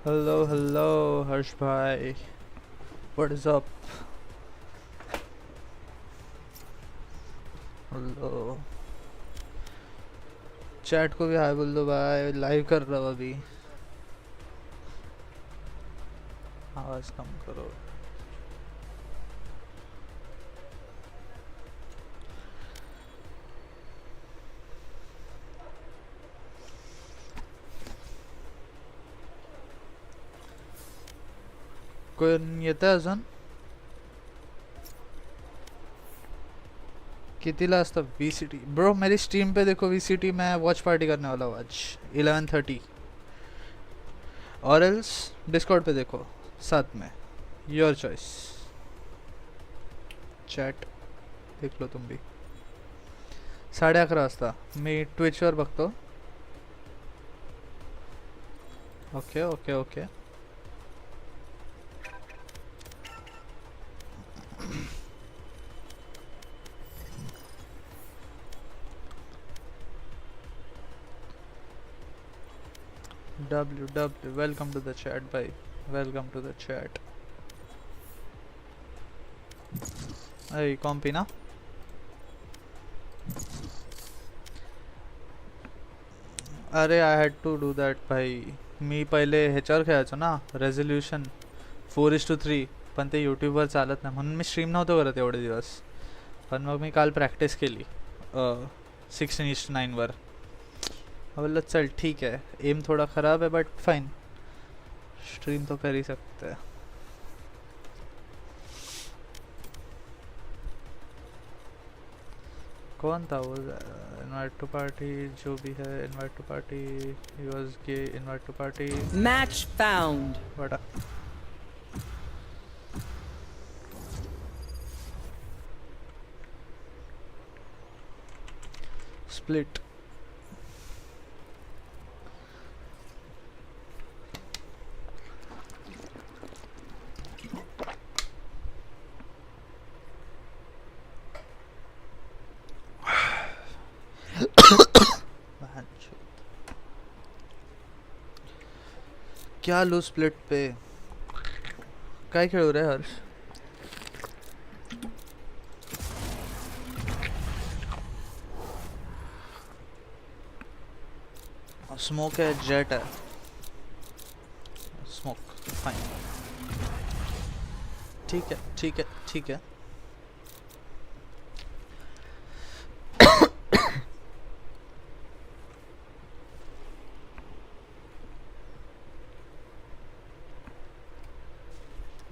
Hello, Harsh bhai. What is up? Hello. Chat को भी हाय बोल दो भाई, लाइव कर रहा हूँ अभी. आवाज कम करो. कोण येतं अजून? कितीला असतं VCT? ब्रो मेरी स्ट्रीम पे देखो VCT. मैं वॉच पार्टी करने वाला हूँ आज 11:30. और एल्स डिस्कॉर्ड पे देखो साथ में. Your choice. चॅट देख लो तुम भी. 11:30 वाजता मी ट्विचवर बघतो. Okay okay okay. W welcome to the chat bhai. Welcome to the chat. Hey कॉम्पी ना. अरे I had to do that भाई. मी पहिले ह्याच्यावर खेळायचो ना रेझोल्यूशन 4:3, पण ते यूट्यूबवर चालत नाही म्हणून मी स्ट्रीम नव्हतो करत एवढे दिवस. पण मग मी काल प्रॅक्टिस केली 16:9 वर. बोला चल ठीक है, एम थोड़ा ख़राब है बट फाइन, स्ट्रीम तो कर ही सकते हैं. कौन था वो? इनवाइट टू पार्टी जो भी है. Invite to party. He was gay. Invite to party. Match found. बड़ा स्प्लिट. क्या लो स्प्लिट पे काय खेळू रे हर्ष? स्मोक है, जेट है. Smoke fine. ठीक है ठीक है ठीक है.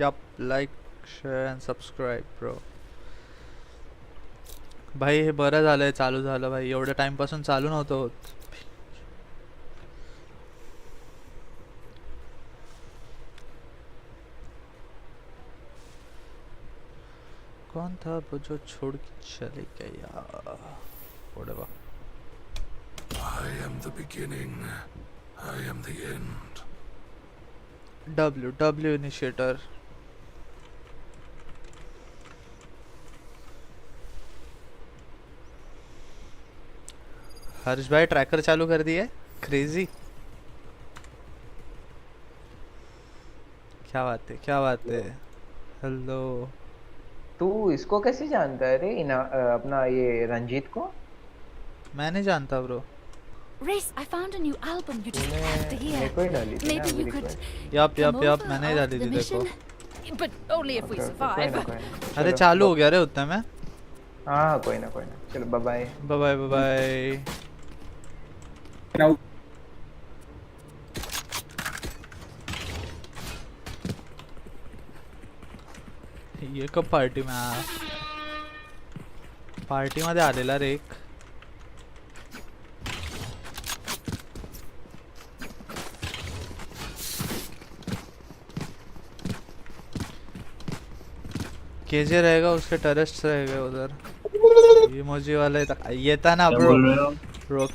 Yup, like, share and subscribe bro. भाई हे बरं झालंय चालू झालं भाई. एवढ्या टाइम पासून चालू नव्हतं होत. कौन था वो जो छोड़ के चले गया? Whatever. I am the beginning. I am the end. W initiator. हर्ष भाई ट्रैकर चालू कर दिए. क्रेजी. क्या बात है, क्या बात है. हेलो. तू इसको कैसे जानता है रे? अपना ये रंजीत को मैं नहीं जानता bro. Race, I found a new album. You just have to hear. मेरे को ही डाली थी ना Maybe अभी you could request. Yup come over मैंने डाली after थी the देखो. mission. But only if we Okay, survive. कोई ना. अरे चलो, चालू हो गया रे उतना में. हाँ कोई ना. चलो bye bye. Bye bye bye. ये कब पार्टी में आया? पार्टी मध्ये आलेला रे एक. केजे रहेगा, उसके टेररिस्ट रहेगा उधर. इमोजी वाले ये था ना ब्रो. रोक.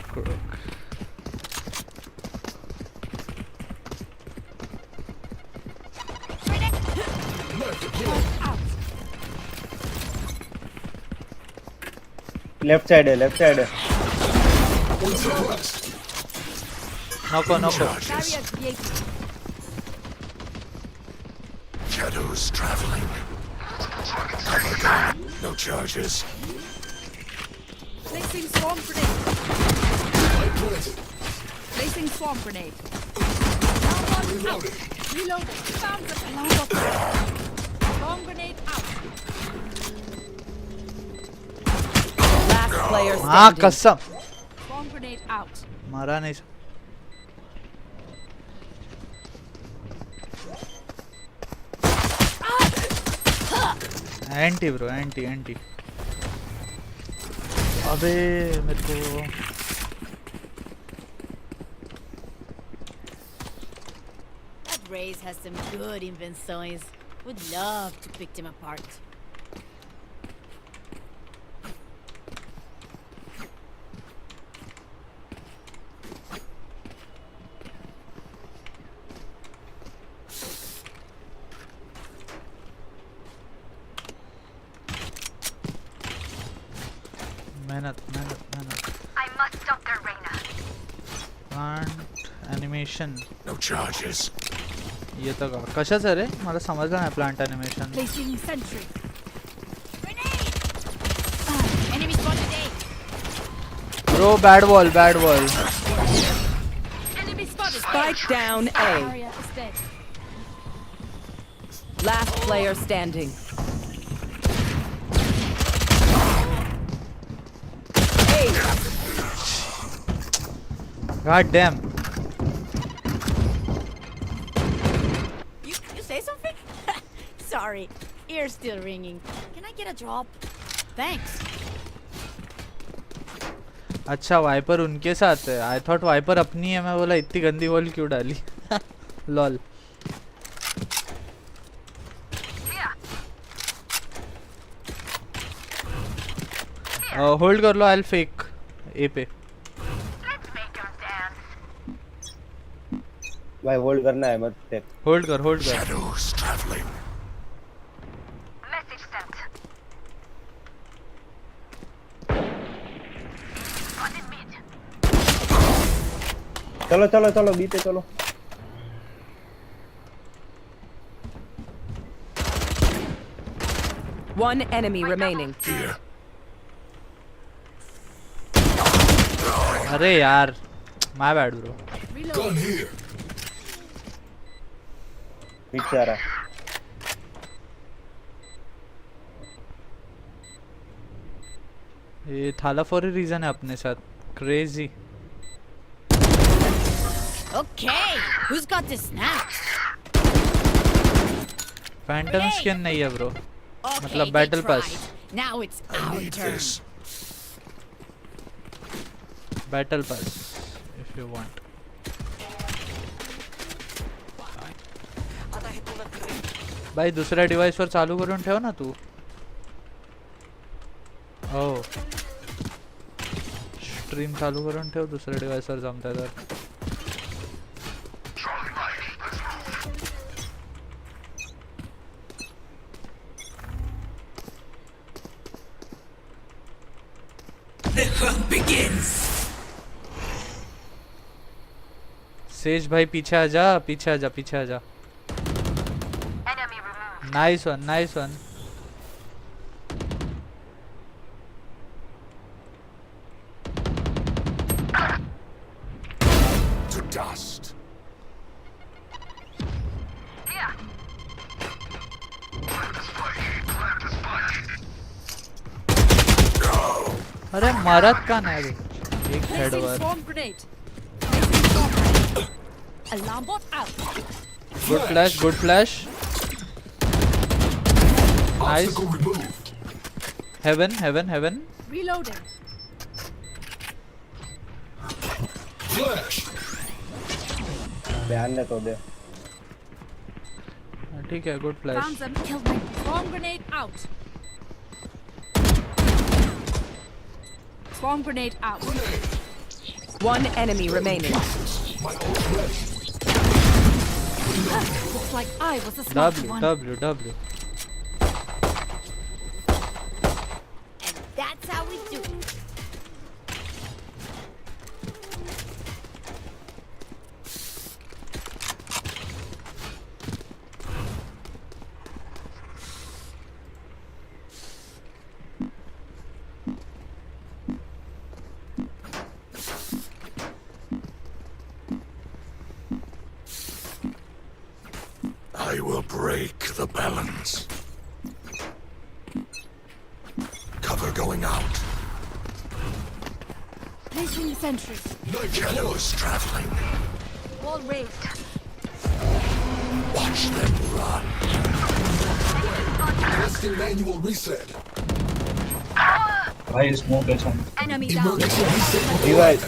लेफ्ट साइड है. नको. Barrier created. Shadows traveling. Cover gone. No charges. Placing swarm grenade. Placing swarm grenade. Reloading. Reloading. Found the alarm. Swarm grenade out. Last player हाँ standing. कसम Swarm grenade out. मारा नहीं NT bro anti anti अबे मेरे को That Raze has some good invenções. Would love to pick them apart. मेहनत मेहनत मेहनत I must stop their Reyna. Plant animation No charges. ये तो का कशाचं रे मला समजलं नाही plant animation Placing sentry. Enemy spotted A. Bro bad wall Enemy spotted. Spike down A. Area is dead. Last player standing. God damn You say something? Sorry, ear's still ringing. Can I get a drop? Thanks. अच्छा wiper उनके साथ है I thought wiper अपनी है मैं बोला इतनी गंदी वॉल क्यों डाली लॉल होल्ड कर लो आई फेक ए पे Let's make them dance. भाई होल्ड करना है मत टेक होल्ड कर Shadows traveling. Message sent. Spotted mid. चलो चलो चलो बी पे चलो One enemy remaining. Here. अरे यार my bad bro Gun here. पीछे आ रहा है ये थाला फॉर ए रीजन है अपने साथ crazy Okay, who's got the snaps? Phantom skin नहीं है ब्रो Okay, मतलब they battle tried. Pass Now it's I our need turn. this. Battle pass if you want भाई दुसऱ्या डिवाइस वर चालू करून ठेव ना तू ओ स्ट्रीम चालू करून ठेव दुसऱ्या डिवाइस वर जमतंय तर सेज भाई पीछे आ जा पीछे आ जा पीछे आ जा Enemy removed. Nice one To dust. Here. अरे मरद का नहीं रे एक हेड Placing वर swarm grenade. Placing swarm grenade. Alarm bot out. Good flash nice Obstacle removed. Heaven Reloading. Flash. ध्यान दे तो दे ठीक है good flash Found them. Killed me. Swarm grenade out. Swarm grenade out. One enemy remaining. My ult ready. Looks like I was the smart one. W And that's how we do it. I will break the balance. Cover going out. Placing sentry. Shadows traveling. Wall raised. Watch them run. Testing manual reset. भाई smoke है छन Enemy down. Emergency reset. Revive.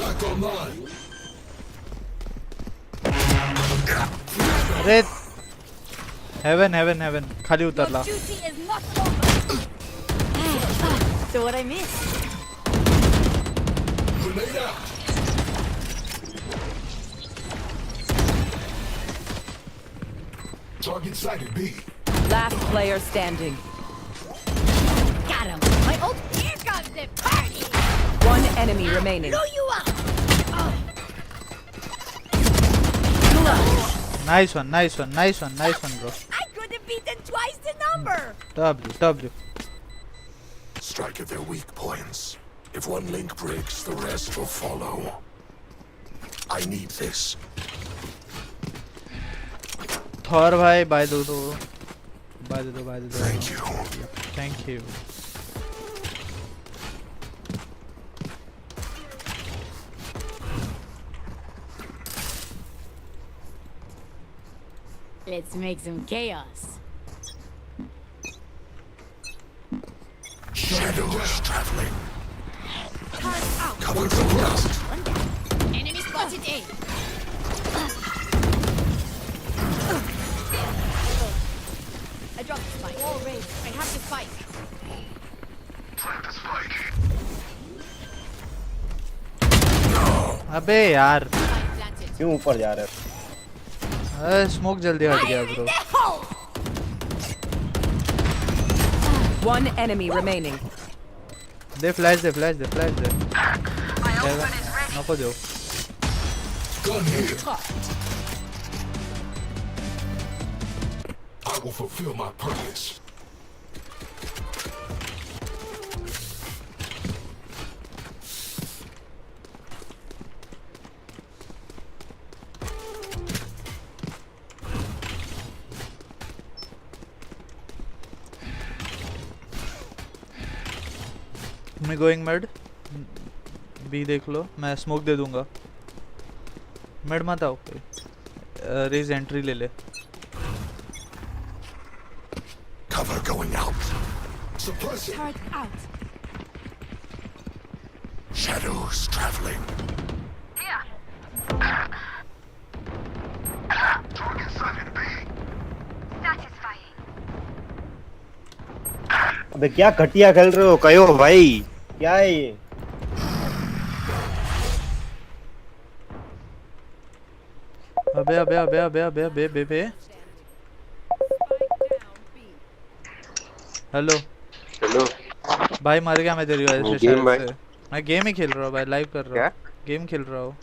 Back online. अरे haven खाली उतरला. Your duty is not over. So what I missed? Grenade out. Target sighted B. Last player standing. Got him. My ult. Here comes the party. One enemy remaining. Blow you up. Nice one, bro. I could have beaten twice the number. W. Strike at their weak points. If one link breaks, the rest will follow. I need this. Thor भाई bye दो. Thank you. Thank you. Let's make some chaos. Shadows traveling. Turn out. Cover going out. Enemy spotted A. I dropped the spike. Wall raised. I have the spike. Plant a spike. अबे यार Spike planted. क्यों ऊपर जा रहे हो? Smoke जल्दी हट गया bro. One enemy remaining. They flash they. My ultimate is ready. नको दो. Gun here. I will fulfill my purpose. मैं गोइंग मिड. बी देख लो, मैं स्मोक दे दूंगा. मिड मत आओ. रेज एंट्री ले ले. Cover going out. Suppressing. Turret out. Shadows traveling. Here. Target sighted B. Satisfying. अबे क्या घटिया खेल रहे हो कयो भाई? क्या है ये? अबे हेलो भाई. मर गया मैं तेरी वजह से. मैं गेम ही खेल रहा हूँ भाई. लाइव कर रहा हूँ. गेम खेल रहा हूँ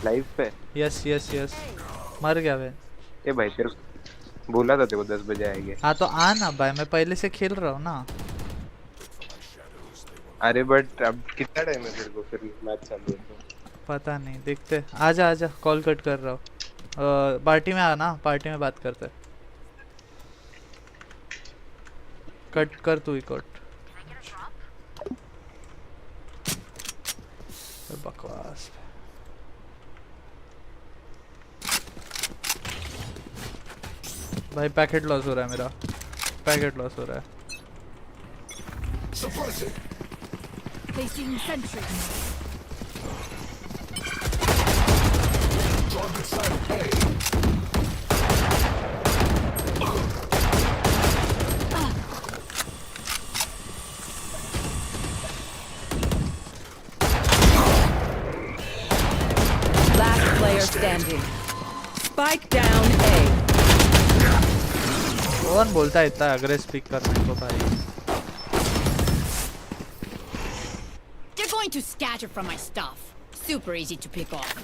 लाइव पे. यस. मर गया भाई. ए भाई तेरे बोला था तेरे को 10 बजे आएंगे. हाँ तो आ ना भाई, मैं पहले से खेल रहा हूँ ना. अरे बट अब कितना टाइम है तेरे को फिर मैच चालू है? पता नहीं, देखते. आजा कॉल कट कर रहा हूँ. पार्टी में आना, पार्टी में बात करते. कट कर तू ही कट. बकवास. भाई पैकेट लॉस हो रहा है मेरा. पैकेट लॉस हो रहा है. Suppressing. Placing sentry. Target sighted A. Last player standing. Spike down A. कौन बोलता है इतना अग्रेसिव पिक करने को भाई? They're going to scatter from my stuff. Super easy to pick off.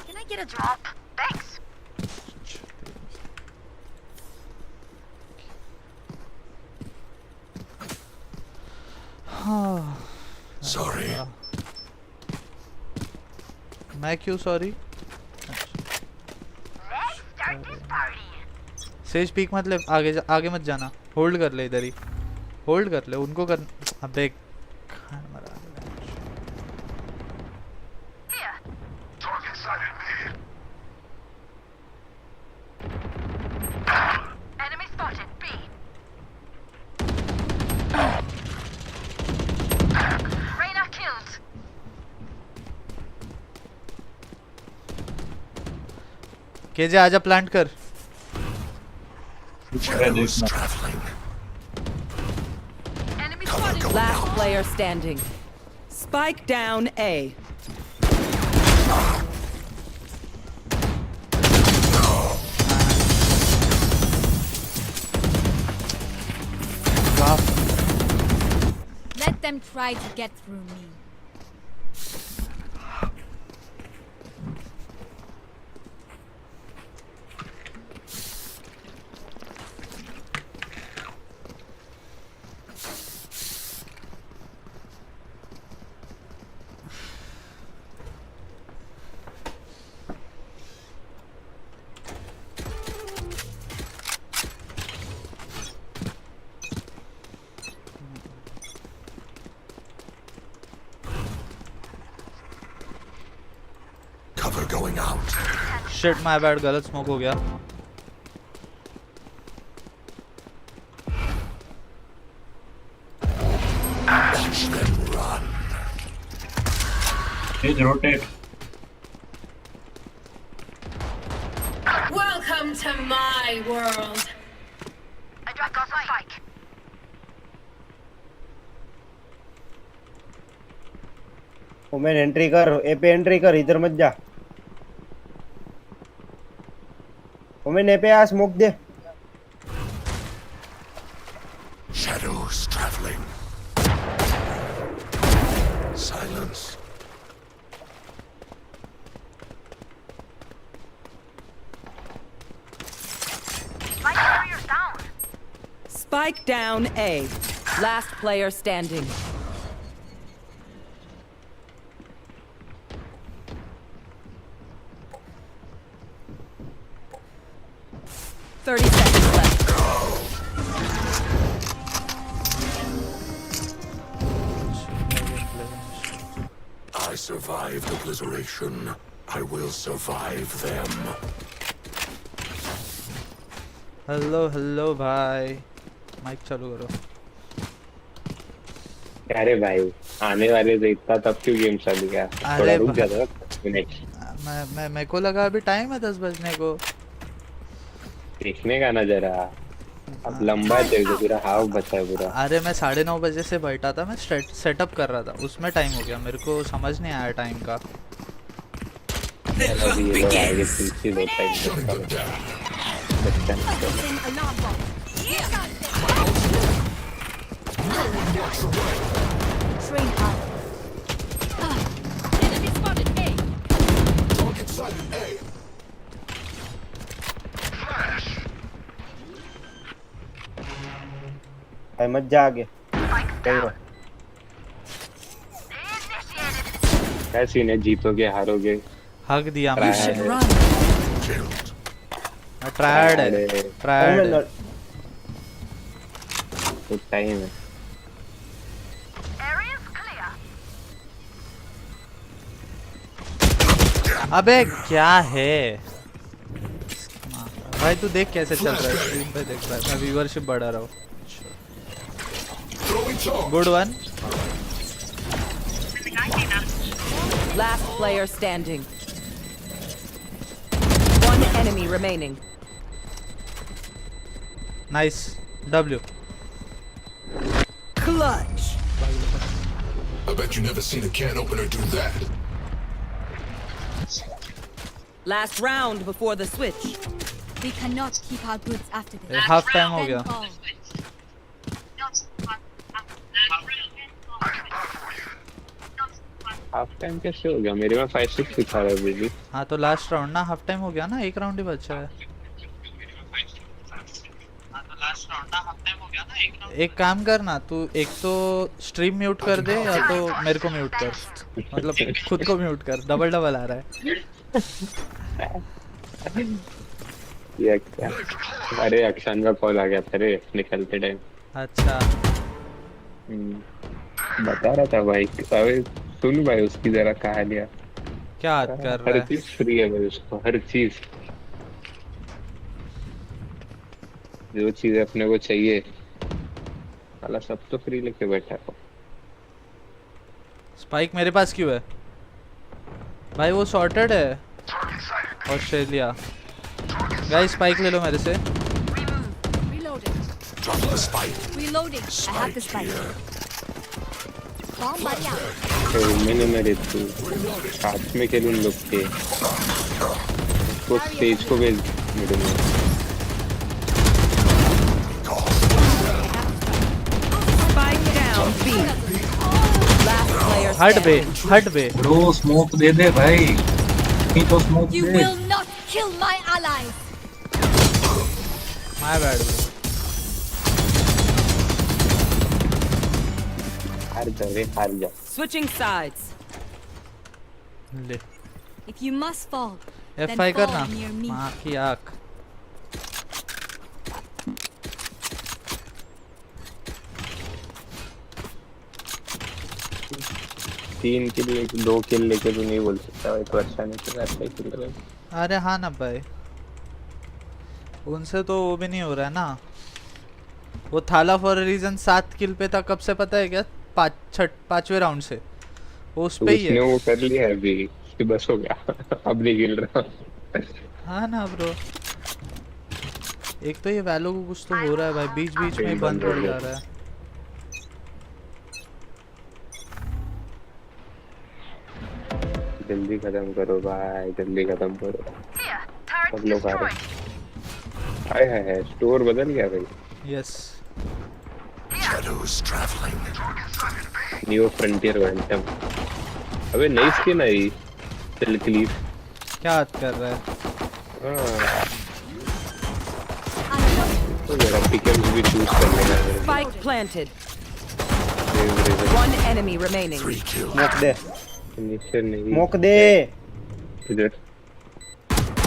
Can I get a drop? Thanks. Sorry. मैं क्यों sorry? Let's start this party. Says peak मत ले, आगे मत जाना, होल्ड कर ले, इधर ही होल्ड कर ले, उनको कर। अबे खान मरा दे। Here. Target sighted me. Enemy spotted. B. Reyna killed. KJ आजा, प्लांट कर। Shadows traveling. Enemy spotted. Last player standing. Spike down A. Let them try to get through me. Cover going out. Shit my bad, गलत smoke हो गया। Watch them run. rotate. Welcome to my world. I dropped off a spike. Omen entry कर, A पे entry कर, इधर मत जा। Women ए पे आ, smoke they. Shadows traveling. Silence. My carrier's down. Spike down A. Last player standing. Thirty seconds left. I survived obliteration. I will survive them. Hello hello भाई, mic चालू करो। अरे भाई आने वाले थे इतना, तब क्यों गेम चालू किया? अरे थोड़ा रुक भाई। जाता मिनट। मैं मेरे को लगा अभी टाइम है 10 बजने को। देखने का ना जरा, अब लंबा है तेरे को, पूरा हाफ बचा है पूरा। अरे मैं 9:30 बजे से बैठा था, मैं सेटअप कर रहा था, उसमें टाइम हो गया, मेरे को समझ नहीं आया टाइम का। अभी ये लोग आएंगे पीछे दो time Placing alarm bomb. Train out. Enemy spotted. A. Target sighted A. Flash. भाई मत जा आगे। Spike's कहीं down. Initiated. कैसी ने, जीतोगे हारोगे? हक दिया Try मैंने। है। Killed. ट्रायड है, ट्रायड है। कुछ टाइम है। Area's clear. अबे क्या है भाई, तू देख कैसे चल रहा है स्क्रीन पे, देख रहा है, मैं व्यूअरशिप बढ़ा रहा हूँ। Throwing charge. Good one. Last player standing. One enemy remaining. Nice W. Clutch. I bet you never seen a can opener do that. Last round before the switch. We cannot keep our goods after this. Half time हो Then गया। call. Half time कैसे हो गया? मेरे में 5-6 दिखा रहा है बिल्ली। हाँ तो लास्ट राउंड ना, हाफ टाइम हो गया ना, एक राउंड ही बचा है। एक काम कर ना, तू एक तो स्ट्रीम म्यूट कर दे या तो मेरे को म्यूट कर। मतलब खुद को म्यूट कर, डबल डबल आ रहा है। ये क्या? अरे अक्षान का कॉल आ गया था रे निकलते टाइम। अच्छा बता रहा था भाई, अबे सुन भाई उसकी जरा कहानियां। क्या बात कर रहा हर है? चीज फ्री है भाई उसको, हर चीज। जो चीज अपने को चाहिए साला सब तो फ्री लेके बैठा है। स्पाइक मेरे पास क्यों है भाई? वो सॉर्टेड है ऑस्ट्रेलिया। गाइस स्पाइक ले लो मेरे से। Reloading. Drop the spike. Reloading. I have the spike. Bomb buddy out. मैंने मेरे तू साथ में खेलूं लोग के उसको स्टेज को भेज मिडल में। Spike down B. Last player हट बे, standing. हट बे। ब्रो स्मोक दे दे भाई, नहीं तो smoke You they. will not kill my allies. My bad. हार जा रे, हार जा। Switching sides. ले If you must fall, then F5 करना fall near me. माँ की आँख। तीन किल लेके 2 किल लेके तो नहीं बोल सकता भाई, तो अच्छा नहीं चला, अच्छा ही चल रहा है। अरे हाँ ना भाई, उनसे तो वो भी नहीं हो रहा है ना। वो थाला फॉर रीजन 7 किल पे था कब से पता है क्या? 5वें राउंड से वो उस तो पे ही उसने है। वो कर लिया है अभी कि बस हो गया अब नहीं खेल रहा। हाँ ना ब्रो, एक तो ये वैलो को कुछ तो हो रहा है भाई, बीच बीच में ही बंद पड़ जा रहा है। जल्दी खत्म करो भाई, जल्दी खत्म करो। Here, turret सब लोग आ रहे destroyed. हाय हाय हाय, स्टोर बदल गया भाई। Yes Shadows traveling. New frontier phantom. अबे नई स्किन आई सिल्क लीफ। क्या बात कर रहा है? तो मेरा पिकअप्स भी चूज करने का है। Spike planted. Reason One enemy remaining. 3 kills. Mock दे, फिनिशर नहीं मोक दे। इधर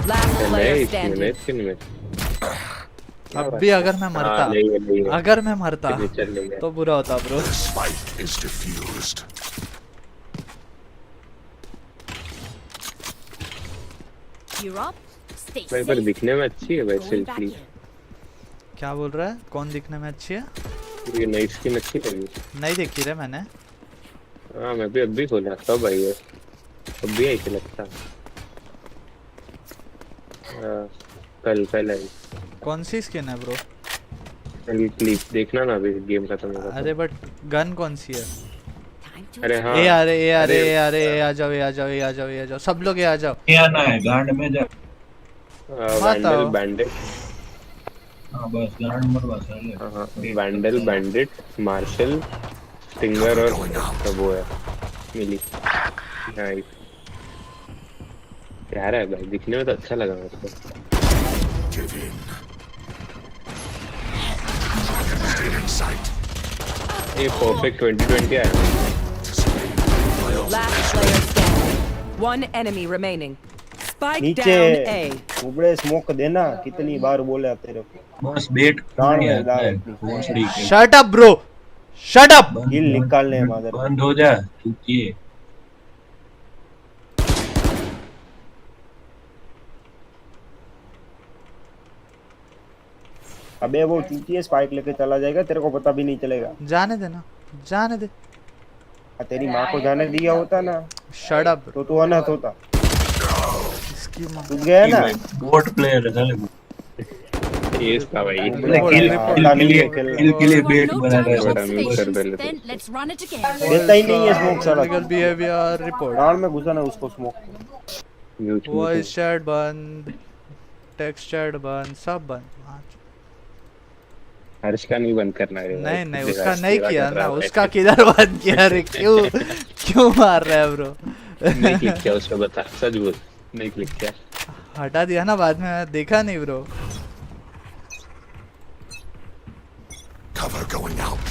Last player नए स्किन standing. नए स्किन में। अब भी अगर मैं मरता, हाँ, नहीं है। अगर मैं मरता फिनिशर नहीं है। तो बुरा होता bro. The spike is diffused. You're up. Stay भाई पर safe. दिखने में अच्छी है भाई Going silk back leaf. in. क्या बोल रहा है? कौन दिखने में अच्छी है? ये नई स्किन अच्छी लगी। नहीं देखी रे मैंने। हाँ मैं भी अभी खोला, कब आई है? अभी आई थी लगता। कल कल आई। कौन सी स्किन है ब्रो? क्लिप देखना ना, अभी गेम खत्म होगा तो। अरे बट गन कौन सी है? Time to अरे हाँ ए आ रे, ए आ रे, ए आ रे, ए आ जाओ, ए आ जाओ, ए आ जाओ, ए आ जाओ, सब लोग ए आ जाओ। क्या ना है गांड में जा। वैंडल बताओ। बैंडिट। हाँ बस गांड मरवा साले। हाँ वैंडल बैंडिट मार्शल स्टिंगर और सब वो है मिली। नाइस प्यारा है भाई, दिखने में तो अच्छा लगा मेरे को। Give in. Still in sight. ये परफेक्ट 2020 आया। Last player standing. One enemy remaining. Spike नीचे down A. उबड़े स्मोक देना, कितनी बार बोला तेरे को। बस बेट गांड नहीं में आता है। डाल। भोसड़ी के। Shut up bro, shut up. Kill निकालने हैं मादर। बंद हो जा चुकिए। अबे वो चूतिए स्पाइक लेके चला जाएगा, तेरे को पता भी नहीं चलेगा। जाने देना, जाने दे। तेरी माँ को जाने दिया होता ना शट अप। तो तू अनाथ होता। इसकी माँ। तू गया ना। बोट प्लेयर है साले। ये इसका भाई किल के लिए बेट No बना time रहा to है। बड़ा म्यूट कर observations. पहले तो। Then let's run it again. देता ही नहीं है स्मोक साला। Illegal behavior report. गांड में घुसा ना उसको स्मोक। म्यूट वॉइस चैट बंद, टेक्स्ट चैट बंद, सब बंद। हर्ष का नहीं बंद करना है। नहीं नहीं उसका नहीं किया ना, उसका किधर बंद किया रे? क्यों क्यों मार रहा है ब्रो? नहीं क्लिक किया उसका, बता सच बोल, नहीं क्लिक किया। हटा दिया ना बाद में, मैं देखा नहीं bro. Cover going out.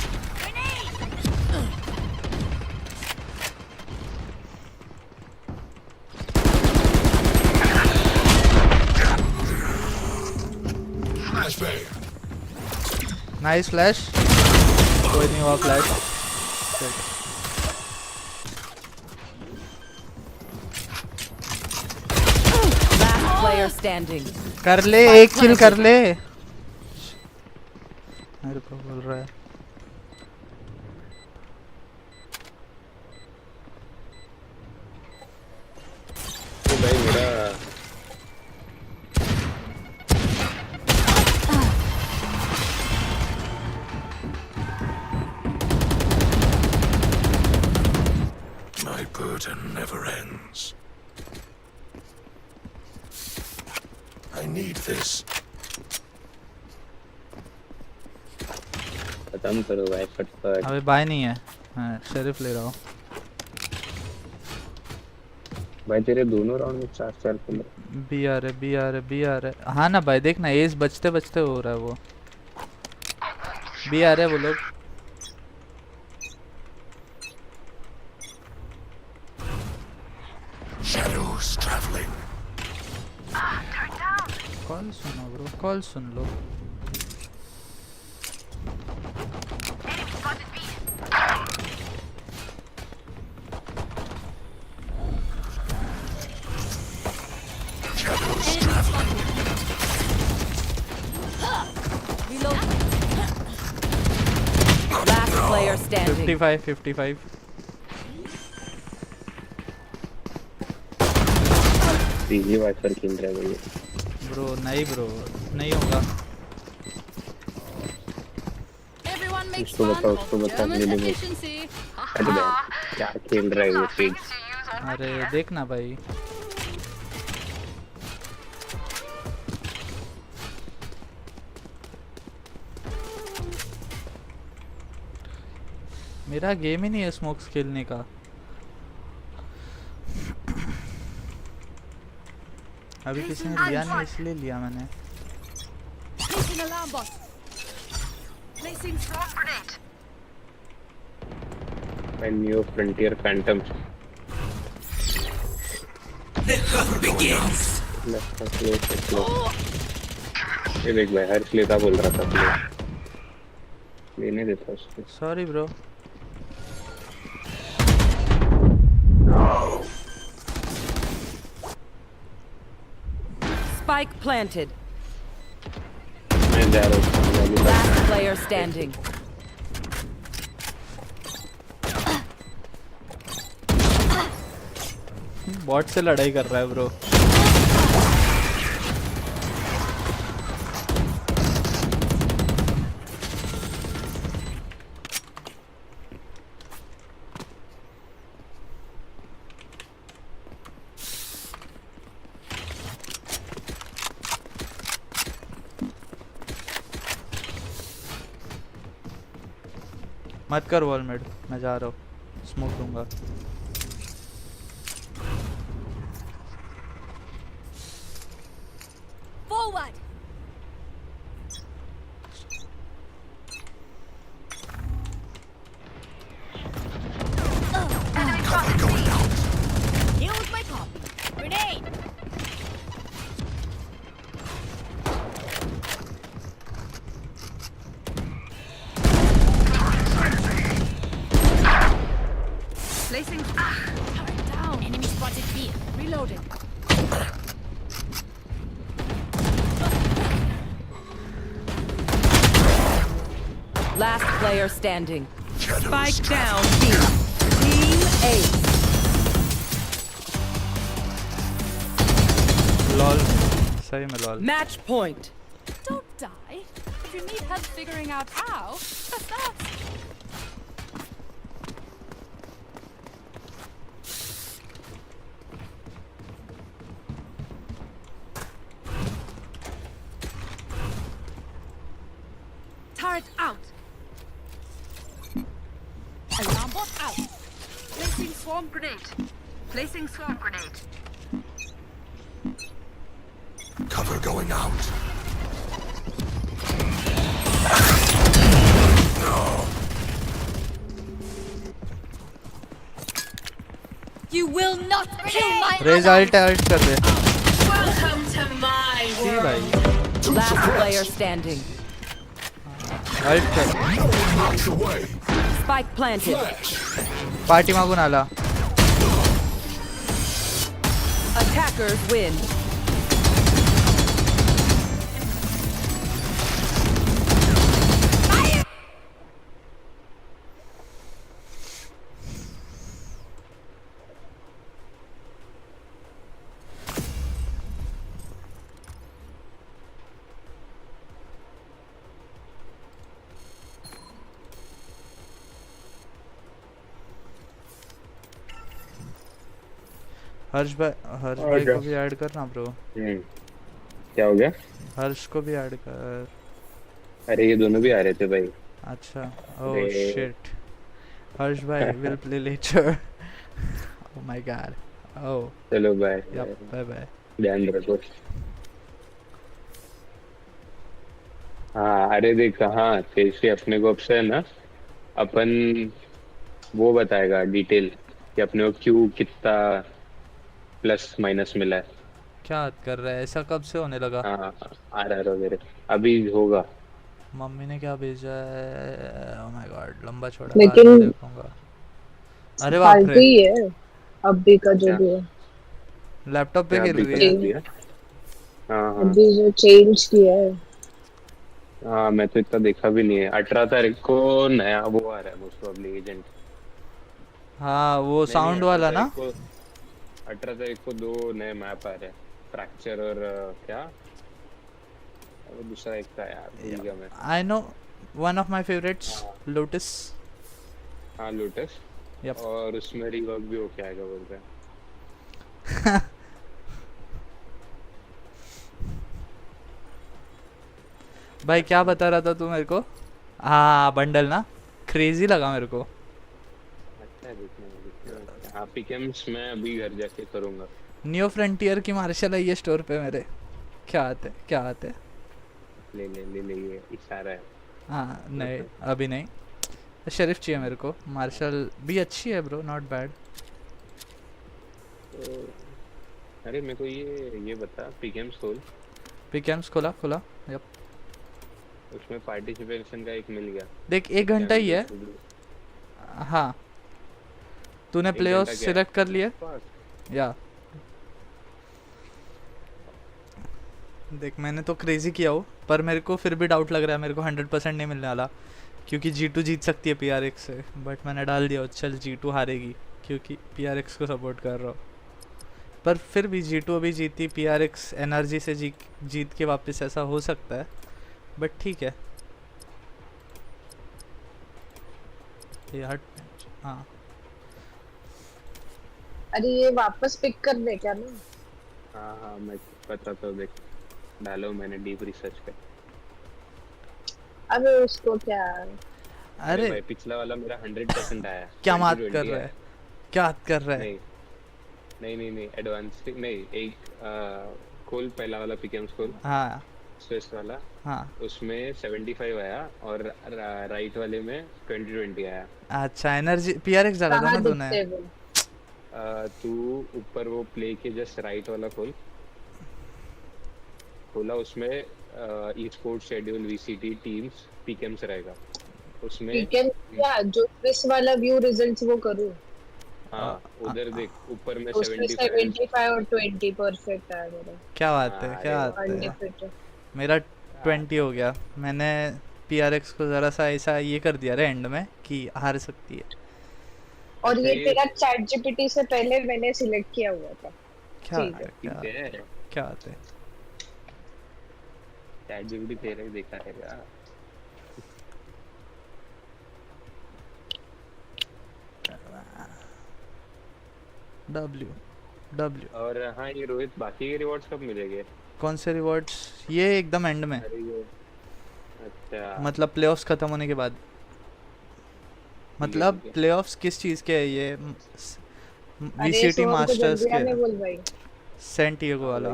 Nice flash, कोई नहीं हुआ फ्लैश। Last player standing. कर ले, एक किल कर ले। मेरे को बोल रहा है भाई मेरा My burden never ends. I need this. खत्म करो भाई फटफट। अबे बाय नहीं है, मैं शेरिफ ले रहा हूँ। भाई तेरे दोनों राउंड में 4-4 किल। बी आ रहे। हाँ ना भाई, देख ना एज बचते बचते हो रहा है वो। बी आ रहे वो लोग। Shadows traveling. कॉल सुनो ब्रो, कॉल सुन लो। Shadows traveling. Last player standing. 55। CG Viper खेल रहा है भाई। ब्रो नहीं होगा। Everyone makes उसको fun बताओ, of उसको बताओ, German ले ले। efficiency. अरे भाई क्या खेल रहा है वो सीज। अरे देखना भाई, मेरा गेम ही नहीं है स्मोक्स खेलने का। अभी किसी ने लिया नहीं, इसलिए लिया मैंने। Placing alarm bot. Placing swarm grenade. भाई न्यू फ्रंटियर फैंटम। ये देख भाई हर्ष लेता बोल रहा था प्ले। लेने देता उसको। Sorry bro. Spike planted. मैं जा रहा हूँ। Last player standing. बॉट से लड़ाई कर रहा है ब्रो। मत कर वॉल मेड, मैं जा रहा हूँ, स्मोक दूंगा। Forward. Cover going out. Here's my copy. Grenade. Placing. Turret down. Enemy spotted B. Reloading. Last player standing. Shadows Spike down traveling. B. Team Ace. Lol सही में lol. Match point. Don't die. If you need help figuring out how, just ask. Turret out. Alarm bot out. Placing swarm grenade. Placing swarm grenade. Cover going out. You will not kill my Raze ult कर दे। Welcome to my सी भाई। Last player standing. Alt कर Out your way. Spike planted. Flash. Party मागून आला. Attackers win. हर्ष भाई को भी add करना ब्रो. क्या हो गया? हर्ष को भी ऐड कर. अरे ये दोनों भी आ रहे थे भाई. अच्छा. ओह अरे। शिट. हर्ष भाई will play later. Oh my god. Oh. चलो बाय. Yup bye bye. ध्यान रखो. हाँ अरे देख हाँ तेजस्वी अपने को अब से है ना अपन वो बताएगा डिटेल कि अपने को क्यों कितना प्लस माइनस मिला है. क्या बात कर रहा है? ऐसा कब से होने लगा? हाँ RR वगैरह अभी होगा. मम्मी ने क्या भेजा है? ओह माय गॉड लंबा चौड़ा. लेकिन बाद में देखूंगा. अरे बाप फालतू रे. ही है अभी का जो क्या? भी है, लैपटॉप पे क्या खेल अभी रही है. कर दिया? हाँ हाँ अभी जो चेंज किया है। हाँ मैं तो इतना देखा भी नहीं है. 18 तारीख को नया वो आ रहा है मोस्ट प्रोबब्ली एजेंट. हाँ वो साउंड वाला ना. 18 तारीख को 2 नए मैप आ रहे हैं. फ्रैक्चर और क्या वो दूसरा एक था यार भूल गया मैं. I know one of my favourites lotus. हाँ लोटस. Yep. और उसमें रिवर्क भी होके आएगा बोल रहे हैं. भाई क्या बता रहा था तू मेरे को? हाँ बंडल ना. क्रेजी लगा मेरे को. अच्छा है देखने. हाँ पिकम्स मैं अभी घर जाके करूँगा. न्यू फ्रंटियर की मार्शल आई है स्टोर पे मेरे. क्या आते क्या आते. ले ले ले ले ये इशारा है. हाँ नहीं अभी नहीं. शरीफ चाहिए मेरे को. मार्शल भी अच्छी है ब्रो नॉट बैड. तो अरे मेरे को ये बता पिकम्स खोल. पिकम्स खोला खोला. यप. उसमें पार्टिसिपेशन का एक मिल गया. देख 1 घंटा ही है. हाँ तूने एक प्लेऑफ घंटा क्या? सिलेक्ट कर लिए. या देख मैंने तो क्रेजी किया हो पर मेरे को फिर भी डाउट लग रहा है. मेरे को 100% नहीं मिलने वाला क्योंकि G2 जीत सकती है PRX से. बट मैंने डाल दिया चल G2 हारेगी क्योंकि PRX को सपोर्ट कर रहा हूँ. पर फिर भी G2 अभी जीती. PRX एनर्जी से जीत के वापस ऐसा हो सकता है. बट ठीक है. ये हट. हाँ अरे ये वापस पिक कर दे क्या ना? हाँ हाँ मैं पता तो देख डालो मैंने डीप रिसर्च पे. अबे उसको क्या? अरे भाई पिछला वाला मेरा 100% आया. क्या बात 2020 कर रहा आया. है? क्या बात कर रहा है? नहीं एडवांस नहीं एक खोल पहला वाला पिकम्स खोल. हाँ स्विस वाला. हाँ. उसमें 75 आया और राइट वाले में 2020 आया. अच्छा एनर्जी PRX डाला था कहाँ ना तूने. दिखते वो? तू ऊपर वो प्ले के जस्ट राइट वाला खोला. उसमें E sports schedule VCT teams pickems रहेगा उसमें. वीकेंड क्या जो स्विस वाला व्यू रिजल्ट्स वो करूँ? हाँ उधर देख ऊपर में उसमें 75 और 20 परफेक्ट आया मेरा. क्या बात है क्या बात है. अनडिफिटेड. मेरा 20 हो गया. मैंने PRX को जरा सा ऐसा ये कर दिया रे एंड में कि हार सकती है. और ये तेरा चैट GPT से पहले मैंने सिलेक्ट किया हुआ था. क्या ठीक है. क्या बात है. चैट जीपीटी तेरा ही देखा रहेगा. W और हाँ ये रोहित बाकी के रिवॉर्ड्स कब मिलेंगे? कौन से रिवॉर्ड्स? ये एकदम एंड में. अरे ये अच्छा मतलब प्लेऑफ्स खत्म होने के बाद. मतलब ठीक है. प्लेऑफ्स किस चीज के है ये? अरे VCT सोहम को मास्टर्स जल्दी आने के. बोल भाई. सेंट ईगो वाला.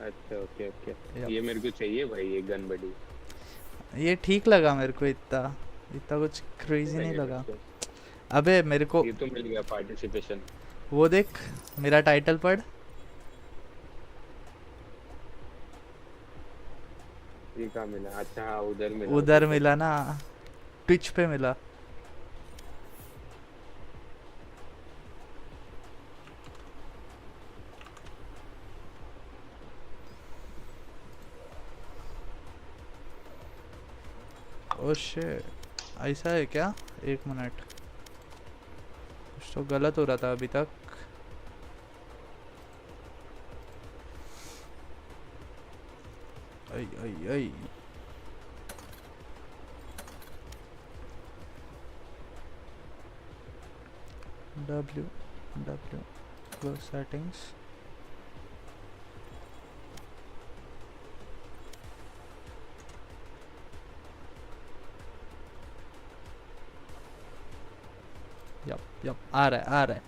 अच्छा ओके ओके. Yep. ये मेरे को चाहिए भाई ये गन बडी. ये ठीक लगा मेरे को. इतना कुछ क्रेजी नहीं लगा. अबे मेरे को ये तो मिल गया पार्टिसिपेशन. वो देख मेरा टाइटल पढ़. ये कहाँ मिला? अच्छा हाँ, उधर मिला। उधर मिला ना, ट्विच पे मिला। ओ शिट, ऐसा है क्या? एक मिनट, कुछ तो गलत हो रहा था अभी तक। I I I, W W go settings. Yup आ रहा है आ रहा है।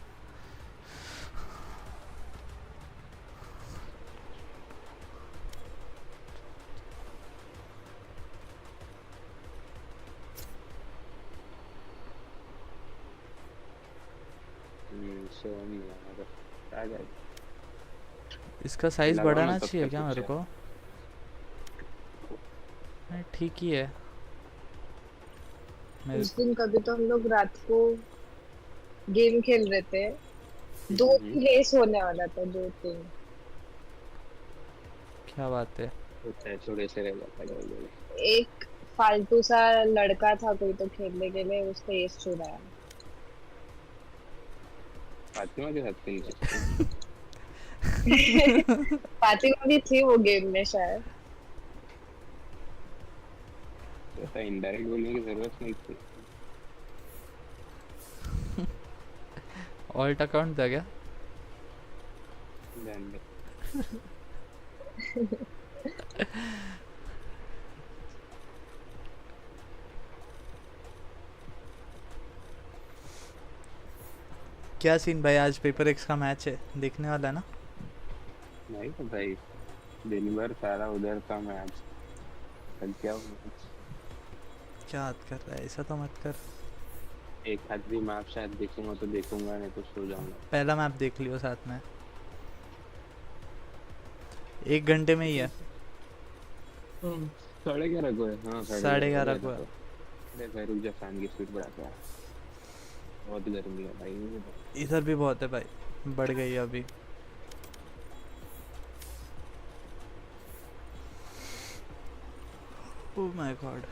सो नहीं आ गया। इसका साइज लगाओ ना बढ़ाना तब चाहिए तक क्या कुछ मेरे है। को? नहीं ठीक ही है मेरे। उस दिन कभी तो हम लोग रात को गेम खेल रहे थे, दो हम्म, रेस होने वाला था, 2-3। क्या बात है? होता है, थोड़े से रह जाता है कभी-कभी। एक फालतू सा लड़का था कोई तो खेलने के लिए, उसका रेस छुड़ाया। फातिमा के साथ खेल सकते हैं। फातिमा भी थी वो गेम में शायद। ऐसा इनडायरेक्ट बोलने की जरूरत नहीं थी। ऑल्ट अकाउंट था क्या? ध्यान दे। क्या सीन भाई, आज पेपर एक्स का मैच है, देखने वाला है ना? नहीं तो भाई, दिन भर सारा उधर का मैच, थक गया हूँ मैच। क्या बात कर रहा है, ऐसा तो मत कर। एक हाथ भी मैप शायद देखूंगा तो देखूंगा, नहीं तो सो जाऊंगा। पहला मैप देख लियो साथ में, 1 घंटे में ही है। 11:30 को है। हाँ 11:30 को है। अरे भाई रुक जा, फैन की स्पीड बढ़ा के। बहुत गर्मी है भाई। इधर भी बहुत है भाई, बढ़ गई है अभी। ओह माय गॉड।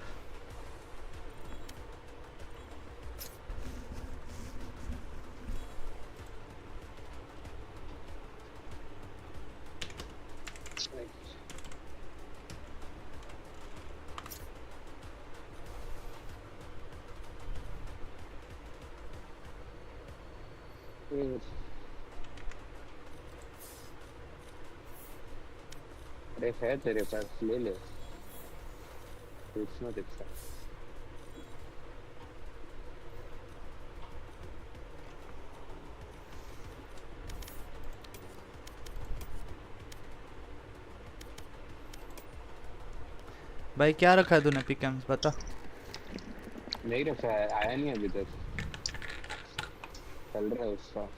अरे है तेरे पास, ले ले। पूछना दिखता। भाई क्या रखा है तूने पिकम्स, बता। नहीं रखा है, आया नहीं अभी तक, चल रहा है उसका।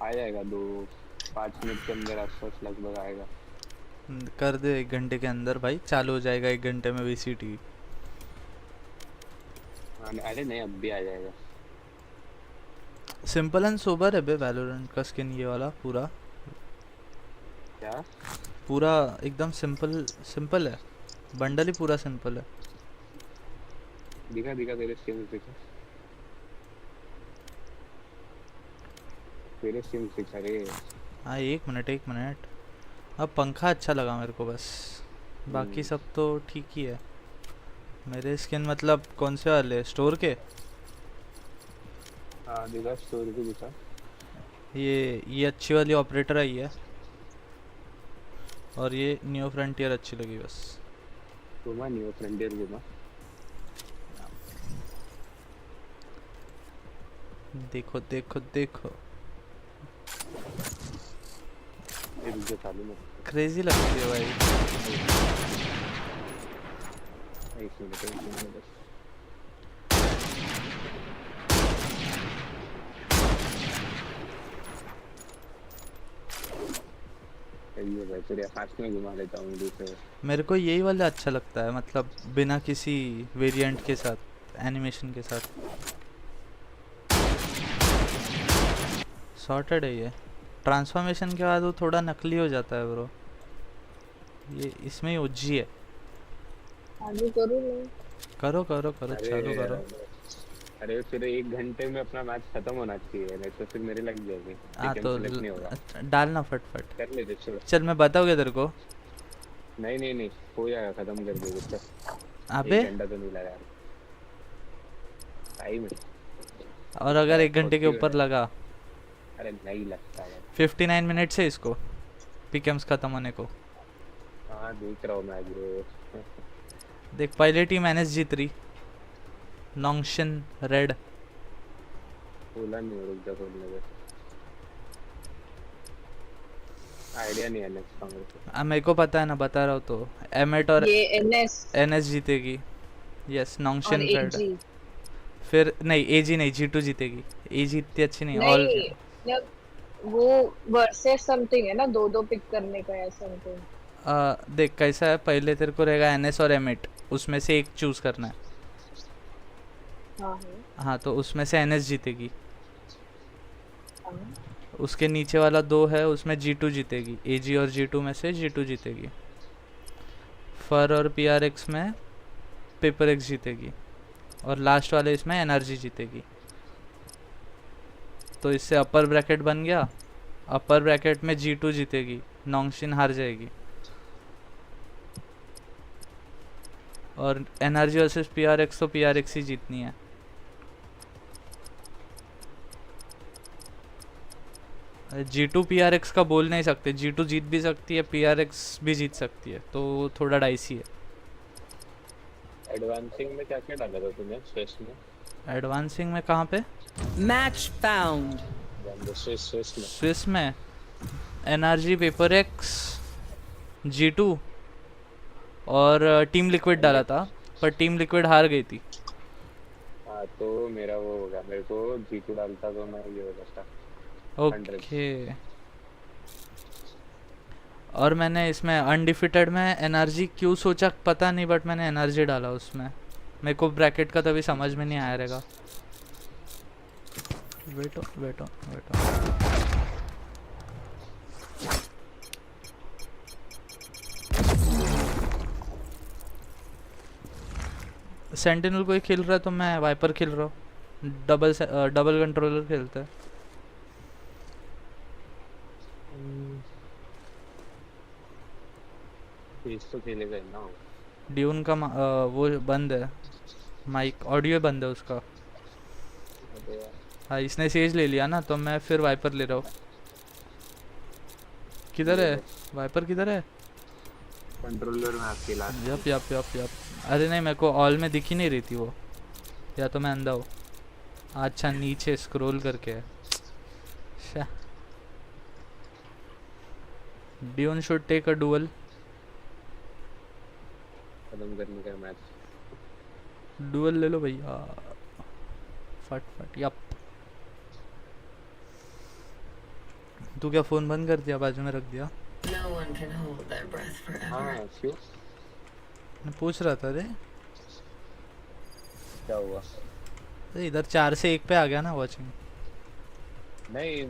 आ जाएगा 2-5 मिनट के अंदर आसपास लगभग आएगा। कर दे 1 घंटे के अंदर भाई, चालू हो जाएगा 1 घंटे में VCT। अरे नहीं, अब भी आ जाएगा। सिंपल एंड सोबर है बे वैलोरेंट का स्किन, ये वाला पूरा क्या? पूरा एकदम सिंपल सिंपल है, बंडल ही पूरा सिंपल है। दिखा दिखा तेरे स्किन दिखा, तेरे स्किन दिखा रे। हाँ 1 मिनट 1 मिनट। अब पंखा अच्छा लगा मेरे को बस, बाकी सब तो ठीक ही है। मेरे स्किन मतलब कौन से वाले, स्टोर के? हाँ दिखा, स्टोरी भी दिखा। ये अच्छी वाली ऑपरेटर आई है, और ये न्यू फ्रंटियर अच्छी लगी बस। घुमा न्यू फ्रंटियर घुमा। देखो देखो देखो, ये रुक जा, चालू में। क्रेजी लगती है भाई। एक मिनट बस। सही है भाई, तेरे हाथ में घुमा लेता हूँ उंगली से। मेरे को यही वाला अच्छा लगता है, मतलब बिना किसी वेरिएंट के साथ, एनिमेशन के साथ। सॉर्टेड है ये। ट्रांसफॉर्मेशन के बाद वो थोड़ा नकली हो जाता है ब्रो, ये इसमें ही ओजी है। आगे करूँ मैं? करो करो करो, चालू करो। अरे फिर 1 घंटे में अपना मैच खत्म होना चाहिए, नहीं तो फिर मेरे लग जाएगी। हाँ टीम तो सेलेक्ट नहीं होगा। डालना फटफट। कर ले चलो। चल मैं बताऊँगा तेरे को। नहीं नहीं नहीं, हो जाएगा, खत्म कर देगा उसका। अबे 1 घंटा तो नहीं लगा टाइम है। और अगर 1 घंटे के ऊपर लगा? अरे नहीं लगता है। 59 मिनट से इसको पिकम्स खत्म होने को। हाँ देख रहा हूँ मैं ब्रो। देख पहले टीम एनएस जीत रही, नोंगशिन रेड। बोला नहीं, रुक जा बोलने दे। आइडिया नहीं है नेक्स्ट कांग्रेस। मेरे को पता है ना, बता रहा हूँ तो। एमेट और ये एनएस जीतेगी। यस, नोंगशिन और रेड। एजी फिर नहीं, एजी नहीं, G2 जीतेगी। एजी इतनी अच्छी नहीं, ऑल नहीं, मतलब वो वर्सेस समथिंग है ना, दो दो पिक करने का या समथिंग। देख कैसा है, पहले तेरे को रहेगा एनएस और एमेट, उसमें से एक चूज करना है। हाँ हाँ तो उसमें से एनएस जीतेगी। हाँ। उसके नीचे वाला 2 है, उसमें G2 जीतेगी। एजी और G2 में से G2 जीतेगी। फर और PRX में पेपर एक्स जीतेगी। और लास्ट वाले इसमें एनर्जी जीतेगी। तो इससे अपर ब्रैकेट बन गया। अपर ब्रैकेट में G2 जीतेगी, नोंगशिन हार जाएगी। और एनर्जी वर्सेस PRX, तो PRX ही जीतनी है। G2 PRX का बोल नहीं सकते, G2 जीत भी सकती है, PRX भी जीत सकती है, तो थोड़ा डाइसी है। एडवांसिंग में क्या क्या डाला था तूने स्विस में? एडवांसिंग में कहाँ पे? Match found. स्विस में। स्विस में एनर्जी, पेपर एक्स, G2 और टीम लिक्विड डाला था, पर टीम लिक्विड हार गई थी। हाँ तो मेरा वो होगा, मेरे को G2 डालता तो मैं ये हो जाता। ओके। और मैंने इसमें अनडिफिटेड में एनर्जी क्यों सोचा पता नहीं, बट मैंने एनर्जी डाला उसमें। मेरे को ब्रैकेट का तभी समझ में नहीं आया रहेगा। Veto veto veto. सेंटिनल कोई खेल रहा है तो मैं वाइपर खेल रहा हूँ। डबल कंट्रोलर खेलता है। तो खेलेगा ही ना। ड्यून का वो बंद है, माइक ऑडियो बंद है उसका। हाँ इसने सेज ले लिया ना, तो मैं फिर वाइपर ले रहा हूँ। किधर है वाइपर, किधर है? कंट्रोलर में आपके last. Yup yup yup yup. अरे नहीं, मेरे को ऑल में दिख ही नहीं रही थी वो, या तो मैं अंधा हूँ। अच्छा नीचे स्क्रॉल करके है। Dune should take a duel. खत्म करने का मैच। डुअल ले लो भैया, फट फट। यप। तू क्या फोन बंद कर दिया, बाजू में रख दिया? हाँ क्यों? मैं पूछ रहा था। रे क्या हुआ? अरे इधर 4 से 1 पे आ गया ना वॉचिंग। नहीं,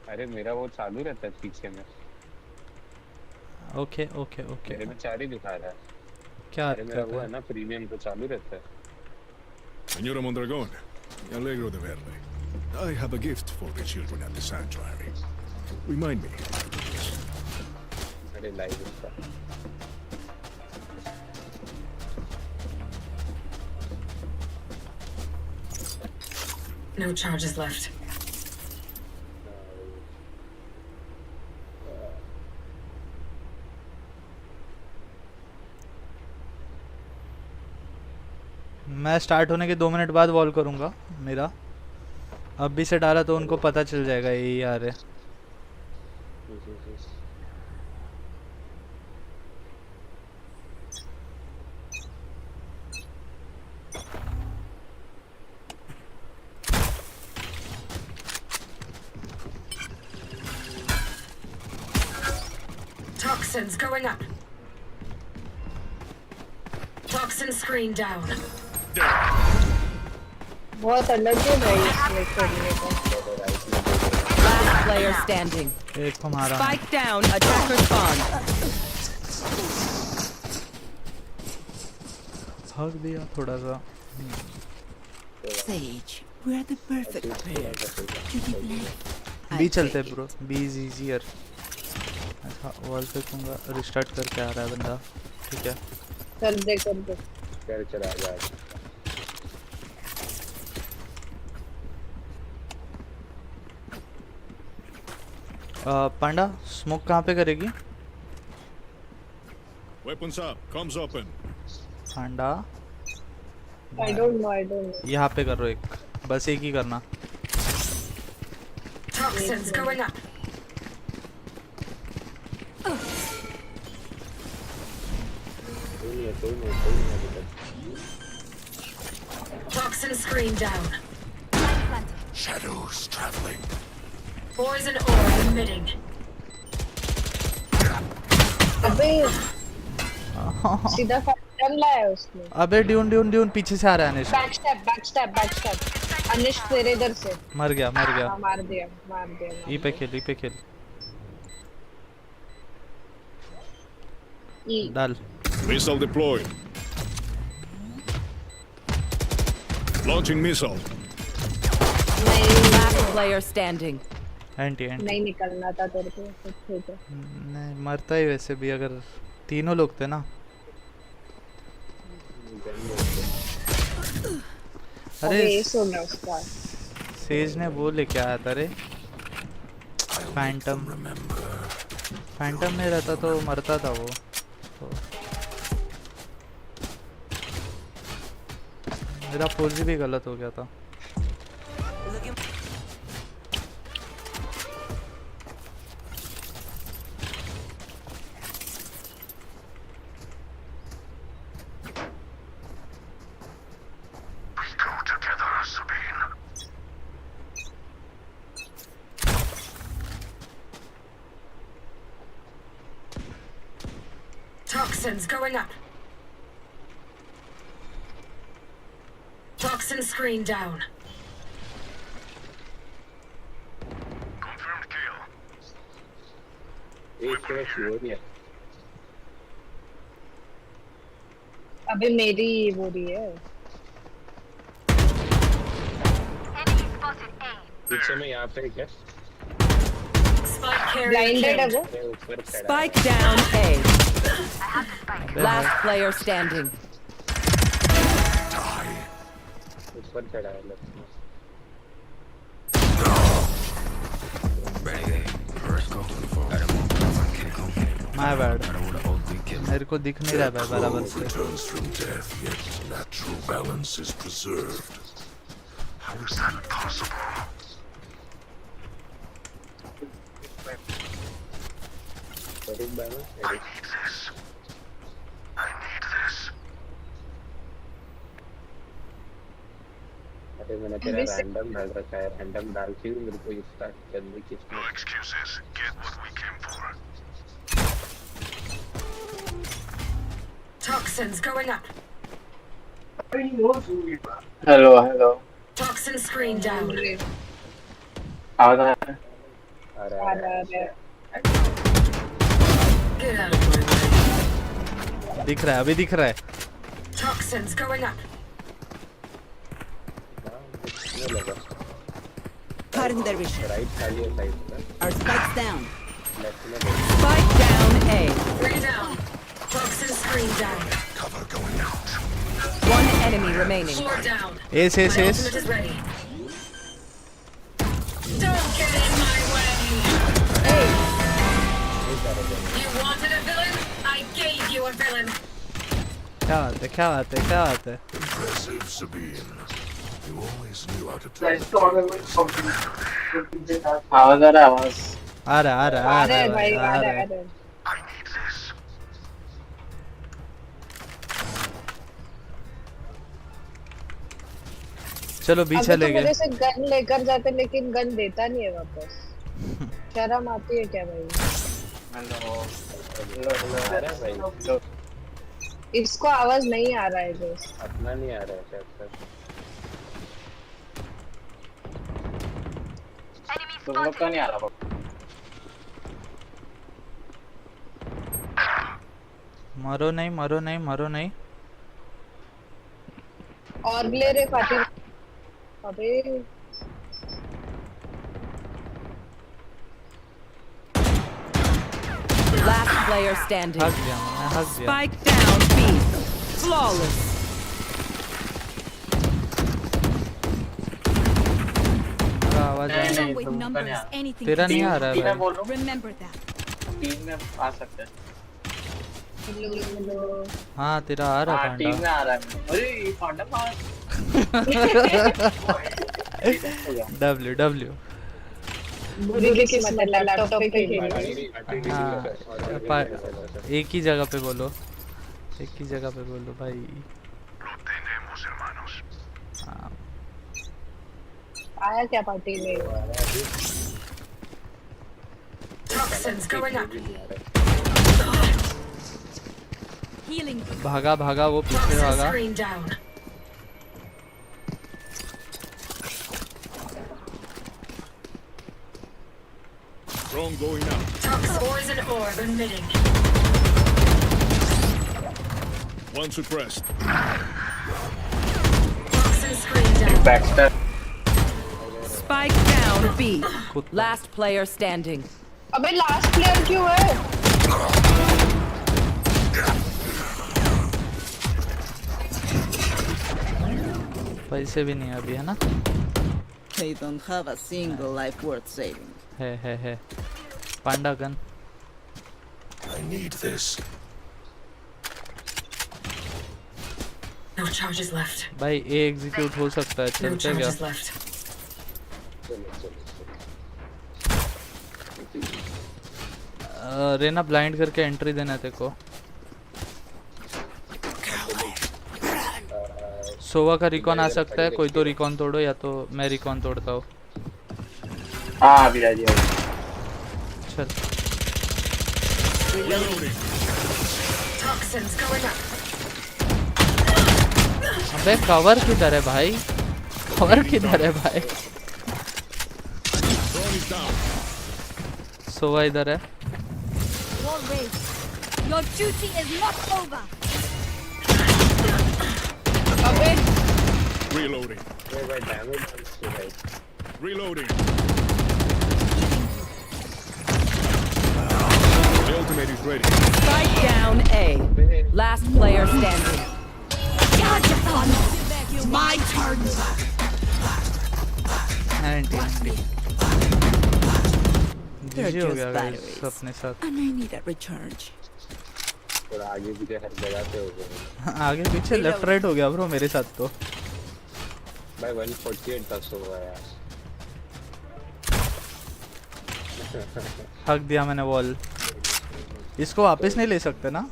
अरे मेरा वो चालू रहता है पीछे में। Okay okay okay. मेरे में 4 ही दिखा रहा है। क्या अरे मेरा वो है ना प्रीमियम, तो चालू रहता है। Señora Mondragón, me alegro de verle. I have a gift for the children at the sanctuary. Remind me. अरे लाइव इसका। No charges left. मैं स्टार्ट होने के 2 मिनट बाद वॉल करूँगा मेरा। अभी से डाला तो उनको पता चल जाएगा यही आ रहे। Toxins going up. Toxin screen down. बहुत अलग है भाई इसमें खेलने का। Last player standing. एक को मारा Spike down. Attacker spawn. भाग दिया थोड़ा सा Sage, we're the perfect pair. To give life. B चलते ब्रो बी इज इजियर अच्छा वॉल फेंकूंगा रिस्टार्ट करके आ रहा है बंदा ठीक है कर दे कर चला जा पांडा स्मोक कहाँ पे करेगी Weapons up. Comms open. Panda I don't know यहाँ पे करो एक बस एक ही करना Toxins going up. Toxin screen down. Shadows traveling. Poison ore emitting. अबे सीधा फैक्टम लाया उसने। अबे ड्यून ड्यून ड्यून पीछे से आ रहा है अनिश बैकस्टैप अनिश तेरे इधर से मर गया हाँ, मार दिया ई पे खेल ई डाल Missile deployed. Launching missile. Last player standing. Anti नहीं निकलना था तेरे को तो ठीक है। नहीं मरता ही वैसे भी अगर तीनों लोग थे ना अरे ये सुनना उसका सेज ने वो लेके आया था रे फैंटम में रहता तो मरता था वो तो मेरा 4G भी गलत हो गया था Toxins going up. Toxin screen down. Confirmed kill. एक तरह से हो गया अबे मेरी वो रही है पीछे में यहाँ पे क्या Spike carrier ब्लाइंडेड है killed. वो ऊपर खड़ा है Spike down A. Last player standing. ऊपर खड़ा है लड़का माय बैड मेरे को दिख नहीं रहा है बराबर से Returns from death, yet natural balance is preserved. How is that possible? एक बार I need this. I need this. अरे मैंने तेरा रैंडम डाल रखा है रैंडम डाल के मेरे को स्टार्ट करने की No excuses. Get what we came for. Toxins going up. Hello Toxin screen down. आवाज आ रहा है आ रहा है Get out of my way. दिख रहा है अभी दिख रहा है Toxins going up. ये लगा Cutting their vision. राइट खाली है साइड पर Our spikes down. लेफ्ट में Spike down A. 3 down. Toxin screen down. Cover going out. One enemy remaining. 4 down. S S My S ultimate is ready. Don't get in my way. You wanted a villain? I gave you a villain. क्या बात है Impressive, Sabine. You always knew how to tell. आवाज आ रहा है आवाज आ रहा आ रहा है भाई आ रहा है I need this. चलो बी अबे तो चले गए मेरे से गन लेकर जाते लेकिन गन देता नहीं है वापस शर्म आती है क्या भाई आ रहा है भाई, इसको आवाज नहीं आ रहा है बस। अपना नहीं आ रहा है शायद तक। तुम लोग का नहीं आ रहा। मरो नहीं, मरो नहीं, मरो नहीं। और ले रे फातिमा। अबे Last player standing. हक दिया मैंने, हक दिया। Spike down B. Flawless. मेरा आवाज आ रहा है। With numbers, anything. तेरा नहीं आ रहा है भाई। बोलो Remember that. टीम में आ सकते हैं। हाँ तेरा आ रहा है टीम में पांडा। आ रहा है। अरे ये पांडा कहाँ डब्ल्यू डब्ल्यू। बुरी किस्मत है, लैपटॉप पे खेल। हाँ एक ही जगह पे बोलो, एक ही जगह पे बोलो भाई। हाँ आया क्या पार्टी में? Healing. भागा भागा, वो पीछे भागा। Drone going out. Poison orb emitting. One suppressed. Toxin screen down. बैकस्टर Spike down B. Last player standing. अबे लास्ट प्लेयर क्यों है? पैसे भी नहीं अभी, है ना? They don't have a single life worth saving. है पांडा gun. I need this. No charges left. भाई ए एग्जीक्यूट हो सकता है, No चलते क्या? charges left. रेना ब्लाइंड करके एंट्री देना है तेरे को। सोवा का रिकॉन आ सकता है, कोई तो रिकॉन तोड़ो या तो मैं रिकॉन तोड़ता हूँ। हाँ अभी आ जाओ। चल Toxins going up. अबे कवर किधर है भाई, कवर किधर है भाई? Drone is down. सोवा इधर है। War raised. Your duty is not over. अबे Reloading. भाई डैमेज भाई। Reloading. The ultimate is ready. Spike down A. Last player standing. My turn. Anti anti They're जीजी हो just गया batteries. guys अपने साथ। And I need a recharge. थोड़ा आगे पीछे हर जगह पे हो गए आगे पीछे लेफ्ट राइट हो गया ब्रो मेरे साथ तो। भाई। 148 तक सो गया यार। हक दिया मैंने वॉल। इसको वापस नहीं ले सकते ना?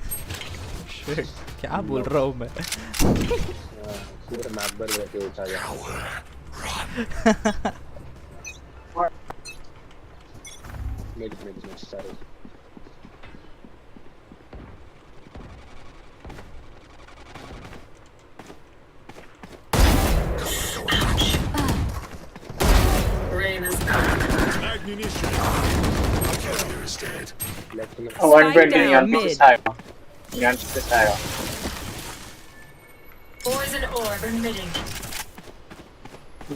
Shit, क्या बोल रहा हूँ मैं? पूरा मैप पर बैठे उठा जा। मिड सारे Rain is down. Ammunition. Carrier is dead. Left में 120 down यहाँ mid. से आएगा। यहाँ से आएगा। Poison orb emitting.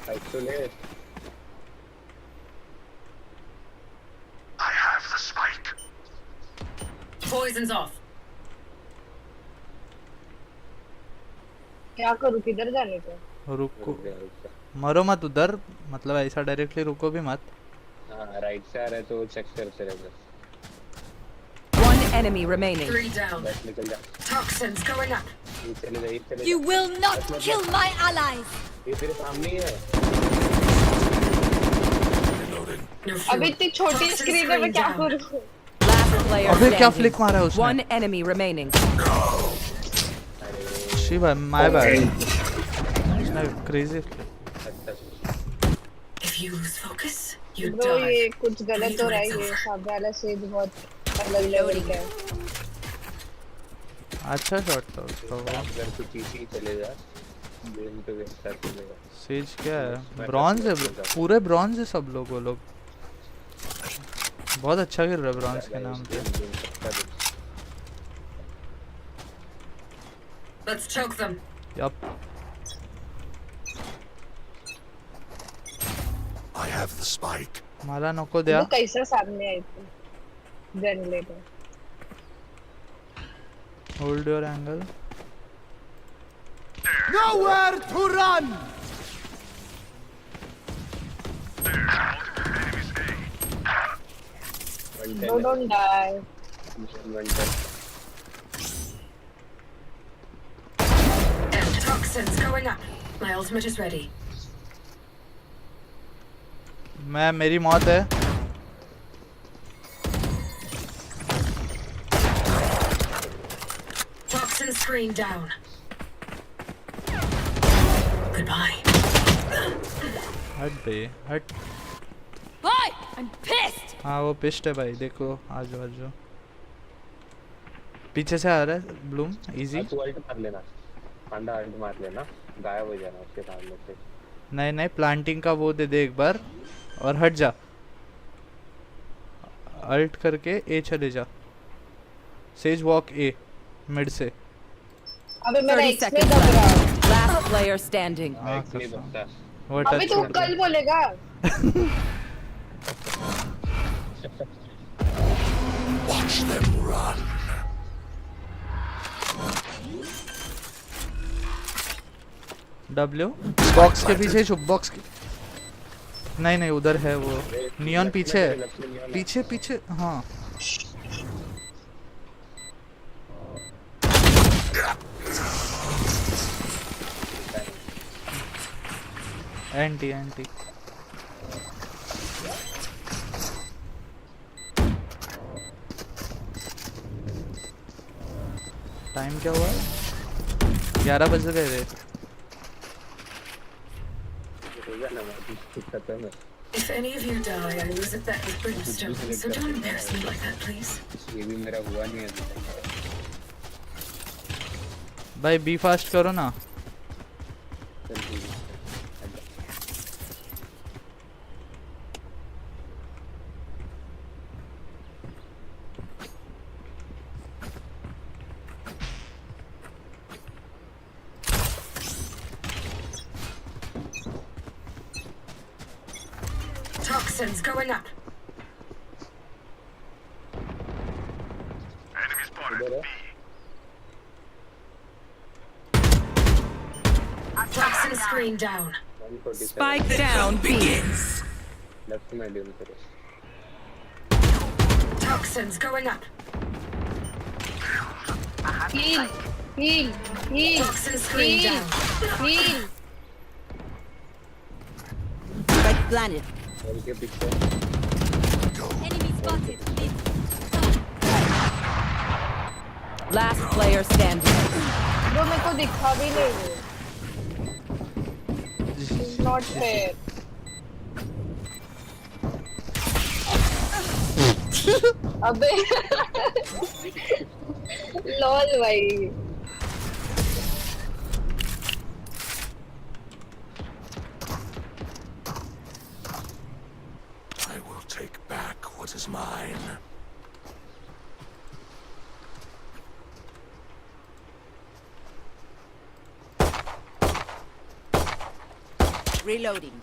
फाइट तो ले। I have the spike. Poison's off. क्या करूँ, किधर जाने का? रुको, रुक जा। मरो मत उधर, मतलब ऐसा डायरेक्टली रुको भी मत। हाँ राइट से आ रहा है तो चेक करते रहो। One enemy remaining. 3 down. बस निकल जा। Toxins going up. ये चले जा, ये चले जा। You will not kill my allies. ये तेरे सामने ही है। Reloading. No अबे fuel. इतनी छोटी स्क्रीन है, मैं क्या करूँ? Last player अबे क्या standing. फ्लिक मारा है उसने? One enemy remaining. Shiva my bad. उसने crazy If you lose focus, you bro die. ये कुछ गलत हो रहा है, ये सामने वाला सेज बहुत अलग लेवल का है। अच्छा शॉट था उसका वो। अगर तू पीछे ही चले जा गेम तो वैसा चलेगा। सेज क्या है, ब्रॉन्ज है, पूरे ब्रॉन्ज है सब लोग, वो लोग बहुत अच्छा खेल रहा है ब्रॉन्ज के नाम पे। Let's choke them. Yup I have the spike. मला नको द्या। वो कैसा सामने आई थी generator. Hold your angle. Nowhere to run! No, don't die. Toxins going up. My ultimate is ready. मैं मेरी मौत है। Toxin screen down. Goodbye. हट बे हट। Boy, I'm pissed. हाँ वो पिस्ट है भाई, देखो आजू आजू पीछे से आ रहा है ब्लूम। इजी तू अल्ट मार लेना, पांडा अल्ट मार लेना, गायब हो जाना उसके सामने से। नहीं नहीं, प्लांटिंग का वो दे दे एक बार और हट जा, अल्ट करके ए चले जा। सेज वॉक ए मिड से। अबे मेरा 30 एक्स में seconds दब रहा है। left. Last player standing. हाँ नहीं बनता। वो अबे टच तू कर कल बोलेगा। Watch them run. W box के पीछे छुप, बॉक्स के नहीं नहीं उधर है वो नियॉन पीछे है, पीछे पीछे हाँ। एंटी एंटी टाइम क्या हुआ है? 11 बज गए रे। If any of you die, I lose a bet with Brimstone. So don't embarrass me like that, please. ये भी मेरा हुआ नहीं है अभी तक। भाई बी फास्ट करो ना। चल ठीक है। Toxins going up. इधर है। Toxin screen down. 147 Spike down B. Left में डील करो। Toxins going up. Heal, heal, heal, Toxin screen heal, down. heal. Spike planted. और के पीछे Enemy spotted. Last player standing. Bro मेरे को दिखा भी नहीं वो। It's not fair. अबे लॉल भाई। I will take back what is mine. Reloading.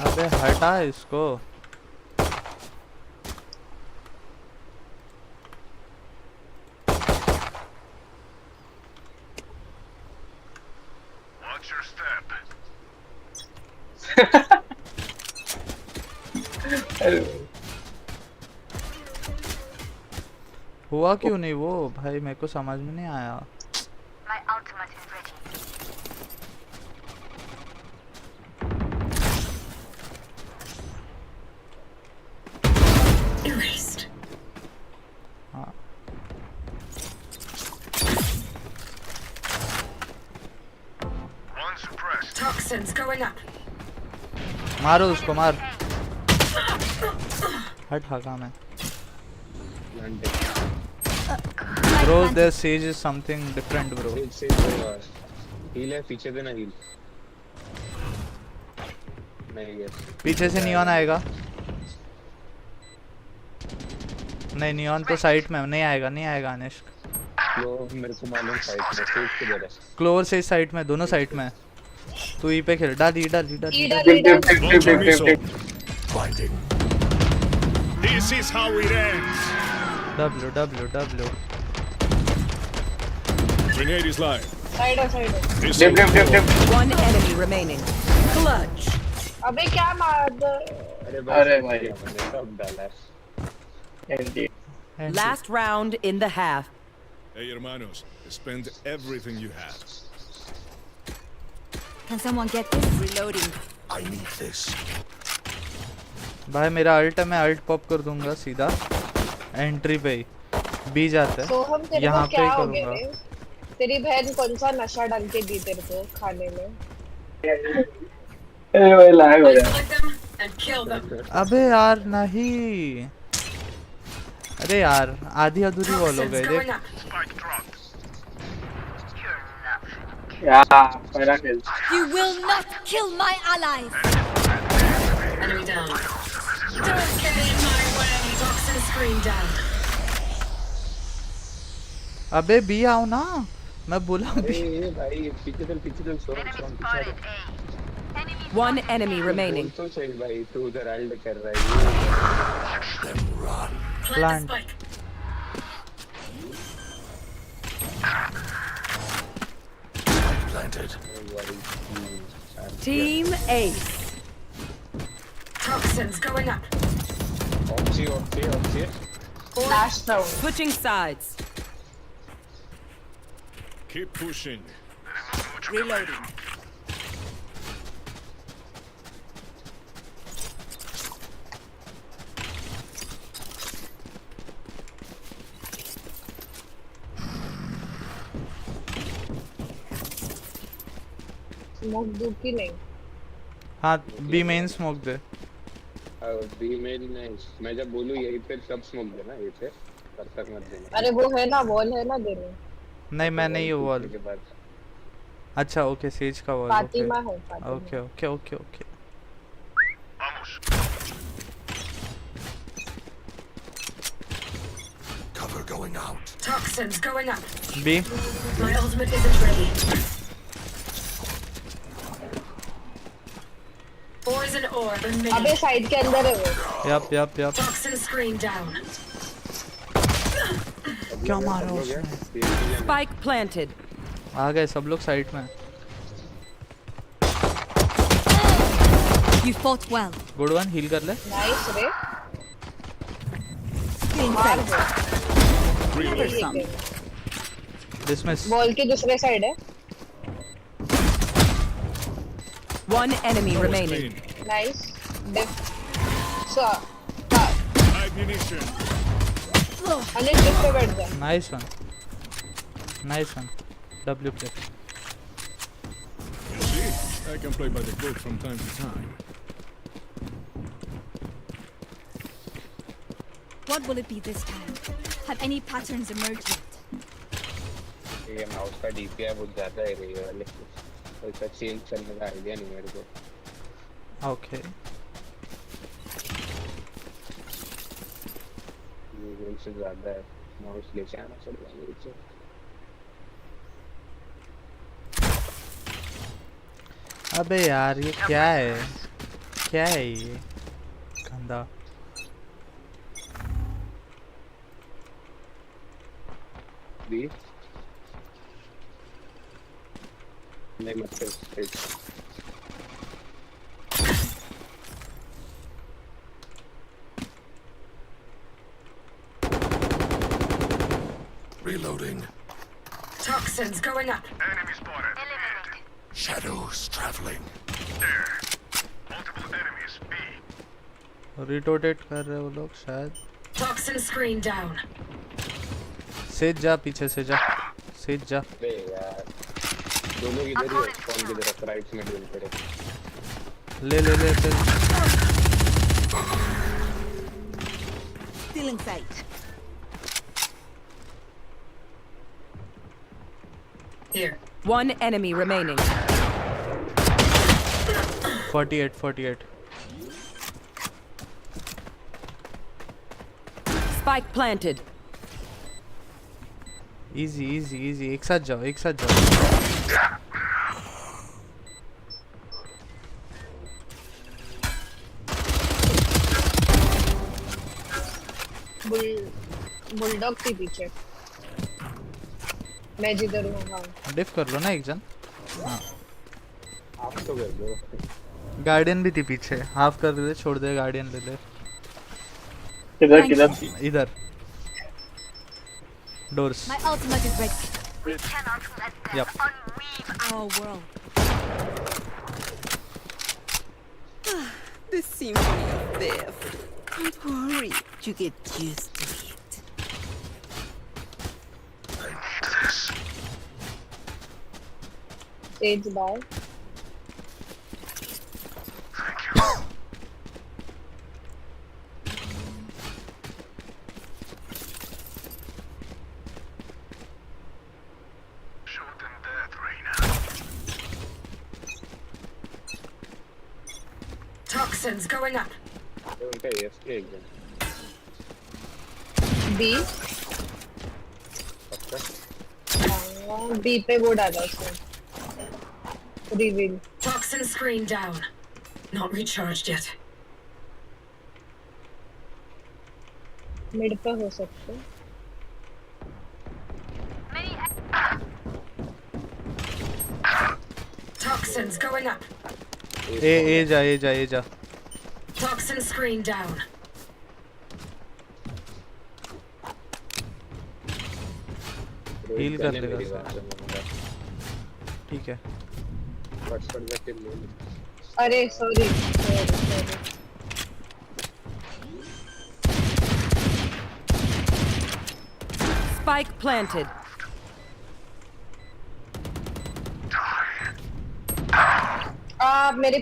अबे हटा इसको। Watch your step. हुआ क्यों नहीं वो भाई, मेरे को समझ में नहीं आया। My ultimate is ready. Erased. हाँ One suppressed. Toxins going up. मारो उसको मार। हट हाँ मैं। Plant Bro, their siege is something different, bro. Heal है, पीछे देना हील। नहीं है। पीछे से नियॉन आएगा। नहीं, नियॉन तो साइड में नहीं आएगा, नहीं आएगा अनिश। वो मेरे को मालूम साइड में सेज किधर है। क्लोवर से साइड में, दोनों साइड में। तू ई पे खेल, डाल। Finding. This is how it ends. W. Grenade is live. Side है। One enemy remaining. Clutch. अबे क्या मार दे। अरे भाई मैंने सब डाला है। Last round in the half. Hey, hermanos, spend everything you have. Can someone get this? Reloading. I need this. भाई मेरा अल्ट है, मैं अल्ट पॉप कर दूंगा सीधा एंट्री पे ही। बी जाता है। सोहम तेरे यहाँ को पे क्या ही हो गया करूंगा। रे? तेरी बहन कौन सा नशा डाल के दी तेरे को खाने में? अबे यार नहीं, अरे यार आधी अधूरी वॉल हो गई देख। You will not kill my allies. Enemy down. Don't get in my way. Toxin screen down. अबे बी आओ ना, मैं बोला बी। अरे भाई पीछे चल सोच। One enemy remaining. तो सही भाई, तू उधर अल्ट कर रहा है। Plant. Planted. Team Ace. Toxins going up. Opsi. Last round. Switching sides. Keep pushing. Reloading. Smoke दूँ कि नहीं? हाँ बी मेन स्मोक दे। बी मेन नहीं, मैं जब बोलूँ यहीं पे सब स्मोक देना, यहीं पे तक मत देना। अरे वो है ना, वॉल है ना देने। नहीं मैं नहीं हूँ वॉल। के बाद अच्छा ओके, सेज का वॉल। फातिमा है Fatima. Okay. Cover going out. Toxins going up. B My ultimate isn't ready. Poison orb remaining. अबे साइड के अंदर है वो। यप। Toxin screen down. क्या मारा उसने? Spike planted. आ गए सब लोग साइड में। You fought well. Good one, heal कर ले। नाइस रे। Feeling Reload. some. Dismiss. Wall की दूसरे साइड है। One enemy remaining. Clean. Nice. Diff. So Ammunition. Anil diff पे बैठ जा। Nice one. W play. You see, I can play by the book from time to time. What will it be this time? Have any patterns emerged yet? ये mouse का DPI बहुत ज़्यादा है रे वाले, तो इसका चेंज करने का आइडिया नहीं मेरे को। ओके ये से ज़्यादा है, माउस लेके आना पड़ेगा मेरे से। अबे यार ये क्या है ये गंदा। बी नहीं मतलब Reloading. Toxins going up. Enemy spotted. Shadows traveling. There. Multiple enemies. B. रिटोटेट कर रहे वो लोग शायद। Toxin screen down. सेज जा, पीछे से जा, सेज जा। अबे यार दोनों इधर ही है, कौन की तरफ राइट में ढूंढ पड़े। ले Still in sight. Here. One enemy remaining. 48. Spike planted. Easy एक साथ जाओ बुलडॉग थी पीछे, मैं जिधर हूँ। हाँ डिफ कर लो ना एक जन। हाँ आप तो कर दो। गार्डियन भी थी पीछे, हाफ कर दे, छोड़ दे, गार्डियन ले ले। किधर इधर doors. My ultimate is ready. Yep. Our world. The symphony of death. Don't worry, you get used to it. तेज बाय। Toxins going up. उनका AFK एकदम। बी बी पे वो डाला उसने, reveal. Toxin screen down. Not recharged yet. Mid पे हो सकते। Toxins going up. ए जा। Toxin screen down. हील कर मेरी लेगा बात सर। सुनो। ठीक है। हॉटस्पॉट का किल ले लो। अरे सॉरी। Spike planted. मेरे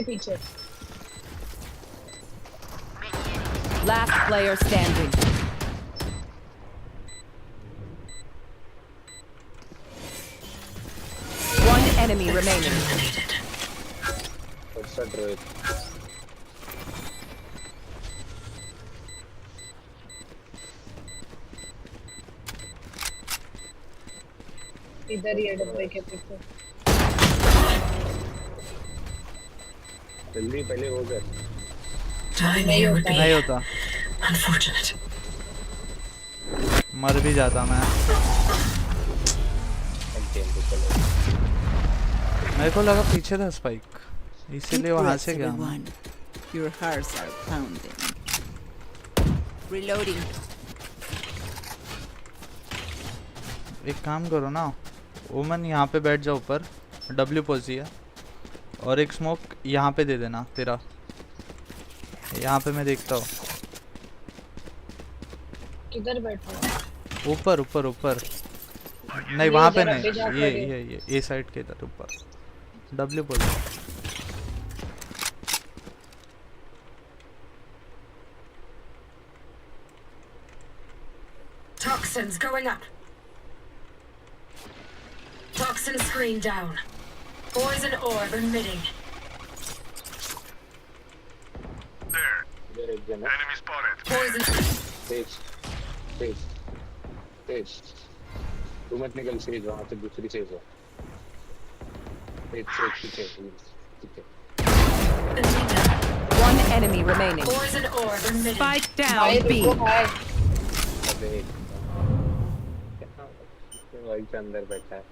पीछे। Last player standing. One enemy remaining. Hotspot Rohit. इधर ही है डब्बे के पीछे। जल्दी पहले हो गया। Dying here would नहीं be होता, unfortunate. मर भी जाता मैं। मेरे को लगा पीछे था स्पाइक, इसीलिए वहां से गया मैं। Your hearts are pounding. Reloading. एक काम करो ना ओमन, यहाँ पे बैठ जाओ ऊपर, डब्ल्यू पोजी है, और एक स्मोक यहाँ पे दे देना तेरा। यहाँ पे मैं देखता हूँ। किधर बैठा? ऊपर ऊपर ऊपर नहीं, वहाँ पे नहीं, ये ए साइड के इधर ऊपर W पोजी। Toxins going up. Toxin screen down. Poison orb emitting. इधर एक जन है। Poison. तेज। तू मत निकल सेज, वहाँ से दूसरी सेज है। तेज पीछे। ठीक है। One enemy remaining. Poison orb emitting. Spike भाई down B. रुको भाई। अबे वही के अंदर बैठा है।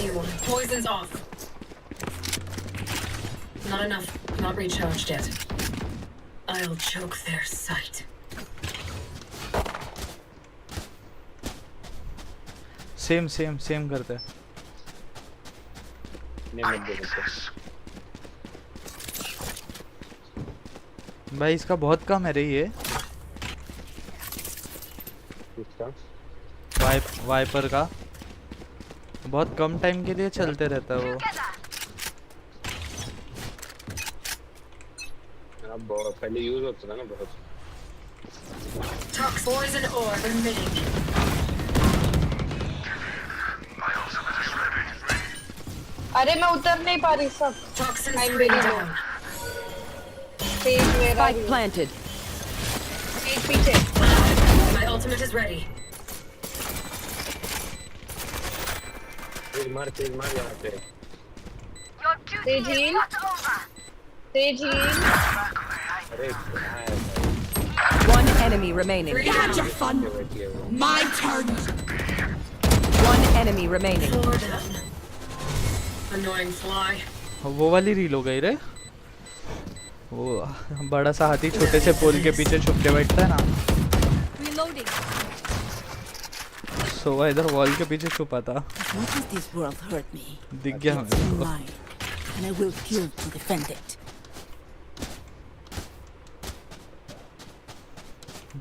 E1. Poison's off. Not enough. Not recharged yet. I'll choke their sight. Same करते हैं। नहीं मत दे मुझको। भाई इसका बहुत कम है रे ये किसका? वाइपर का बहुत कम टाइम के लिए चलते रहता है वो। अब बहुत पहले यूज होता था ना बहुत। Poison orb emitting. अरे मैं उतर नहीं पा रही सब। Toxin I'm screen very down. low. Stage मेरा Spike भी। planted. Stage पीछे। My ultimate is ready. तेज मार यहाँ पे। Stage heal। Stage heal। अरे क्या है भाई? One enemy remaining. My turn. One enemy remaining. Four down. Annoying fly. वो वाली रील हो गई रे। वो बड़ा सा हाथी छोटे से पोल के पीछे छुप के बैठता है ना। Reloading. सोवा इधर वॉल के पीछे छुपा था। As much as this world hurt me, दिख गया it's मेरे को। mine, and I will kill to defend it.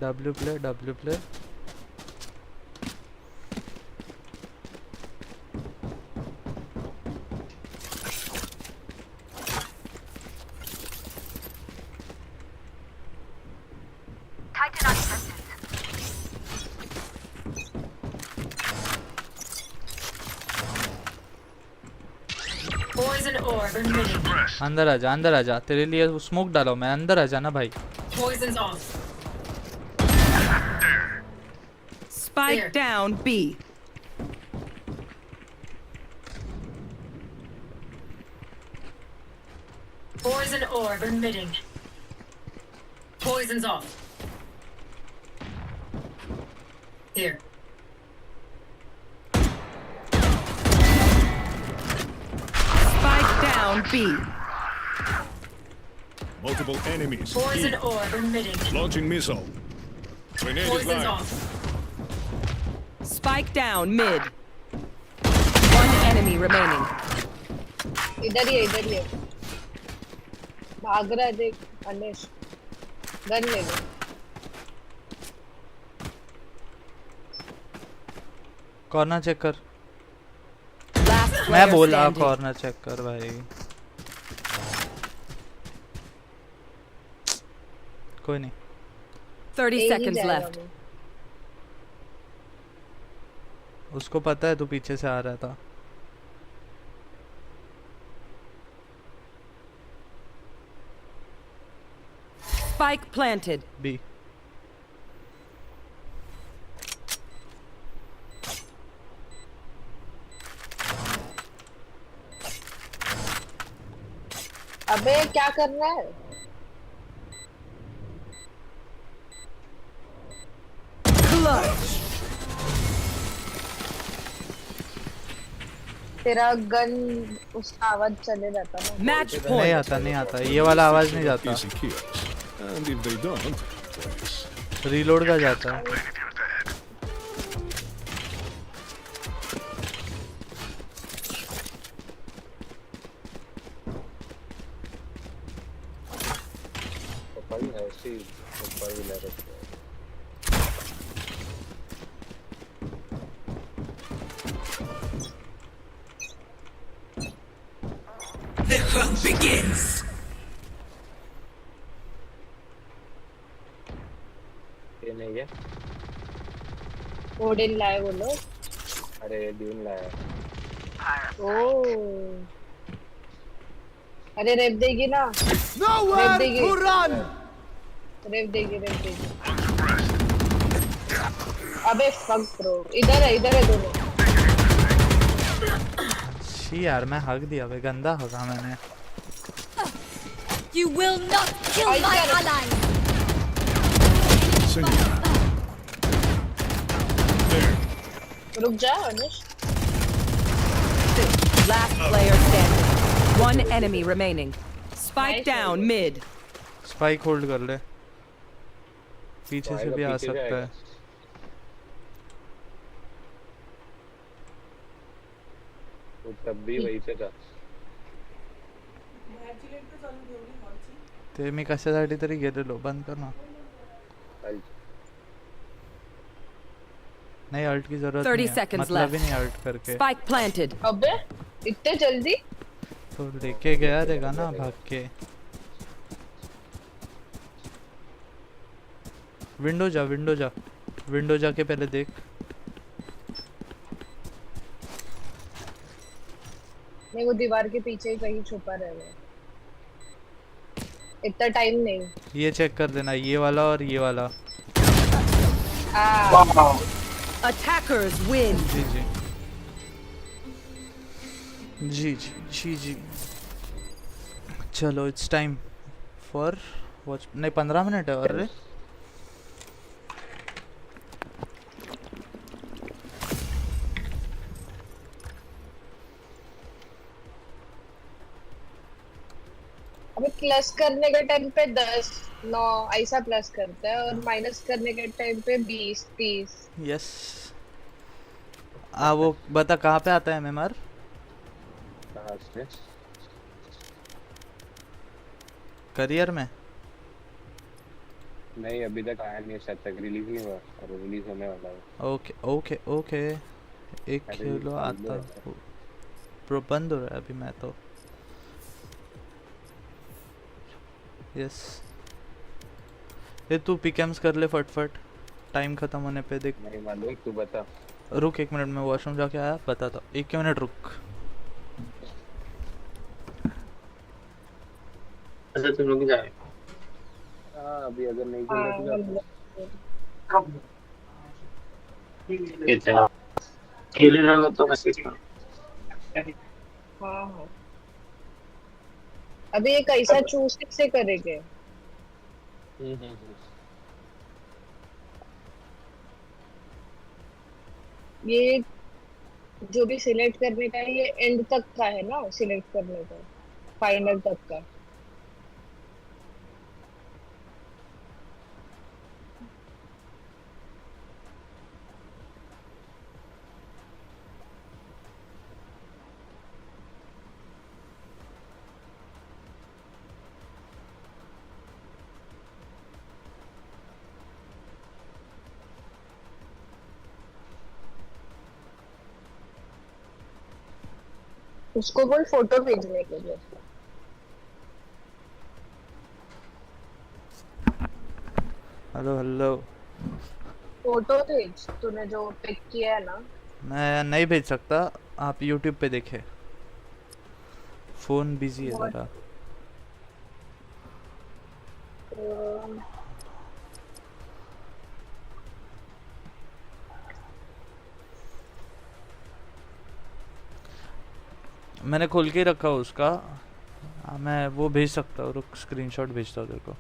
W play। Poison orb emitting. अंदर आजा तेरे लिए स्मोक डालो मैं, अंदर आजा ना भाई। Poison's off. Spike There. down B. Poison orb emitting. Poison's off. Here. Spike down B. Multiple enemies. Poison orb emitting. Launching missile. Grenade Poison's off. Spike down mid. One enemy remaining. इधर ही है। भाग रहा है देख अनिश। Gun ले लो। Corner check कर। Last मैं player बोला standing. कॉर्नर चेक कर भाई। कोई नहीं। 30 एक ही seconds जाएगा left. वो। उसको पता है तू पीछे से आ रहा था। Spike planted. B। अबे क्या कर रहा है? Clutch. तेरा गन उसका आवाज चले जाता ना। Match नहीं point. आता ये वाला आवाज नहीं जाता। Easy kills. And if they don't, reload का जाता है। ऊपर ही ऐसी ऊपर भी लग रहा है। ये नहीं है। ओडिन लाए वो लोग। अरे ड्यून लाया। ओ अरे रेप देगी ना। रेप देगी। रेप देगी। अबे फक ब्रो। इधर है दोनों। शी यार मैं हक दिया भाई, गंदा हका मैंने। You will not kill I my get it. ally. Senor. There. रुक जा अनिश। Last player standing. One enemy remaining. Spike Nice. down mid. Spike hold कर ले, पीछे से भी आ पीछे से सकता आएगा। है। वो तब भी वही से था। ते मी कशासाठी तरी गेलेलो, बंद कर ना। नहीं अल्ट की जरूरत 30 नहीं है, seconds मतलब ही left. नहीं अल्ट करके। Spike planted. अबे इतने जल्दी? तो लेके गया रहेगा ना भाग के। विंडो जा के पहले देख। मैं नहीं, वो दीवार के पीछे ही कहीं छुपा रह गया। इतना टाइम नहीं। ये चेक कर देना, ये वाला और ये वाला। Attackers win. जी जी जी जी जी जी। चलो इट्स टाइम फॉर वॉच। नहीं 15 मिनट है। अरे अबे प्लस करने के टाइम पे 10 9 ऐसा प्लस करता है, और माइनस करने के टाइम पे 20 30। यस। वो बता कहाँ पे आता है एमएमआर? कहाँ से? करियर में? नहीं अभी तक आया नहीं है, शायद तक रिलीज नहीं हुआ, और रिलीज होने वाला है। Okay okay okay. एक अरे किलो ये आता है। हूँ। प्रो बंद हो रहा है अभी मैं तो। यस। ये तू पिकम्स कर ले फटफट, टाइम खत्म होने पे देख। नहीं मालूम, तू बता। रुक 1 मिनट में वॉशरूम जाके आया, बताता हूँ। 1 मिनट रुक। अच्छा तुम लोग जाए। हाँ अभी अगर नहीं खेलना हाँ तो हम जाते लोग। अच्छा खेले रहो तो मैसेज करो। हाँ हाँ। अभी ये कैसा चूज कैसे करेंगे? हैं। ये जो भी सिलेक्ट करने का है, ये एंड तक का है ना सिलेक्ट करने का, फाइनल तक का। उसको बोल फोटो भेजने के लिए। Hello hello. फोटो भेज, तूने जो पिक किया है ना। मैं नहीं भेज सकता, आप यूट्यूब पे देखे। फ़ोन बिजी है What? ज़रा। मैंने खोल के ही रखा है उसका। मैं वो भेज सकता हूँ, रुक स्क्रीनशॉट भेजता हूँ तेरे को।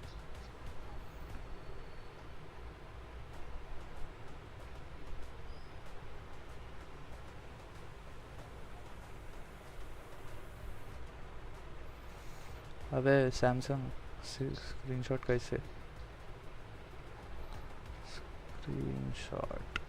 अबे सैमसंग स्क्रीनशॉट कैसे? स्क्रीनशॉट।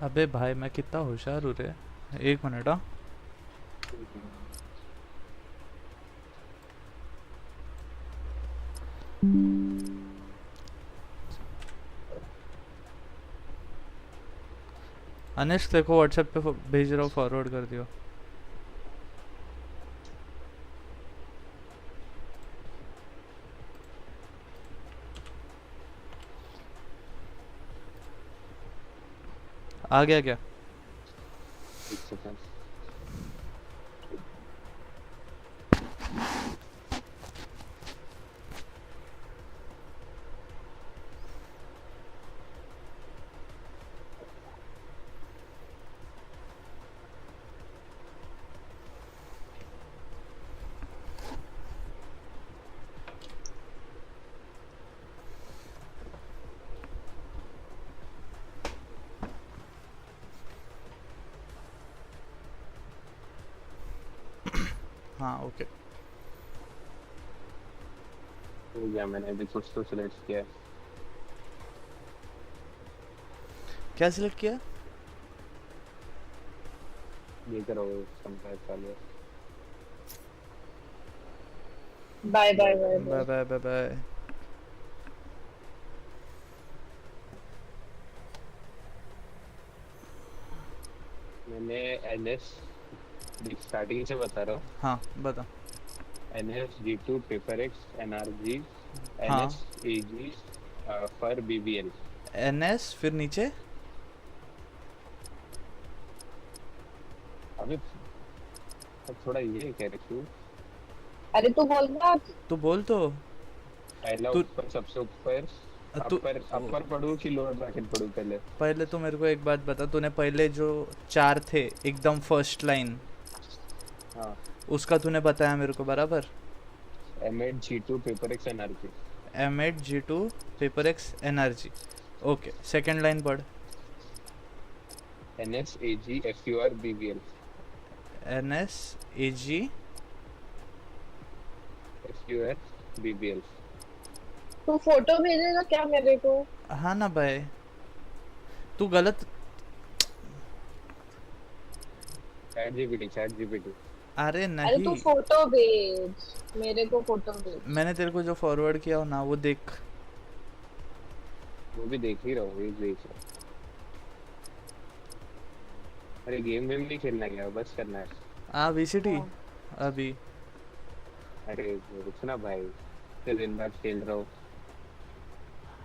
अबे भाई मैं कितना होशियार हूँ रे। 1 मिनट। हाँ अनिश देखो व्हाट्सएप पे भेज रहा हूँ, फॉरवर्ड कर दियो। आ गया क्या? एक सेकंड। हाँ ओके। हो गया, मैंने अभी कुछ तो सिलेक्ट किया है। क्या सिलेक्ट किया? ये करो कंपेयर चालू है। Bye bye bye bye bye bye bye. मैंने NS स्टार्टिंग से बता रहा हूँ। हाँ बता। NS G2 Paper Rex NRG हाँ NS AG FUR BBL। NS फिर नीचे अबे थोड़ा ये कह रही तू। अरे तू बोल ना। तू बोल तो। पहला तू ऊपर सबसे ऊपर तू अपर अपर पढ़ू कि लोअर ब्रैकेट पढ़ू पहले? पहले तो मेरे को एक बात बता, तूने पहले जो 4 थे एकदम फर्स्ट लाइन, हाँ। उसका तूने बताया मेरे को बराबर। M8 G2 Paper Rex NRG M8 G2 Paper Rex NRG। Okay second line पढ़। NS AG FUR BBL NS AG FUR BBL। तू फोटो भेजेगा क्या मेरे को? हाँ ना भाई, तू गलत। Chat GPT. अरे अरे नहीं, तू फोटो भेज, मेरे को फोटो भेज। मैंने तेरे को जो फॉरवर्ड किया हो ना वो देख। वो भी देख ही रहा हूँ, देख रहा हूँ। अरे गेम वेम नहीं खेलना क्या, बस करना है। VCT हाँ। अभी। अरे रुकना भाई, इतने दिन बाद खेल रहा हूँ।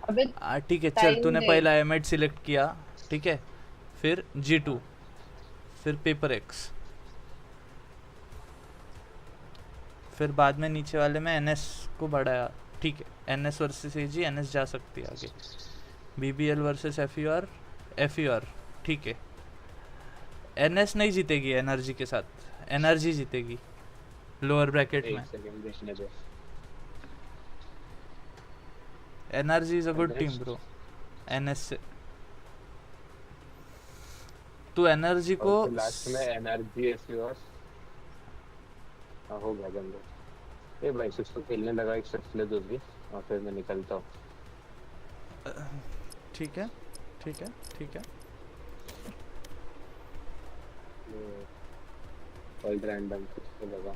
अबे ठीक है चल, टाइम तूने दे। पहला M8 सिलेक्ट किया, ठीक है, फिर G2, फिर पेपर एक्स, फिर बाद में नीचे वाले में NS को बढ़ाया, ठीक है। NS वर्सेस AG, NS जा सकती है आगे। BBL वर्सेस FUR, ठीक है। NS नहीं जीतेगी एनर्जी के साथ, एनर्जी जीतेगी लोअर ब्रैकेट में। एक सेकंड देखने दे। Energy is a good NS team bro. NS से तू एनर्जी को और फिर लास्ट में NRG FUR। हाँ हो गया गंदा। ए भाई सिस्टम खेलने लगा, एक सेट ले दो भी और फिर मैं निकलता हूँ। ठीक है ठीक है ठीक है। वर्ल्ड रैंडम किसको लगा?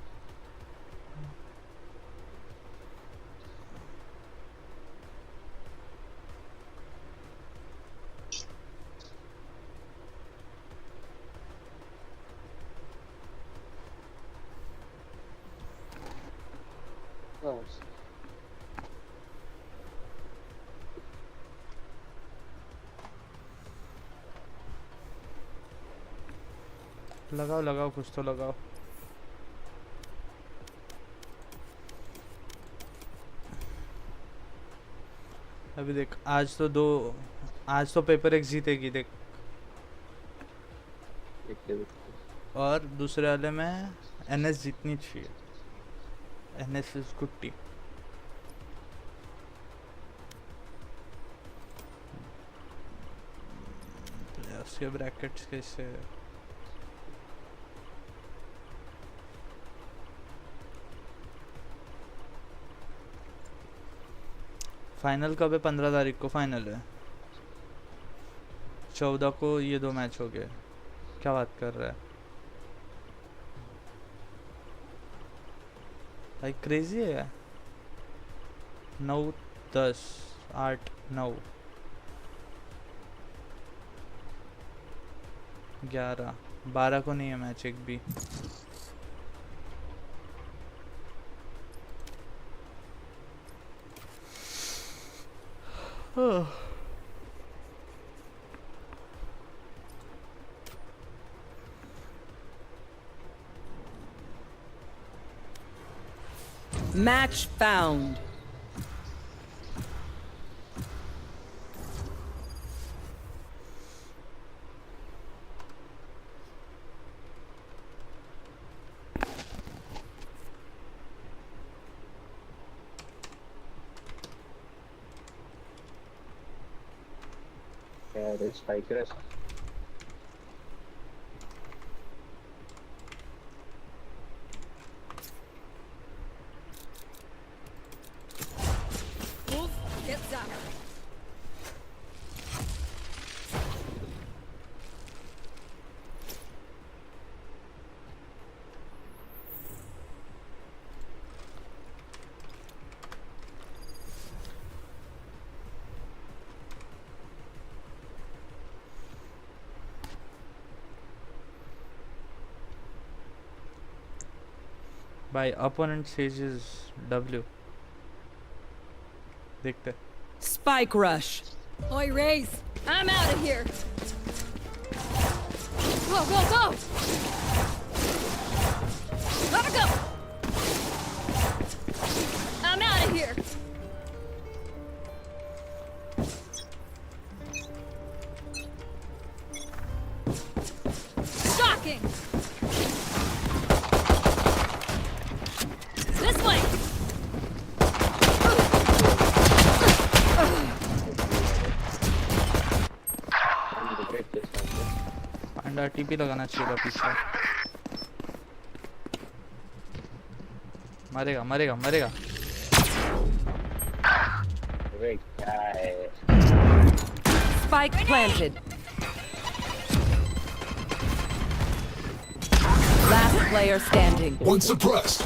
लगाओ लगाओ, कुछ तो लगाओ। अभी देख, आज तो पेपर एक्स जीतेगी देख, और दूसरे वाले में NS जीतनी चाहिए। NS is good team. उसके ब्रैकेट्स कैसे? फाइनल कब है? 15 तारीख को फाइनल है। 14 को ये 2 मैच हो गए। क्या बात कर रहा है भाई, क्रेजी है यार। 9, 10, 8, 9, 11, 12 को नहीं है मैच एक भी। Match found. यार spiker Get down. By opponent sages W. देखते हैं. Spike rush. Oi, Raze! I'm out of here! Go, go, go! Gotta go! I'm out of here! Shocking! This way! Panda TP लगाना चाहिए था पीछे. मरेगा मरेगा मरेगा. अरे क्या है? Spike planted. Last player standing. One suppressed.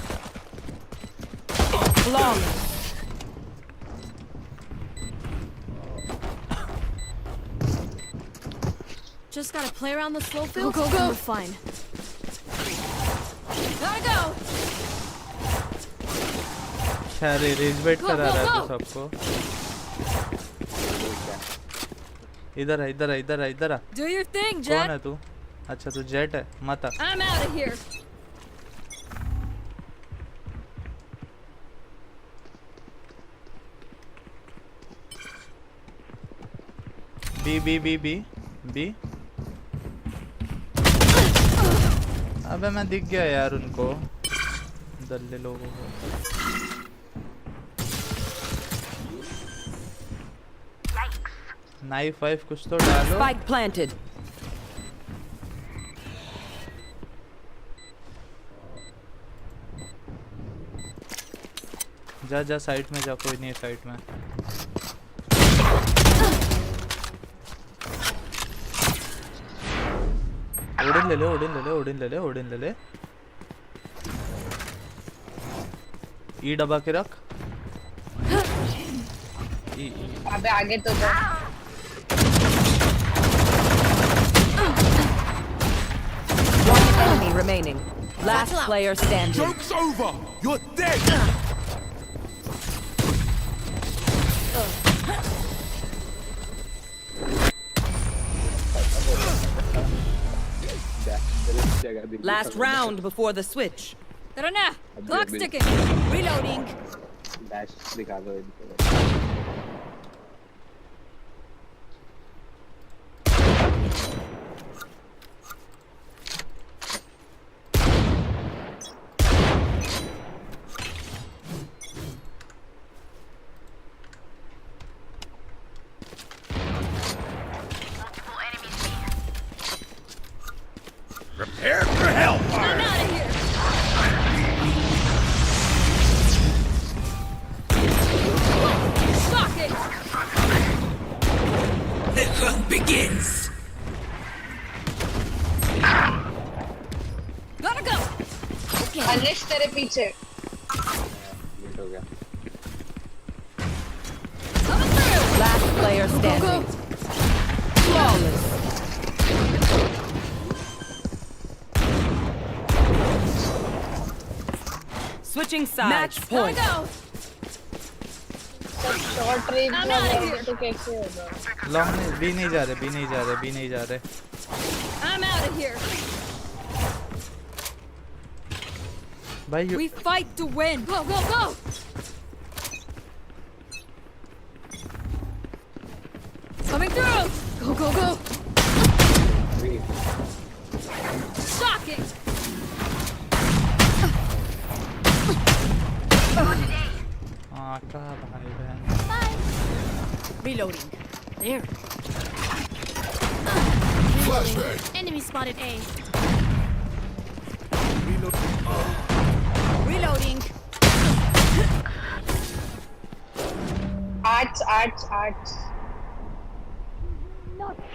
Flawless. Just gotta play around the slow field. Go, go, go! We're fine. Gotta go! अरे रेज बेट करा रहा है तो सबको. इधर है इधर है इधर है इधर आ. Do your thing, कौन Jet! है तू? अच्छा तू जेट है. मत आ. I'm out of here! B B B B B. अबे मैं दिख गया यार उनको. दल्ले लोगों को. नाइफ वाइफ कुछ तो डालो. Spike planted. जा जा साइड में जा. कोई नहीं साइड में. ओडिन ले ले ओडिन ले ले ओडिन ले ले ओडिन ले ले. ई दबा के रख. ई अबे आगे तो जा. One enemy remaining. Last player standing. Joke's over. You're dead. Last round before the switch. Tarana! Clock's ticking! Reloading! Dash दिखा दो इनको. Prepare for hellfire. I'm out of here! Shocking! The hunt begins. Gotta go! अनिश तेरे पीछे. Minute हो गया. Coming through! Last player standing. Flawless. Switching sides. Match point. Gotta go! सब short range I'm वाला out of है here. तो कैसे होगा? लॉन्ग नहीं. बी नहीं जा रहे बी नहीं जा रहे बी नहीं जा रहे. I'm out of here! भाई We fight to win! Go, go, go! Coming through! Go, go, go! Shocking! आका भाई बहन. Reloading. There. Flashbang. Enemy spotted A. Reloading. Arts arts arts.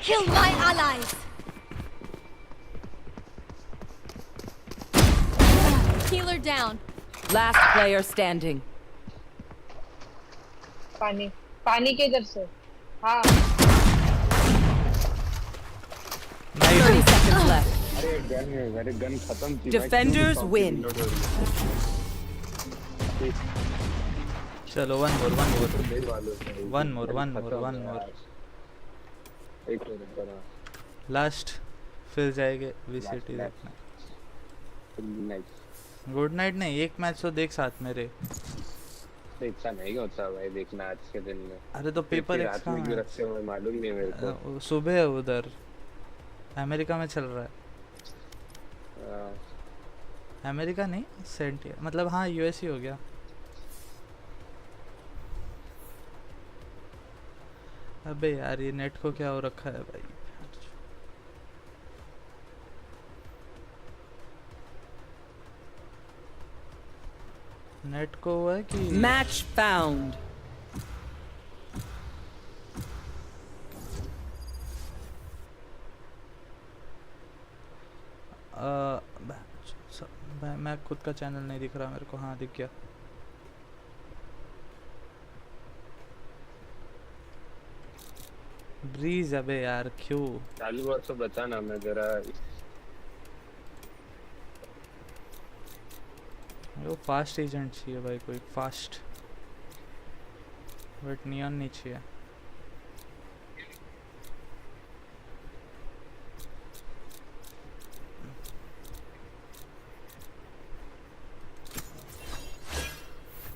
Kill my allies. Healer down. Last player standing. पानी पानी के इधर से. हाँ 30 seconds left. अरे गन खत्म थी. Defenders win. चलो वन मोर देख वालों से वन मोर एक मिनट बना लास्ट, फिर जाएंगे वीसीटी देखने। नाइस। गुड नाइट नहीं, एक मैच तो देख साथ मेरे। इतना नहीं होता भाई देखना आज के दिन में। अरे तो पेपर रात में क्यों रखते हो मालूम नहीं है मेरे को। सुबह है उधर, अमेरिका में चल रहा है। अमेरिका नहीं सेंट, मतलब हाँ यूएस ही हो गया। अबे यार ये नेट को क्या हो रखा है भाई। नेट को हुआ है कि Match found. मैं खुद का चैनल नहीं दिख रहा मेरे को। हाँ दिख गया। ब्रीज अबे यार क्यों चालू हुआ तो बता ना, मैं जरा वो फास्ट एजेंट चाहिए भाई, कोई फास्ट, बट नियॉन नहीं चाहिए।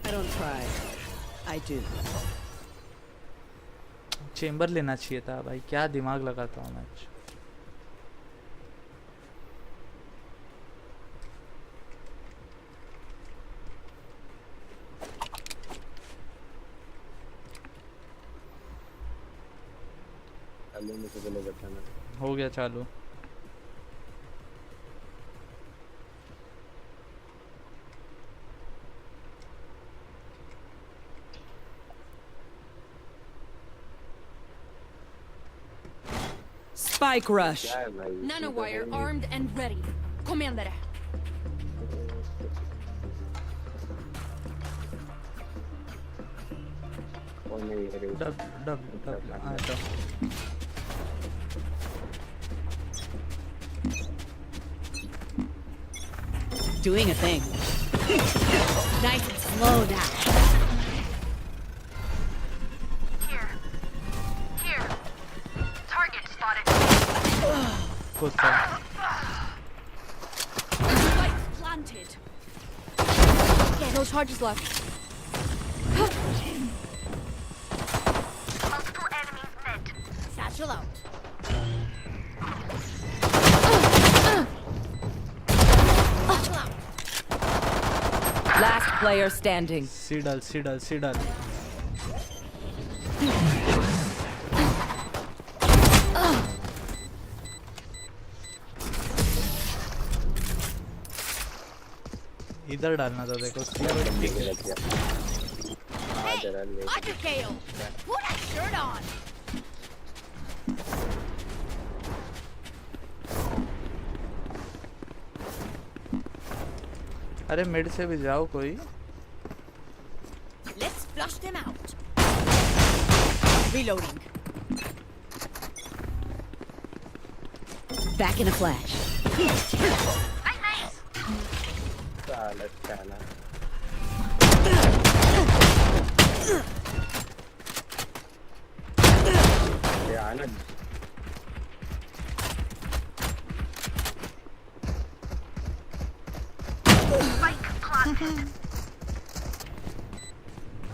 I don't try. I do. Chamber लेना चाहिए था भाई, क्या दिमाग लगाता हूँ मैच। चालू में से चलो बताना। हो गया चालू। Spike rush. क्या है भाई? Nanowire armed and ready. Commander. और नहीं है रे। डब डब डब आता। Doing a thing. Nice and slow down. Here. Target spotted. कुत्ता। Spike planted. Yeah, no charges left. Multiple enemies met. Satchel out. Satchel out. Last player standing. Seidel Seidel Seidel. इधर डालना था देखो। हाँ जरा ले। Underkale. Put that shirt on. अरे mid से भी जाओ कोई। Let's flush them out. Reloading. Back in a flash. साला ये आना। Spike planted.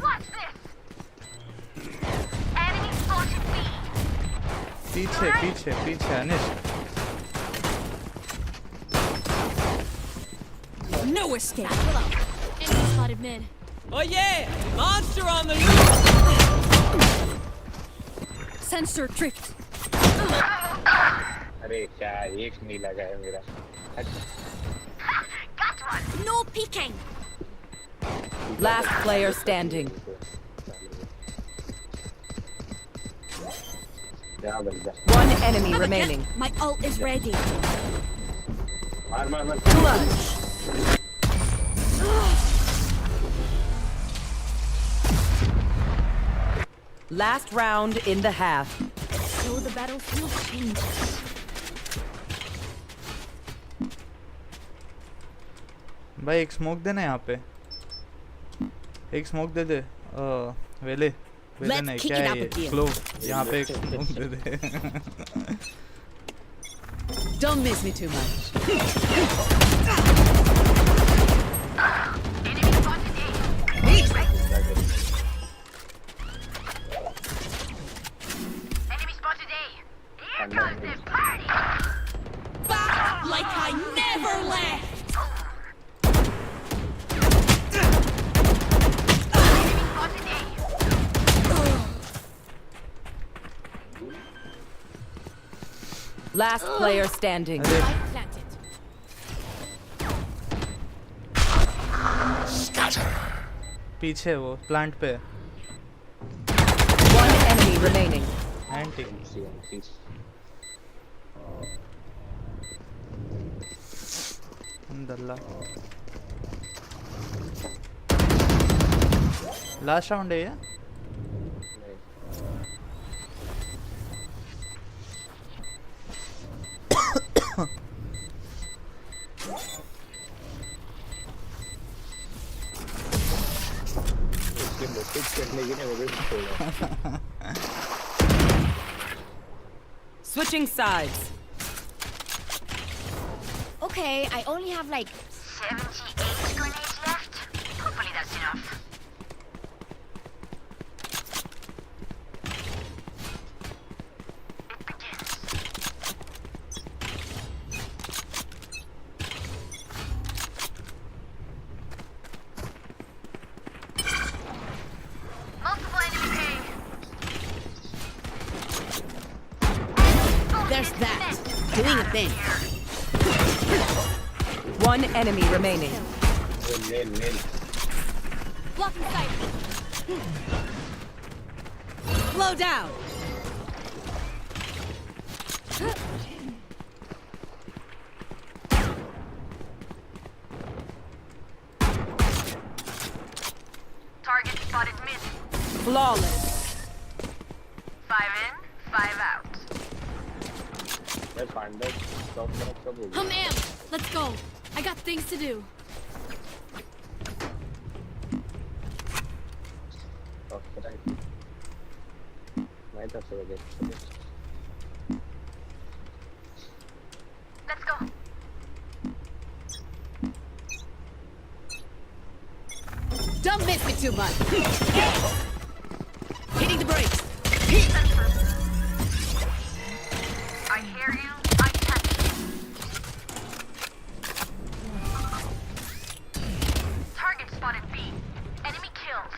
Watch this. Enemy spotted B. पीछे पीछे पीछे अनिश। No escape. Satchel out. Enemy spotted mid. Oh yeah! Monster on the loose! Sensor tripped. अरे क्या एक नहीं लगा है मेरा। Got one. No peeking. Last player standing. क्या बंदा। One enemy remaining. My ult is ready. मार मार मार। Clutch. Last round in the half. So the battlefield changes. भाई एक स्मोक देना यहाँ पे। एक स्मोक दे दे वेले वेले Let's नहीं kick क्या it है up ये again. क्लोव यहाँ पे एक smoke they they Don't miss me too much. Back like I never left. Last player standing. अरे Spike planted. पीछे वो प्लांट पे One enemy remaining. एंटी दल्ला लास्ट राउंड है ये Switching sides. Okay, I only have like 78 grenades left. Hopefully that's enough. It begins. Multiple enemy pay. there's that. Doing a thing. One enemy remaining. Blocking sight. Blow down. Target spotted mid. Flawless. 5 in, 5 out. I'm amped. Let's go. I got things to do. Let's go. Don't miss me too much. Hitting the brakes. I hear you. I catch you. Target spotted B. Enemy killed.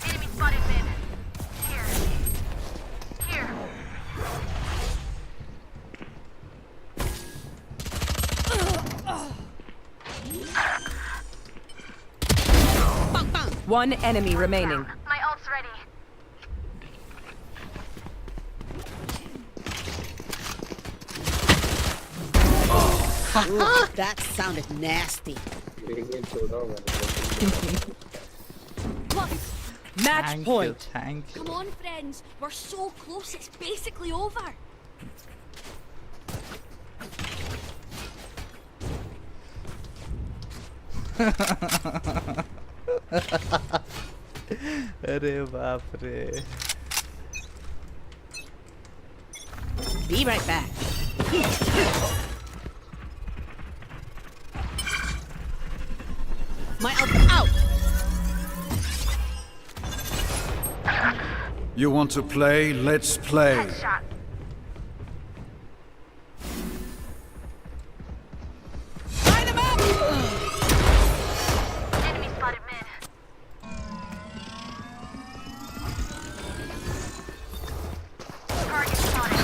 Enemy spotted mid. Here. Here. Bang, bang. One enemy remaining. My ult's ready. That sounded nasty. Match point. Thank you Come on, friends. We're so close. It's basically over. अरे बाप रे Be right back. My ult out. You want to play? Let's play. Shot. Line him up. Enemy spotted mid. Target spotted.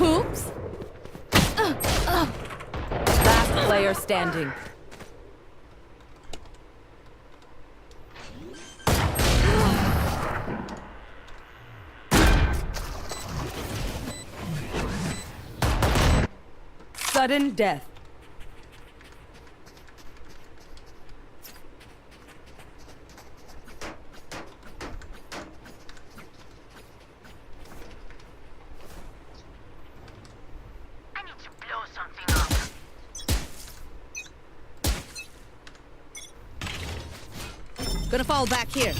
Oops. Last player standing. Sudden death. I need to blow something up. Gonna fall back here.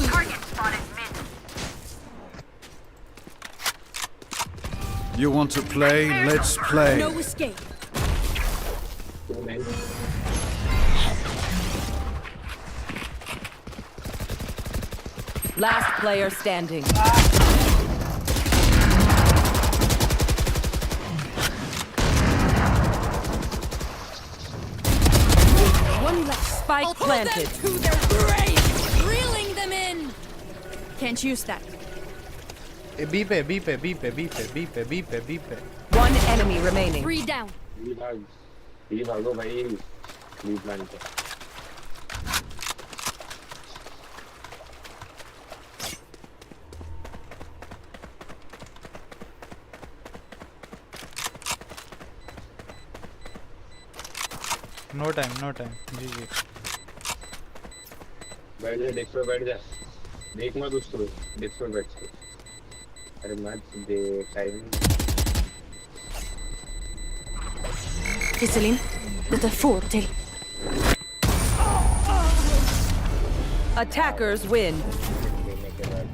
Target spotted mid. You want to play? Let's play. No escape. Last player standing. One left. Spike planted. To their grave, reeling them in. Can't use that. B पे B पे B पे B पे B पे B पे B पे One enemy remaining. 3 down. ये भागो भाई बी प्लान पे नो टाइम जी जी बैठ जा डेस्क पे बैठ जा देख मत उसको डेस्क पे बैठ के अरे मत दे timing Iselin, det är få till. Attackers win. देने के बाद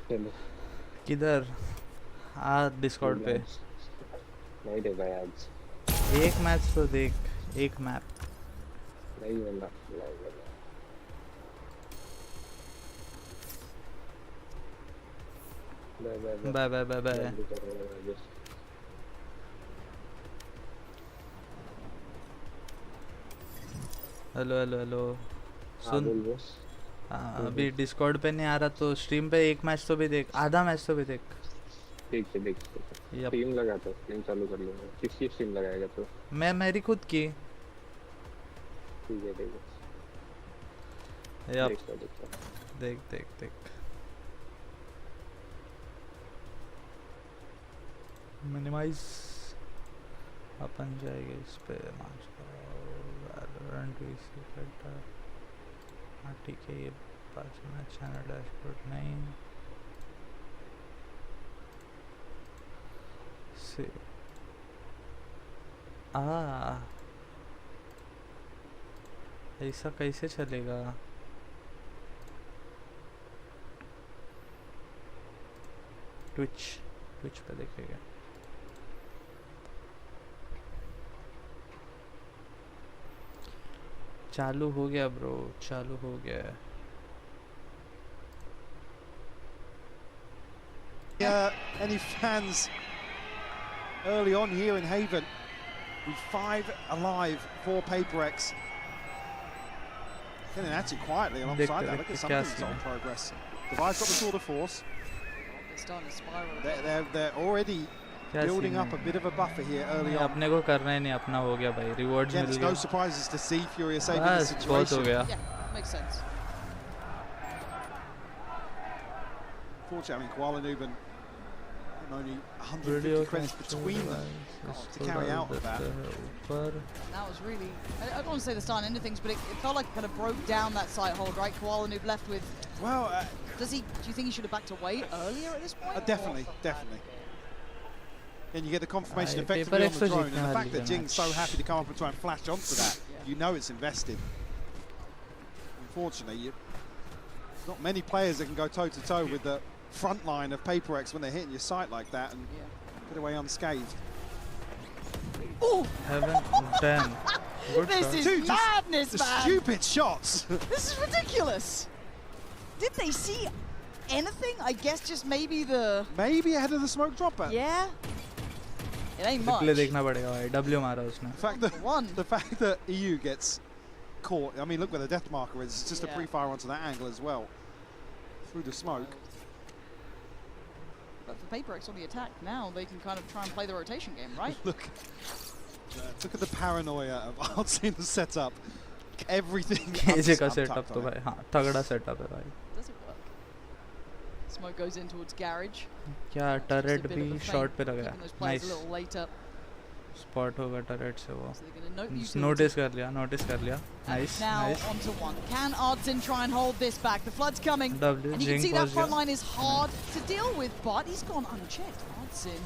चलो किधर आ डिस्कॉर्ड पे नहीं दे भाई आज एक मैच तो देख एक मैप नहीं बंदा नहीं बंदा bye bye bye bye hello hello hello सुन अभी डिस्कॉर्ड पे नहीं आ रहा तो स्ट्रीम पे एक मैच तो भी देख आधा मैच तो भी देख ठीक है देख यप। स्ट्रीम लगा तो स्ट्रीम चालू कर लूंगा किसकी स्ट्रीम लगाएगा तो मैं मेरी खुद की ठीक है देख यप देखता देखता देख देख देख मिनिमाइज अपन जाएंगे इस पे वैलोरेंट VCT हाँ ठीक है ये पास में चैनल डैशबोर्ड नहीं से ऐसा कैसे चलेगा ट्विच पे देखेगा चालू हो गया ब्रो चालू हो गया Any fans early on here in Haven with 5 alive for PaperX. Getting at it quietly alongside that. Look at some things on progress. Divide's got the Tour de Force. It's starting to spiral. They're already building up a bit of a buffer here early on. अपने को करना ही नहीं अपना हो गया भाई rewards Again, mill it's no गए surprises to see Furious saving the बस बहुत हो situation. गया Yeah, makes sense. Fortunately, I mean, Kuala Nuban only 150 credits between them to carry out with that. And that was really, I don't want to say the start end of things, but it felt like it kind of broke down that site hold, right? Kuala Noob left with, Well, do you think he should have backed away earlier at this point? definitely. And you get the confirmation Aye, effectively on PaperX the तो drone, and जीतने the fact वाली that है Jing's so happy to come up and try and flash onto that, Yeah. you know it's invested. Unfortunately, there's not many players that can go toe-to-toe with the front line of PaperX when they're hitting your sight like that and get away unscathed. Oh, heaven damn good this shot. is Dude, madness, The man! stupid shots! This is ridiculous! Did they see anything? I guess just maybe the... Maybe ahead of the smoke dropper. Yeah? It ain't much. Replay देखना पड़ेगा भाई W मारा उसने The fact that EU gets caught, I mean, look where the death marker is. It's just a Yeah. pre-fire onto that angle as well. Through the smoke. But for PaperX on the attack, now they can kind of try and play the rotation game, right? Look at the paranoia of Artsy in the setup. Everything केजे का up setup तो on it. भाई हाँ तगड़ा setup है भाई Does it work? Smoke goes in towards garage. क्या Just a turret bit of भी a feint, शॉट पे लगाया keeping those players nice a little later. Spot होगा टरेट से वो. So they're going to note the utility. Notice कर लिया. And Nice, now nice. onto one. Can Ardzen try and hold this back? The flood's coming. W, And you can Jing see that pause front here. line is hard to deal with, but he's gone unchecked. Ardzen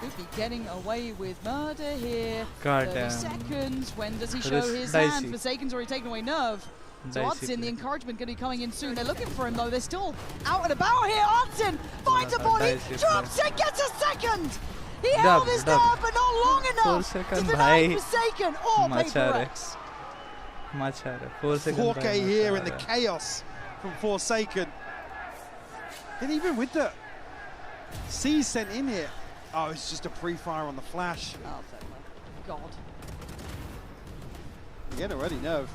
could be getting away with murder here. God 30 damn. seconds. When does he It show is his dicey. hand? Forsaken's already taken away Nerve. So Dicey Ardzen, the play. encouragement going to be coming in soon. They're looking for him though. They're still out and about here. Ardzen finds a body, Dicey drops play. it, gets a second. He held his dub. nerve, but not long 4 enough to second, deny bhai. Forsaken or Much Paper are. X. Much है 4 seconds. 4K here in the chaos from Forsaken. And even with the C sent in here, oh, it's just a pre-fire on the flash. Oh, thank God. Again, already Nerve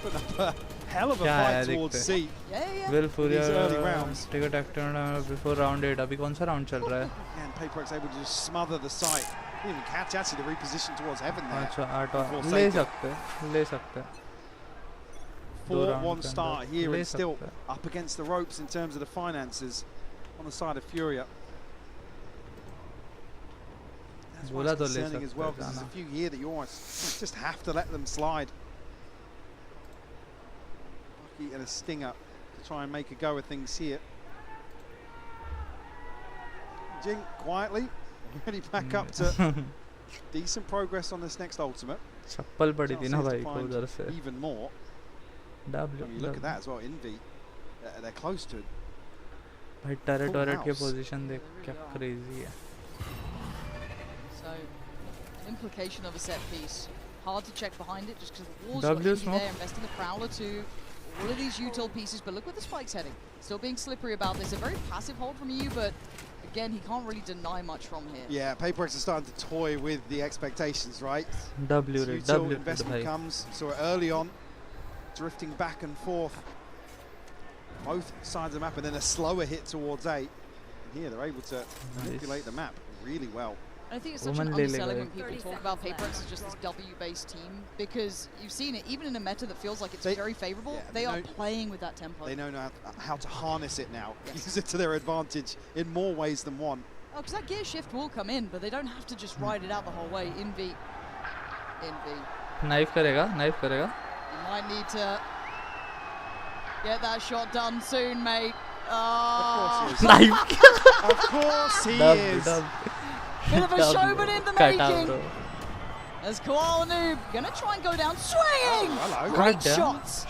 put up a hell of a क्या fight है towards देखते C. Yeah. Will Furia These early rounds. Ticket active before round 8. अभी कौन सा round चल रहा है? And Paper X able to just smother the site. Didn't even catch actually the reposition towards heaven there. अच्छा 8 Forsaken. ले सकते 4-1 start here ले and still सकते. up against the ropes in terms of the finances on the side of Furia. That's why बोला it's तो ले concerning as सकते well, because there's a few here that you almost just have to let them slide. Bucky and a stinger to try and make a go of things here. Jing quietly, already back up to decent progress on this next ultimate. चप्पल पड़ी थी ना Chances भाई to को find उधर से. even more. I mean, you look at that as well, Envy, they're close to it. भाई turret Full के house. Position देख क्या क्रेजी है. So, implication of a set piece. Hard to check behind it just because the walls W are empty smoke. there, investing the Prowler to all of these util pieces, but look where the spike's heading. Still being slippery about this. A very passive hold from you, but again, he can't really deny much from here. Yeah, Paper X is starting to toy with the expectations, right? W Util rate W investment भाई. comes, so early on, drifting back and forth, both sides of the map, and then a slower hit towards A. And here they're able to manipulate the map really well. And I think it's such Woman an ले underselling लेगा when people talk about Paper X as just this W-based team, because you've seen it, even in a meta that feels like it's very favorable, yeah, they they are know- playing with that tempo. They know how to harness it now, use it to their advantage in more ways than one. Oh, because that gear shift will come in, but they don't have to just ride it out the whole way. Envy. Knife करेगा. You might need to get that shot done soon, mate. Knife. Of course he is. Bit of a showman in the making. As Koala Noob gonna try and go down swinging. Hello. Great God damn. shots.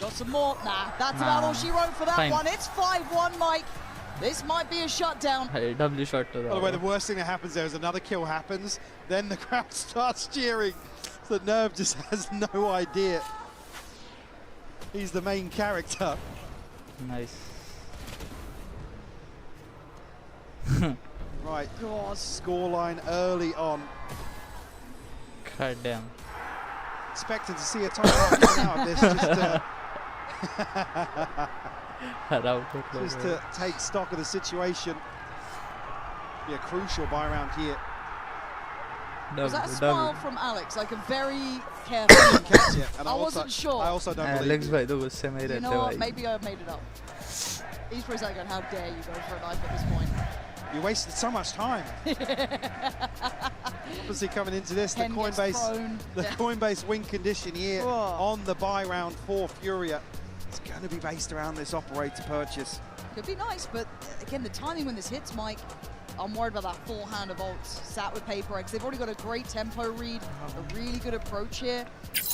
Got some more. Nah, that's about all she wrote for that Fine. one. It's 5-1, Mike. This might be a shutdown. भाई W shot तो By the way, the worst thing that happens there is another kill happens, then the crowd starts cheering. So Nerve just has no idea. He's the main character. Nice. Right, scoreline early on. God damn. Expecting to see a timeout coming out of this just to take stock of the situation. Be a crucial buy round here. Was that a smile from Alex? Like a very careful. Catch it. And I wasn't sure. I also don't believe Alex you. भाई तो गुस्से में ही You रहते know what? भाई. Maybe I made it up. He's probably like, how dare you go for a knife at this point? You wasted so much time. Obviously coming into this, Pen gets thrown. the Coinbase win condition here Whoa. on the buy round for Furia. It's going to be based around this operator purchase. Could be nice, but again, the timing when this hits, Mike, I'm worried about that forehand of ults sat with Paper X. They've already got a great tempo read, a really good approach here.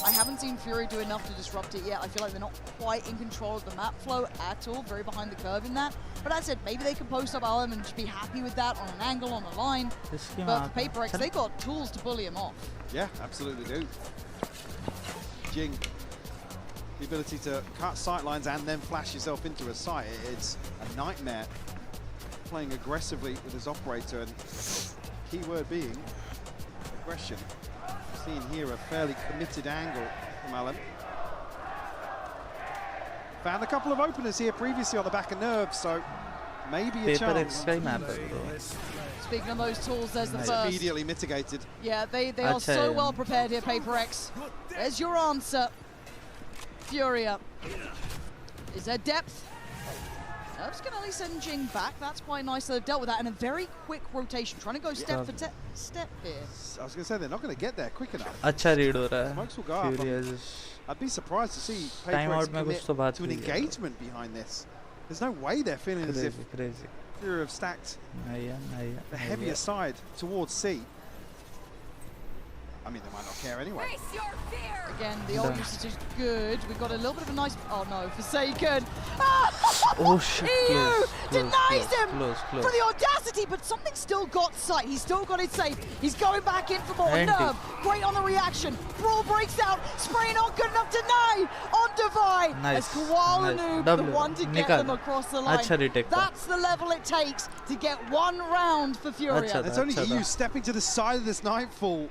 I haven't seen Fury do enough to disrupt it yet. I feel like they're not quite in control of the map flow at all, very behind the curve in that. But as I said, maybe they can post up Alum and just be happy with that on an angle, on a line. But for Paper X, they got tools to bully him off. Yeah, absolutely do. Jing, the ability to cut sight lines and then flash yourself into a site, it's a nightmare. Playing aggressively with his operator, and keyword being aggression. Seeing here a fairly committed angle from Alan. Found a couple of openers here previously on the back of Nerve, so maybe a Paper chance. X का ही map है bro. Speaking of those tools, there's the It's first. immediately mitigated. Yeah, they are Acha so hai. well prepared here, Paper X. There's your answer. Furia. Is there depth? Nerf's going to at least send Jing back. That's quite nice that they've dealt with that in a very quick rotation. Trying to go step for step here. I was going to say, they're not going to get there quick enough. अच्छा read हो रहा है. Smokes will go up. I'd be surprised to see Timeout Paper में कुछ तो बात to an हुई है. engagement behind this. There's no way they're feeling as if Crazy. Fury have stacked the heavier side towards C. I mean, they might not care anyway. Again, the old usage is good. We've got a little bit of a nice... Oh no, Forsaken. Oh shit, EU denies him close. for the audacity, but something's still got sight. He's still got it safe. He's going back in for more. Anti. Nerve, great on the reaction. Brawl breaks out. Spray not good enough to deny on Divide. Nice. As Koala Noob, the W. one to get Nikal. them across the line. अच्छा retake था. That's the level it takes to get one round for Furia. अच्छा It's only EU stepping to the side of this Nightfall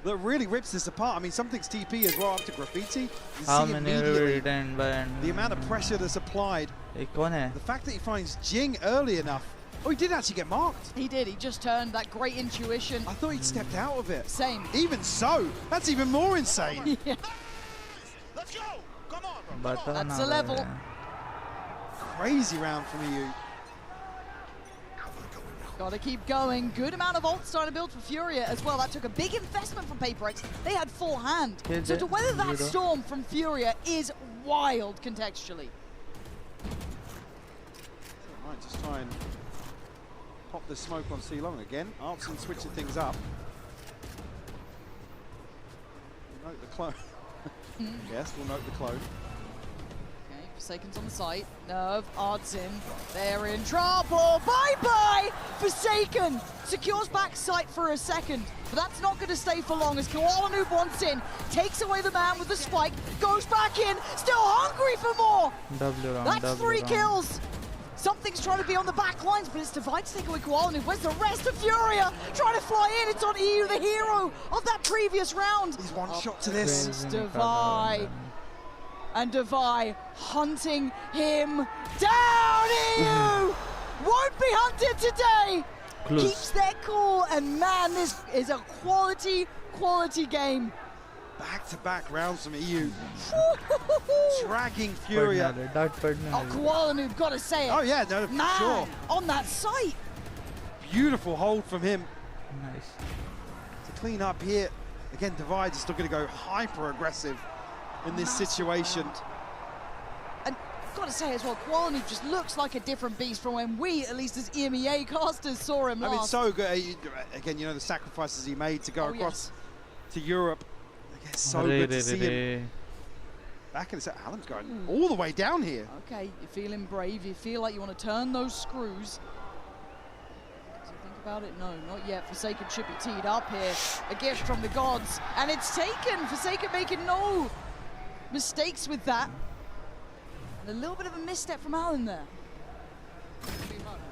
that really rips this apart. I mean, something's TP as well up to Graffiti. You How see many immediately retained by the amount of pressure that's applied. ये कौन है? The fact that he finds Jing early enough. Oh, he did actually get marked. He did. He just turned that great intuition. I thought he'd stepped out of it. Same. Even so, that's even more insane. Yeah. Let's go! Come on, bro. बता That's ना a level. भाई. Crazy round from EU. Got to keep going. Good amount of ults starting to build for Furia as well. That took a big investment from Paperex. They had full hand. So to weather that storm from Furia is wild contextually. Right, just try and pop the smoke on C long again. Artson switching things up. Note the clone. Yes, we'll note the clone. Okay, Forsaken's on the site. Nerve, Ardsin, they're in trouble. Bye-bye! Forsaken secures back sight for a second, but that's not going to stay for long as Koala Noob wants in, takes away the man with the spike, goes back in, still hungry for more! W round, That's W 3 round. kills! Something's trying to be on the back lines, but it's Divide to take away Koala Noob. Where's the rest of Furia? Trying to fly in, it's on EU, the hero of that previous round. He's one shot to this. It's Divide. And Divide hunting him down. EU won't be hunted today. Close. Keeps their cool, and man, this is a quality game. Back-to-back rounds from EU. Dragging Furia. Oh, Koala Noob, gotta say it. Oh yeah, no, for Man, sure. on that site. Beautiful hold from him Nice. to clean up here. Again, Divide is still going to go hyper-aggressive in this situation. And gotta say as well, Koala Noob just looks like a different beast from when we, at least as EMEA casters, saw him last. I mean, so good. Again, you know, the sacrifices he made to go across to Europe. Again, so good to see him back in the set. Alan's going all the way down here. Okay, you're feeling brave, you feel like you want to turn those screws. Does he think about it? No, not yet. Forsaken should be teed up here. A gift from the gods, and it's taken. Forsaken making no mistakes with that. And a little bit of a misstep from Alan there.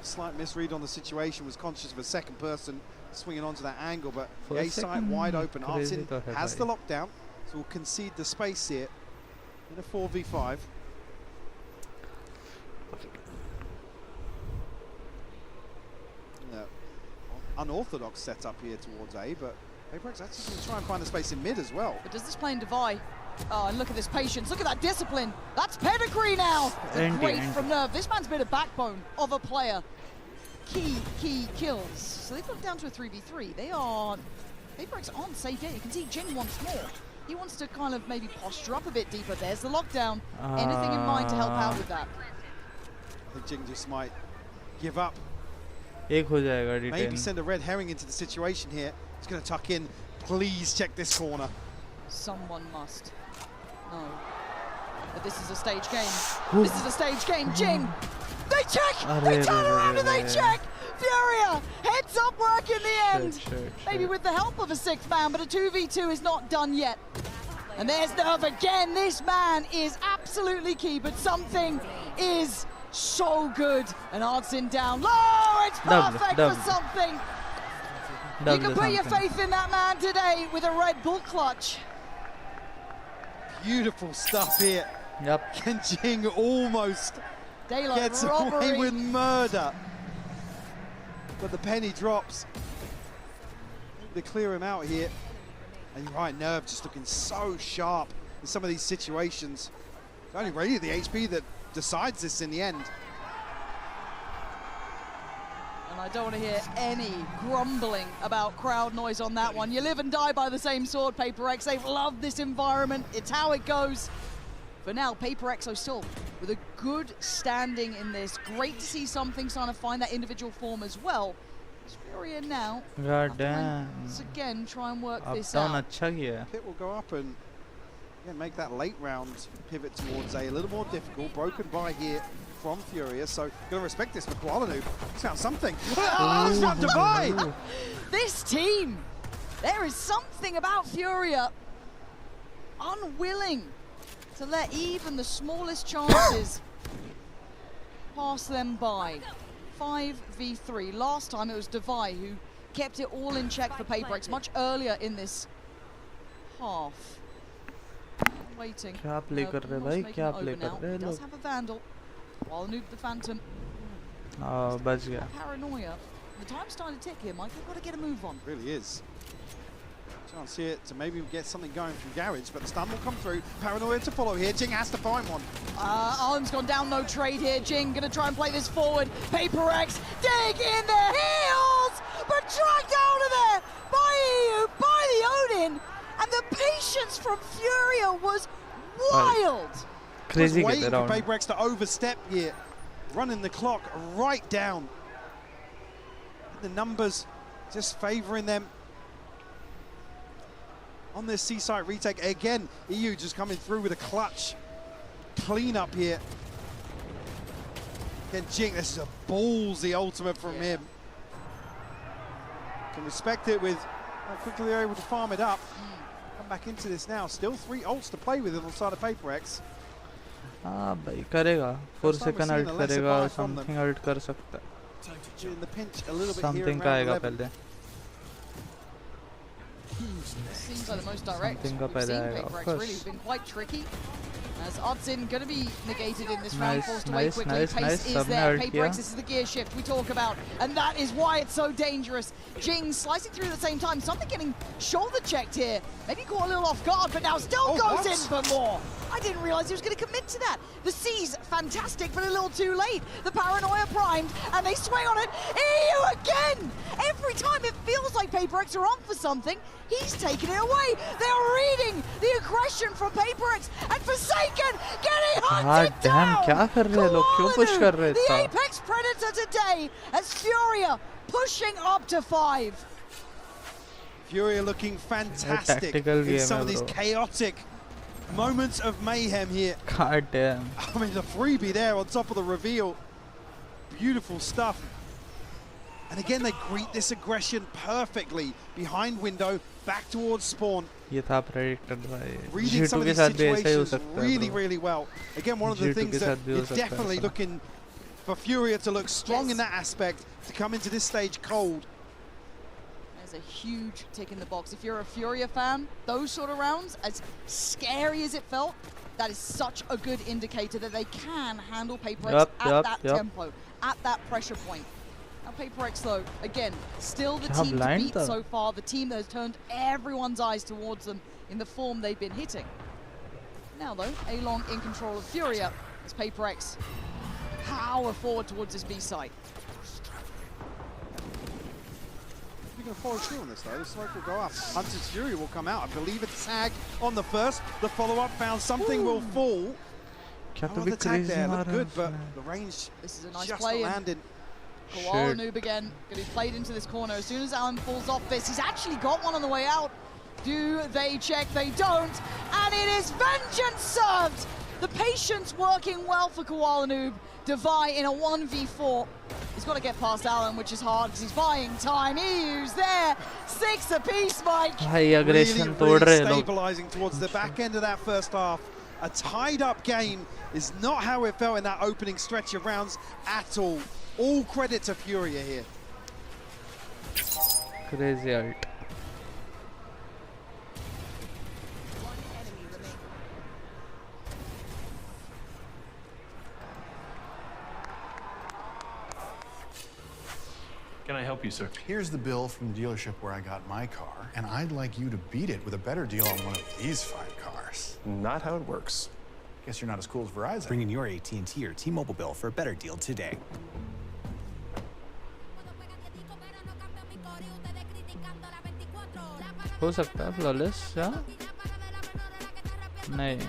Slight misread on the situation, was conscious of a second person swinging onto that angle, but For the a A side second, wide open. crazy Artin to have has the I. lockdown, so we'll concede the space here in a 4v5. Unorthodox setup here towards A, but Apex actually going to try and find the space in mid as well. But does this play in Divide? Oh, and look at this patience. Look at that discipline. That's pedigree now. Great from Nerve. This man's been a backbone of a player. Key kills. So they've got it down to a 3v3. They are... Apex aren't safe yet. You can see Jing wants more. He wants to kind of maybe posture up a bit deeper. There's the lockdown. Anything in mind to help out with that? I think Jing just might give up. एक हो जाएगा Maybe retain. send a red herring into the situation here. He's going to tuck in. Please check this corner. Someone must. No. But this is a stage game. This is a stage game. Jing! They check! They turn around and they check! Furia! Heads up work in the end! Maybe with the help of a sixth man, but a 2v2 is not done yet. And there's Nerve again. This man is absolutely key, but something is so good. And Ardsin down low. It's perfect for something. You can put your faith in that man today with a Red Bull clutch. Beautiful stuff here. Yep. Ken Jing almost Daylight gets robbery. away with murder. But the penny drops. They clear him out here. And you're right, Nerve just looking so sharp in some of these situations. It's only really the HP that decides this in the end. I don't want to hear any grumbling about crowd noise on that one. You live and die by the same sword, Paper X. They've loved this environment. It's how it goes. For now, Paper Exo still with a good standing in this. Great to see something trying to find that individual form as well. Furia now. God damn. Once again, try and work Up this down out. अच्छा किया. Pit will go up and again, make that late round pivot towards A little more difficult. Broken by here from Furious, so gonna respect this for Kualanu. He's found something. Oh, he's found Divide! This team, there is something about Furia unwilling to let even the smallest chances pass them by. 5v3. Last time it was Divide who kept it all in check for Paper X much earlier in this half. Waiting. क्या play कर रहे भाई? क्या play कर रहे हैं Does लोग? have a Vandal. Noob the Phantom. बच गया. Paranoia. The time's starting to tick here, Mike. We've got to get a move on. It really is. Chance here to maybe get something going from Garage, but the stun will come through. Paranoia to follow here. Jing has to find one. Arm's gone down, no trade here. Jing gonna try and play this forward. Paper X dig in their heels, but dragged out of there by EU, by the Odin. And the patience from Furia was wild. Crazy waiting get for around. Paper X to overstep here, running the clock right down. The numbers just favouring them. On this C-site retake again, EU just coming through with a clutch clean up here. Again, Jing, this is a ballsy ultimate from him. Can respect it with how quickly they're able to farm it up. Come back into this now. Still 3 ults to play with on the side of Paper X. हाँ भाई करेगा. 4 second ult करेगा. Something ult कर सकता है. In the pinch a little bit Something here का in round आएगा 11. पहले. Seems like the most direct Something का we've seen. पहले आएगा. Paper Of X course. really been quite tricky. As Odsin going to be negated in this round, Nice, forced away nice, quickly. nice, Pace nice. is Sabne there. ult Paper किया. X, this is the gear shift we talk about, and that is why it's so dangerous. Jing slicing through at the same time. Something getting shoulder checked here. Maybe caught a little off guard, but now still goes what? in for more. I didn't realize he was going to commit to that. The C's fantastic, but a little too late. The Paranoia primed, and they swing on it. EU again! Every time it feels like Paper X are on for something, he's taking it away. They're reading the aggression from Paper X, and Forsaken getting hunted God damn, down! क्या कर रहे हैं लोग? क्यों push कर रहे हैं The इतना? Apex Predator today, as Furia pushing up to 5. Furia looking fantastic tactical in game some hai, of these bro. chaotic moments of mayhem here. God damn. I mean, the freebie there on top of the reveal. Beautiful stuff. And again, they greet this aggression perfectly. Behind window, back towards spawn. ये था predicted भाई. Reading some G2 of के these साथ भी ऐसा ही हो situations सकता है really, bro. really well. Again, one of the G2 things के that साथ भी हो is सकता है definitely ऐसा. looking for Furia to look strong in that aspect, to come into this stage cold. There's a huge tick in the box. If you're a Furia fan, those sort of rounds, as scary as it felt, that is such a good indicator that they can handle Paper X at that tempo, at that pressure point. Now Paper X though, again, still the क्या team to blind beat था? so far, the team that has turned everyone's eyes towards them in the form they've been hitting. Now though, A-Long in control of Furia as Paper X power forward towards this B site. We're going to follow through on this though. The smoke will go up. Hunter's Fury will come out. I believe it's tag on the first. The follow-up found something will fall. क्या तो Oh, भी the tag crazy there मारा looked good, but उसने. the range This is a nice just play in. landed. Koala Noob again, going to be played into this corner. As soon as Alan falls off this, he's actually got one on the way out. Do they check? They don't. And it is vengeance served. The patience working well for Koala Noob. Divide in a 1v4. He's got to get past Alan, which is hard because he's buying time. EU's there. 6 apiece, Mike. भाई aggression तोड़ really रहे हैं लोग. stabilizing towards the back end of that first half. A tied-up game is not how it felt in that opening stretch of rounds at all. All credit to Furia here. Crazy ult. Can I help you, sir? Here's the bill from the dealership where I got my car, and I'd like you to beat it with a better deal on one of these 5 cars. Not how it works. Guess you're not as cool as Verizon. Bring in your AT&T or T-Mobile bill for a better deal today. हो सकता है flawless या नहीं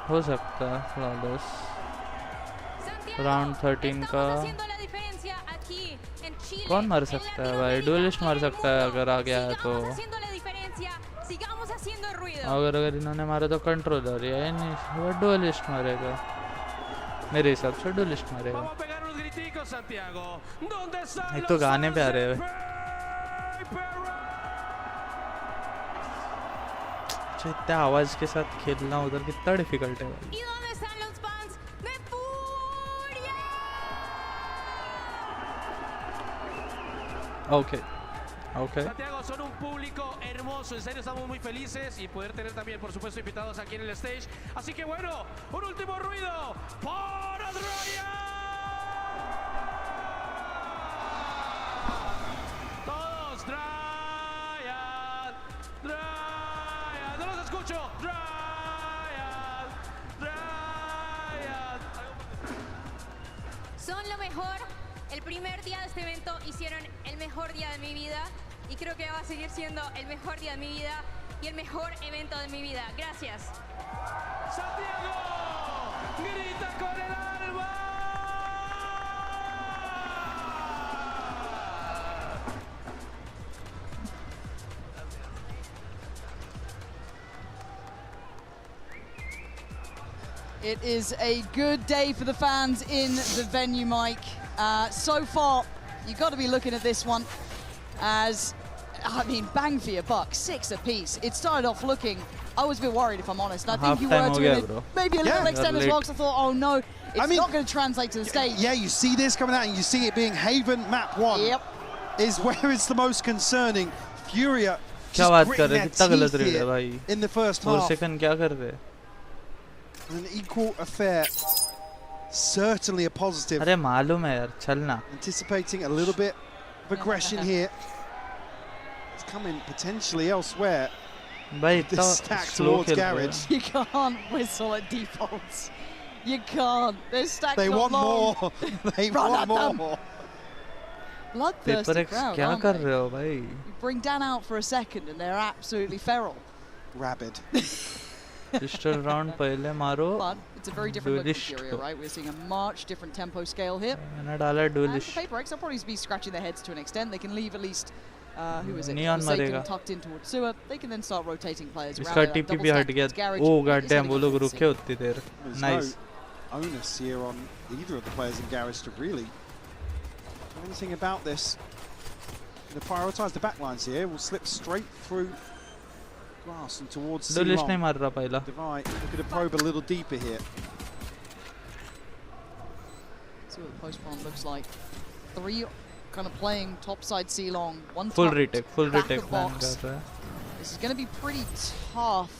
हो सकता है flawless round 13 का कौन मार सकता है भाई डुएलिस्ट मार सकता है अगर आ गया है तो अगर इन्होंने मारा तो कंट्रोलर या नहीं डुएलिस्ट मारेगा मेरे हिसाब से डुएलिस्ट मारेगा एक तो गाने पे आ रहे हैं इतना आवाज के साथ खेलना उधर कितना डिफिकल्ट है भाई Okay. Santiago, son un público hermoso, en serio estamos muy felices y poder tener también, por supuesto, invitados aquí en el stage. Así que bueno, un último ruido por Adroya. Todos, Dryan, no los escucho, Dryan. Son lo mejor. El primer día de este evento hicieron el mejor día de mi vida y creo que va a seguir siendo el mejor día de mi vida y el mejor evento de mi vida. Gracias. Santiago, grita con el alma. It is a good day for the fans in the venue, Mike. So far, you've got to be looking at this one as, I mean, bang for your buck, 6 apiece. It started off looking, I was a bit worried if I'm honest. I think you were too, maybe a little extended as well, because I thought, oh no, it's not going to translate to the stage. Yeah, you see this coming out and you see it being Haven map 1. Yep. Is where it's the most concerning. Furia क्या बात कर just रहे gritting कितना their गलत teeth read है here भाई in the first 4 half. Second क्या कर रहे An equal affair. Certainly a positive. अरे मालूम है यार चलना Anticipating a little bit of aggression here. It's coming potentially elsewhere. भाई This stack towards garage. You can't whistle at defaults. You can't. This stack They want more. They want more. Bloodthirsty paper crowd, क्या aren't कर they? रहे हो भाई You bring Dan out for a second and they're absolutely feral. Rabid. Pistol round पहले मारो But it's a very different look for Duelist Furia, को right? We're seeing a much different tempo scale here. मैंने डाला And duellist for Paper X, they'll probably be scratching their heads to an extent. They can leave at least, who is it? Neon Forsaken मरेगा tucked in towards sewer. They can then start rotating players around. इसका That TP double भी stack हट गया towards garage. Oh It's goddamn heading वो लोग towards रुके sewer. उतनी देर There's nice no onus here on either of the players in garage to really do anything about this. They prioritise the backlines here. Will slip straight through grass and towards duellist नहीं Ceylon. मार रहा पहला Divide. Look at a probe a little deeper here. See what the post bomb looks like. 3 kind of playing topside C-long. 1 full top, retake back of plan box. कर रहा है This is going to be pretty tough.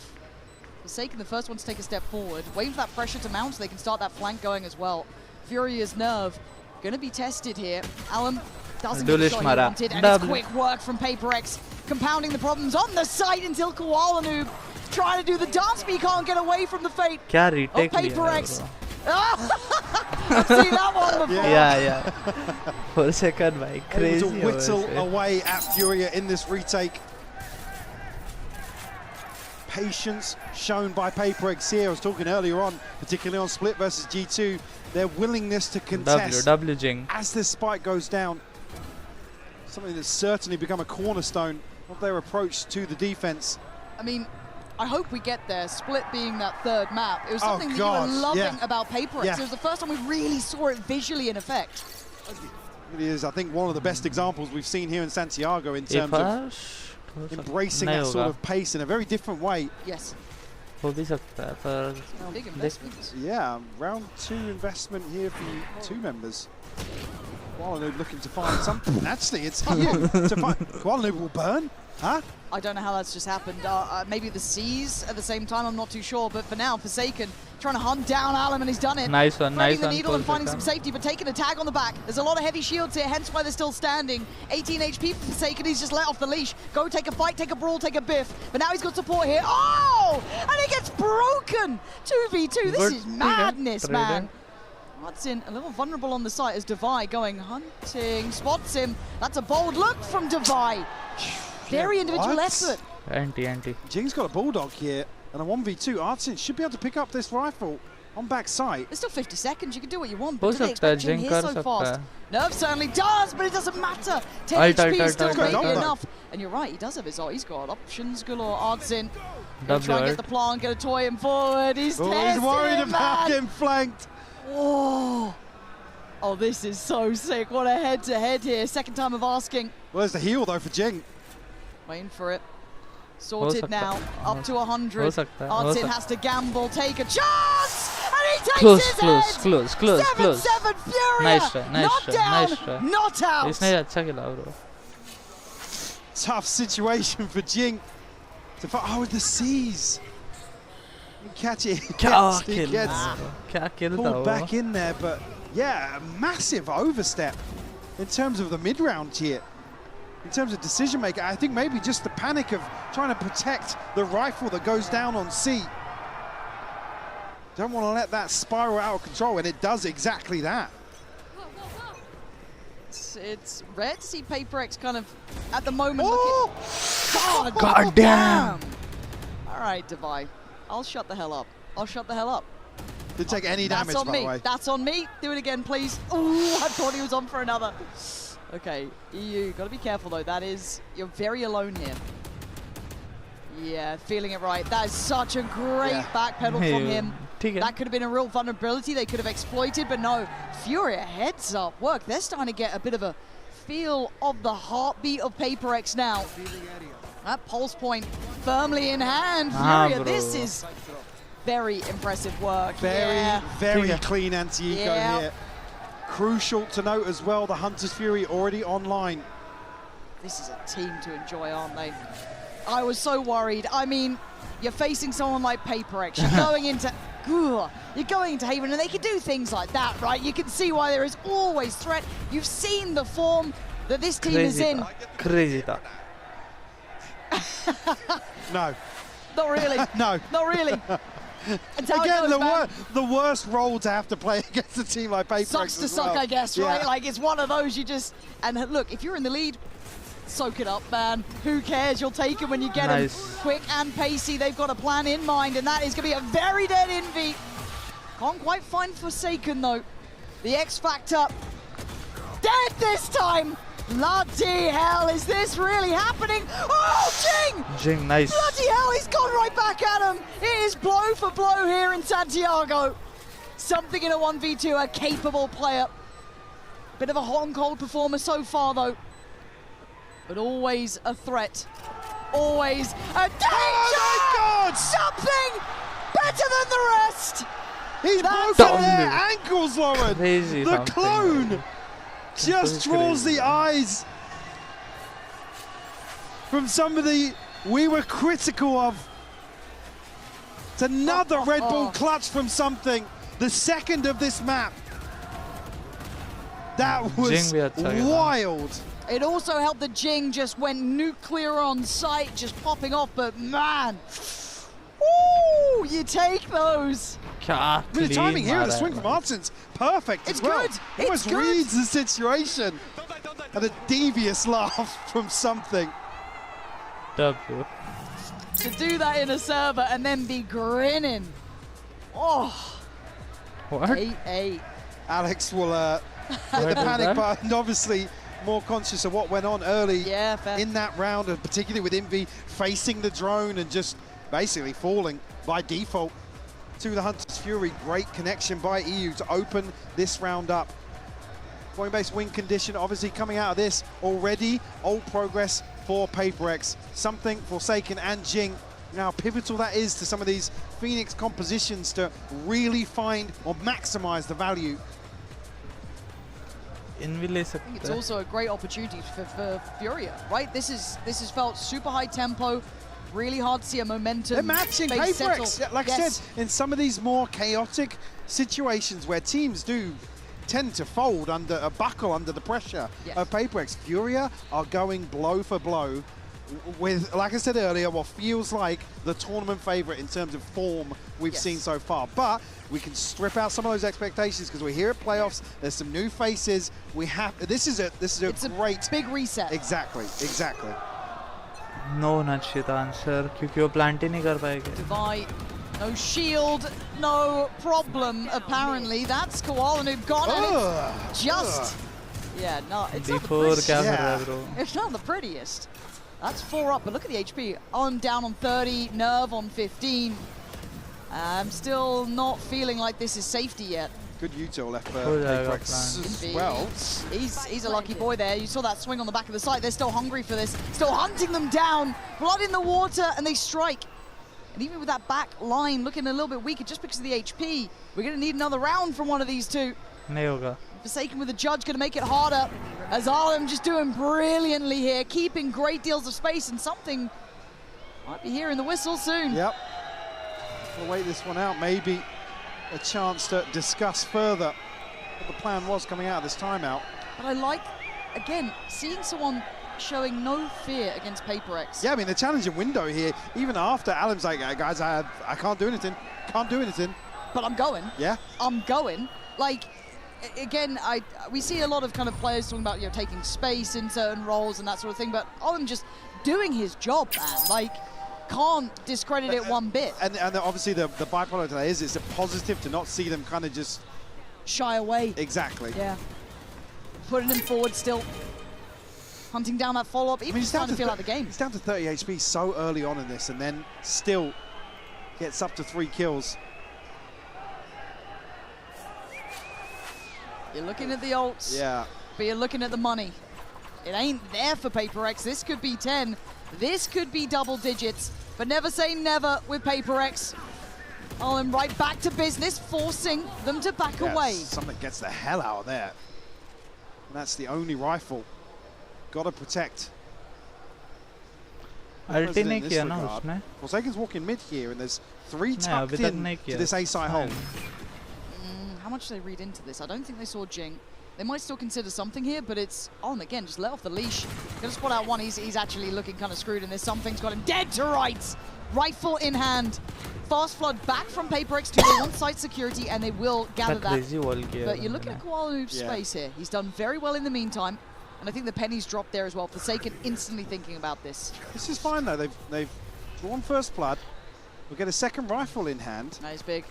Forsaken, the first one to take a step forward. Waiting for that pressure to mount so they can start that flank going as well. Furia's nerve going to be tested here. Alan doesn't get the Duelist shot he mara. wanted, and it's Double. quick work from Paper X, compounding the problems on the site until Koala Noob trying to do the dance, but he can't get away from the fate क्या of retake Paper लिया X. I've seen that one before. या 4 second भाई Able to crazy whittle away at Furia in this retake. Patience shown by Paper X here. I was talking earlier on, particularly on Split versus G2, their willingness to contest W Jing as this spike goes down. Something that's certainly become a cornerstone of their approach to the defense. I mean, I hope we get there, Split being that third map. It was something that you God, were loving yeah. about Paper X. Yeah. It was the first time we really saw it visually in effect. It is, I think, one of the best examples we've seen here in Santiago in terms of embracing that sort of pace in a very different way. Yes. हो भी सकता है पर Big investments. Yeah, round 2 investment here from 2 members. Koala Noob looking to find something. Actually, it's you to find. Koala Noob will burn, huh? I don't know how that's just happened. Maybe the C's at the same time, I'm not too sure. But for now, Forsaken trying to hunt down Alum, and he's done it. Nice one, Threading nice the one, needle and full finding some second. safety, but taking a tag on the back. There's a lot of heavy shields here, hence why they're still standing. 18 HP for Forsaken, he's just let off the leash. Go take a fight, take a brawl, take a biff. But now he's got support here. Oh! And it gets broken! 2v2, this is madness, man. Artsin a little vulnerable on the site as Devi going hunting, spots him. That's a bold look from Devi. Very individual effort. Anti. Jing's got a bulldog here and a 1v2. Artsin should be able to pick up this rifle on back sight. There's still 50 seconds. You can do what you want. हो But do they सकता है expect Jing Jing here कर so सकता fast? है. Nerve certainly does, but it doesn't matter. 10 Alt, HP is alt, still alt, maybe alt. enough. And you're right, he does have his ult. He's got options galore. Artsin gonna W try and get alt. the plant, gonna toy him forward. He's Oh, he's testing worried it, about man. getting flanked. Oh. Oh, this is so sick. What a head-to-head here. Second time of asking. Well, there's the heal though for Jing. Waiting for it. Sorted सकता now. है. Up to 100. हो सकता है, हो Artsin सकता has to gamble, take a chance! And he takes Close, his close, head! close, close, close. 7-7 Furia! Nice try, nice not try, down, nice try. not out! इसने अच्छा खेला bro. Tough situation for Jing. Oh, the C's. You catch it. क्या He खेलता gets है bro? क्या खेलता pulled वो? back in there, but yeah, a massive overstep in terms of the mid-round here. In terms of decision making, I think maybe just the panic of trying to protect the rifle that goes down on C. Don't want to let that spiral out of control, and it does exactly that. It's rare to see Paper X kind of, at the moment, Oh! God damn! All right, Devi. I'll shut the hell up. I'll shut the hell up. Didn't take any damage, That's on by me. the way. That's on me. Do it again, please. Oh, I thought he was on for another. Okay, EU, got to be careful though. That is, you're very alone here. Yeah, feeling it right. That is such a great backpedal from him. ठीक है. That could have been a real vulnerability they could have exploited, but no. Furia heads up work. They're starting to get a bit of a feel of the heartbeat of Paper X now. That pulse point firmly in hand. Furia, bro. this is very impressive work. Very clean anti-eco Yeah. here. Crucial to note as well, the Hunter's Fury already online. This is a team to enjoy, aren't they? I was so worried. I mean, you're facing someone like Paper X. You're going into Haven, and they can do things like that, right? You can see why there is always threat. You've seen the form that this team is in. Crazy था. No. Not really. No. Not really. That's how it Again, goes, the worst role to have to play against a team like Paper Sucks X to as suck, well. I guess, Yeah. right? Like, it's one of those you just... And look, if you're in the lead, soak it up, man. Who cares? You'll take it when you get them. Nice. Quick and pacey. They've got a plan in mind, and that is going to be a very dead Envy. Can't quite find Forsaken, though. The X Factor. Dead this time! Bloody hell, is this really happening? Oh, Jing! Jing, nice. Bloody hell, he's gone right back at him. It is blow for blow here in Santiago. Something in a 1v2, a capable player. Bit of a hot and cold performer so far, though. But always a threat. Always a danger! Oh my God! Something better than the rest! He's That's broken it. their ankles, Lauren! Crazy The something. clone just draws the eyes from somebody we were critical of. It's another Red Bull clutch from something. The second of this map. That was Jing भी अच्छा खेला. wild. It also helped that Jing just went nuclear on sight, just popping off, but man, ooh, you take those. क्या I mean, the clean timing here, the मारा है swing from भाई. Artsin's perfect It's as well. good. He almost It's good. reads the situation. And a devious laugh from something. W. To do that in a server and then be grinning. Oh, What? 8-8. Alex will hit Where the did panic that? button, obviously more conscious of what went on early Yeah, fair. in that round, and particularly with Envy facing the drone and just basically falling by default to the Hunter's Fury. Great connection by EU to open this round up. Point-based win condition, obviously coming out of this already. Old progress for Paper X. Something Forsaken and Jing. Now pivotal that is to some of these Phoenix compositions to really find or maximize the value. Env ले I think सकते it's हैं. also a great opportunity for Furia, right? This is felt super high tempo, really hard to see a momentum. They're matching base Paper X. settle. Like I Yes. said, in some of these more chaotic situations where teams do tend to fold under a buckle under the pressure Yes. of Paper X, Furia are going blow for blow with, like I said earlier, what feels like the tournament favorite in terms of form we've seen so far. But we can strip out some of those expectations because we're here at playoffs. There's some new faces. We have this is a great big reset. Exactly. No होना चाहिए था answer क्योंकि वो plant ही नहीं कर पाएंगे. Divide, no shield, no problem. Apparently, that's Koalanub gone. And it's just, yeah, no, it's not the prettiest. क्या कर रहा है bro? It's not the prettiest. That's 4 up, but look at the HP. On down on 30, Nerve on 15. I'm still not feeling like this is safety yet. Good util left for Apex as well. He's a lucky boy there. You saw that swing on the back of the site. They're still hungry for this. Still hunting them down. Blood in the water, and they strike. And even with that back line looking a little bit weaker just because of the HP, we're going to need another round from one of these two. नहीं होगा. Forsaken with the judge, going to make it harder. As Arlem just doing brilliantly here, keeping great deals of space, and something might be hearing the whistle soon. Yep. We'll wait this one out. Maybe a chance to discuss further what the plan was coming out of this timeout. But I like, again, seeing someone showing no fear against Paper X. Yeah, I mean, the challenging window here, even after Alan's like, guys, I can't do anything. But I'm going. Yeah. I'm going. Like, again, we see a lot of kind of players talking about, taking space in certain roles and that sort of thing, but Alan just doing his job, man. Like, can't discredit it one bit. And obviously the byproduct of that is it's a positive to not see them kind of just shy away. Exactly. Yeah. Putting him forward still. Hunting down that follow-up, even just trying to feel out the game. He's down to 30 HP so early on in this, and then still gets up to 3 kills. You're looking at the ults, but you're looking at the money. It ain't there for Paper X. This could be 10. This could be double digits, but never say never with Paper X. And right back to business, forcing them to back away. Something gets the hell out of there. And that's the only rifle. Got to protect. Ulti नहीं किया ना उसने. Forsaken's walking mid here, and there's 3 tucked in to this A side hole. How much do they read into this? I don't think they saw Jing. They might still consider something here, but it's on again. Just let off the leash. Gonna spot out one. He's actually looking kind of screwed in this. Something's got him dead to rights. Rifle in hand. Fast flood back from Paper X2. They want site security, and they will gather that. But you're looking at Koalanub's space here. He's done very well in the meantime. And I think the pennies dropped there as well. Forsaken instantly thinking about this. This is fine though. They've drawn first blood. We'll get a second rifle in hand. That is big.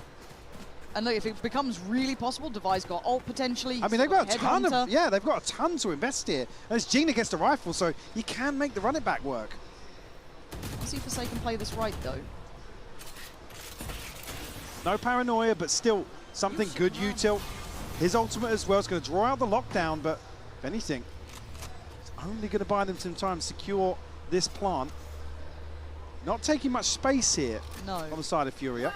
And look, if it becomes really possible, Devi's got ult potentially. I mean, they've got a ton of, they've got a ton to invest here. And it's Gina gets the rifle, so you can make the run it back work. I'll see if Forsaken play this right though. No paranoia, but still something good util. His ultimate as well is going to draw out the lockdown, but if anything, it's only going to buy them some time to secure this plant. Not taking much space here on the side of Furia.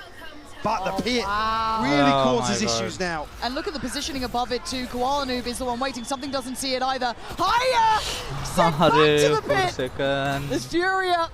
But the pit really causes issues now. And look at the positioning above it too. Koalanub is the one waiting. Something doesn't see it either. Higher! Sent back to the pit. This Furia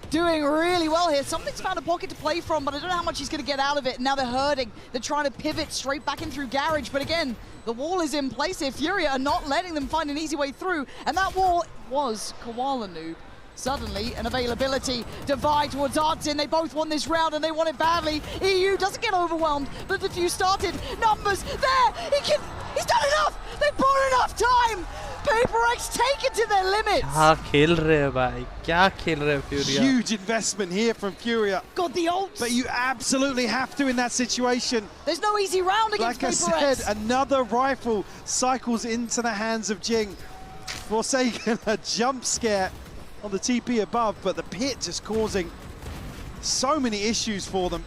doing really well here. Something's found a pocket to play from, but I don't know how much he's going to get out of it. Now they're hurting. They're trying to pivot straight back in through Garage. But again, the wall is in place here. Furia are not letting them find an easy way through. And that wall was Koalanub. Suddenly, an availability divide towards Artin. They both won this round and they want it badly. EU doesn't get overwhelmed, but the few started. Numbers there. He's done enough. They bought enough time. Paper X take it to their limits. क्या खेल रहे हैं भाई? क्या खेल रहे हैं Furia? Huge investment here from Furia. Got the ult. But you absolutely have to in that situation. There's no easy round against Paper X. Like I said, another rifle cycles into the hands of Jing. Forsaken a jump scare on the TP above, but the pit just causing so many issues for them.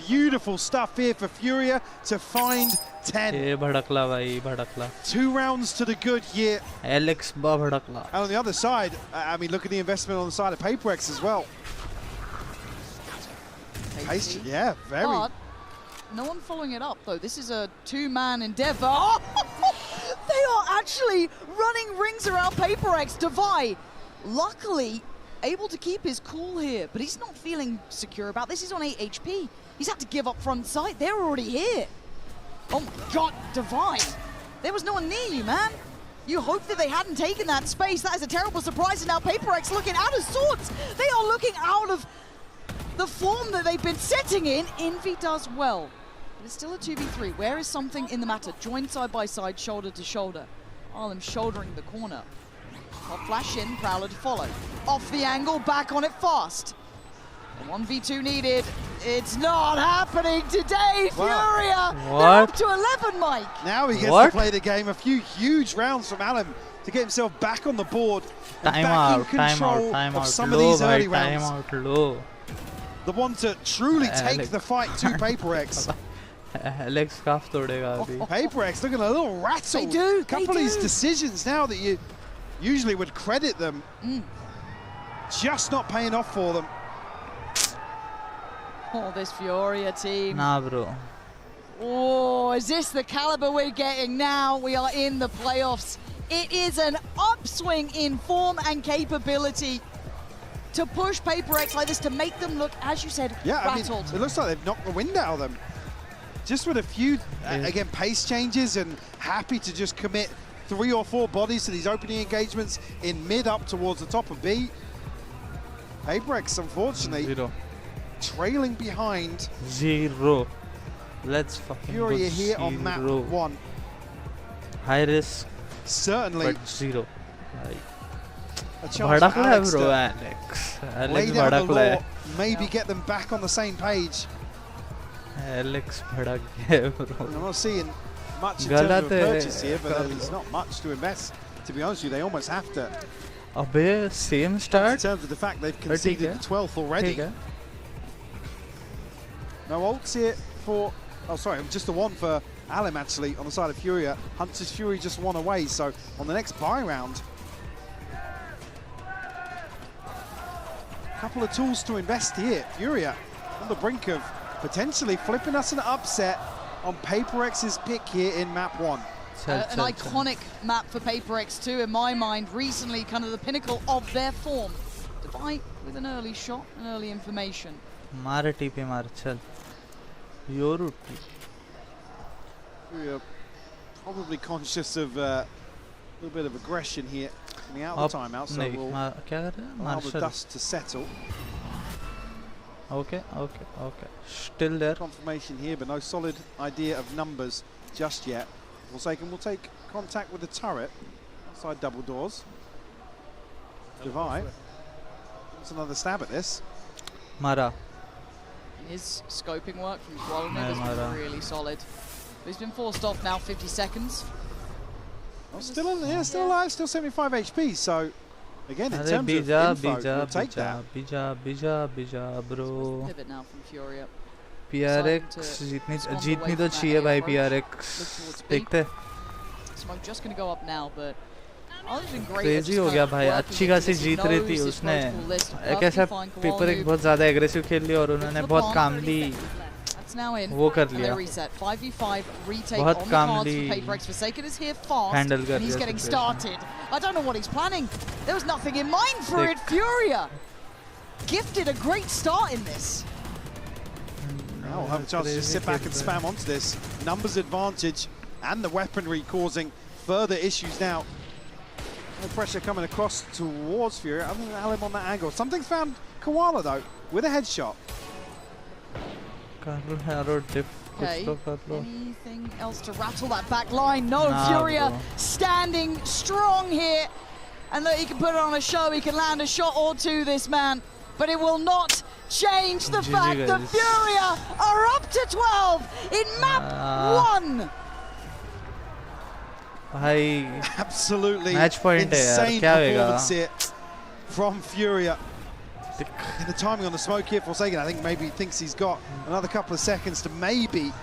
Beautiful stuff here for Furia to find 10. भड़कला भाई, भड़कला. 2 rounds to the good here. Alex भड़कला. And on the other side, I mean, look at the investment on the side of PaperX as well. Yeah, very. But no one following it up though. This is a 2-man endeavor. Oh! They are actually running rings around Paper X. Devi, luckily, able to keep his cool here, but he's not feeling secure about this. He's on 8 HP. He's had to give up front sight. They're already here. Oh my God, Devi. There was no one near you, man. You hope that they hadn't taken that space. That is a terrible surprise, and now PaperX looking out of sorts. They are looking out of the form that they've been sitting in. Envy does well. But it's still a 2v3. Where is something in the matter? Joined side by side, shoulder to shoulder. Arlem shouldering the corner. Hot flash in, Prowler to follow. Off the angle, back on it fast. 1v2 needed. It's not happening today, Furia! They're up to 11, Mike! Now he gets to play the game. A few huge rounds from Alem to get himself back on the board. And back in control of some of these early rounds. The one to truly take the fight to PaperX. Alex calf todega abhi. PaperX looking a little rattled. They do. A couple of these decisions now that you usually would credit them, just not paying off for them. Oh, this Furia team. Nah, bro. Oh, is this the caliber we're getting now? We are in the playoffs. It is an upswing in form and capability to push PaperX like this, to make them look, as you said, rattled. I mean, it looks like they've knocked the wind out of them. Just with a few, again, pace changes, and happy to just commit 3 or 4 bodies to these opening engagements in mid up towards the top of B. PaperX, unfortunately, trailing behind. 0. Let's fucking Furia go here 0. on map 1. High risk. Certainly. But 0. A chance for Alex bro, to Alex. lay down the law, maybe get them back on the same page. Alex bhadak gaya, bro. I'm not seeing much in terms of a purchase here, but there's not much to invest. To be honest with you, they almost have to. Abey, same start. In terms of the fact they've conceded the 12th already. No ults here for, oh sorry, just the one for Alem actually on the side of Furia. Hunter's Fury just 1 away, so on the next buy round, couple of tools to invest here. Furia on the brink of potentially flipping us an upset on PaperX's pick here in map 1. An iconic map for PaperX too, in my mind. Recently, kind of the pinnacle of their form. Divide with an early shot and early information. Mara TP Mara, chal. Your route. Furia probably conscious of a little bit of aggression here coming out of the timeout, so we'll allow the dust to settle. Okay. Still there. Confirmation here, but no solid idea of numbers just yet. Forsaken will take contact with the turret outside double doors. Divide. That's another stab at this. Mara. His scoping work from Swollen has been really solid. But he's been forced off now, 50 seconds. Oh, still alive, still 75 HP, so again, in terms of info, we'll take that. Bija, bro. Pivot now from Furia. PRX जीतनी तो चाहिए भाई PRX. देखते. Smoke just going to go up now, but crazy हो गया भाई. अच्छी खासी जीत रही थी उसने. एक ऐसा पेपर एक बहुत ज़्यादा एग्रेसिव खेल लिया और उन्होंने बहुत कामली वो कर लिया. बहुत कामली हैंडल कर लिया. I don't know what he's planning. There was nothing in mind for it. Furia gifted a great start in this. Now we'll have a chance to just sit back and spam onto this. Numbers advantage and the weaponry causing further issues now. No pressure coming across towards Furia, other than Alem on that angle. Something's found Koala though, with a headshot. Okay, anything else to rattle that back line? No, Furia standing strong here. And look, he can put it on a show, he can land a shot or two, this man. But it will not change the fact that Furia are up to 12 in map 1. Absolutely match point insane performance here from Furia. And the timing on the smoke here, Forsaken, I think maybe thinks he's got another couple of seconds to maybe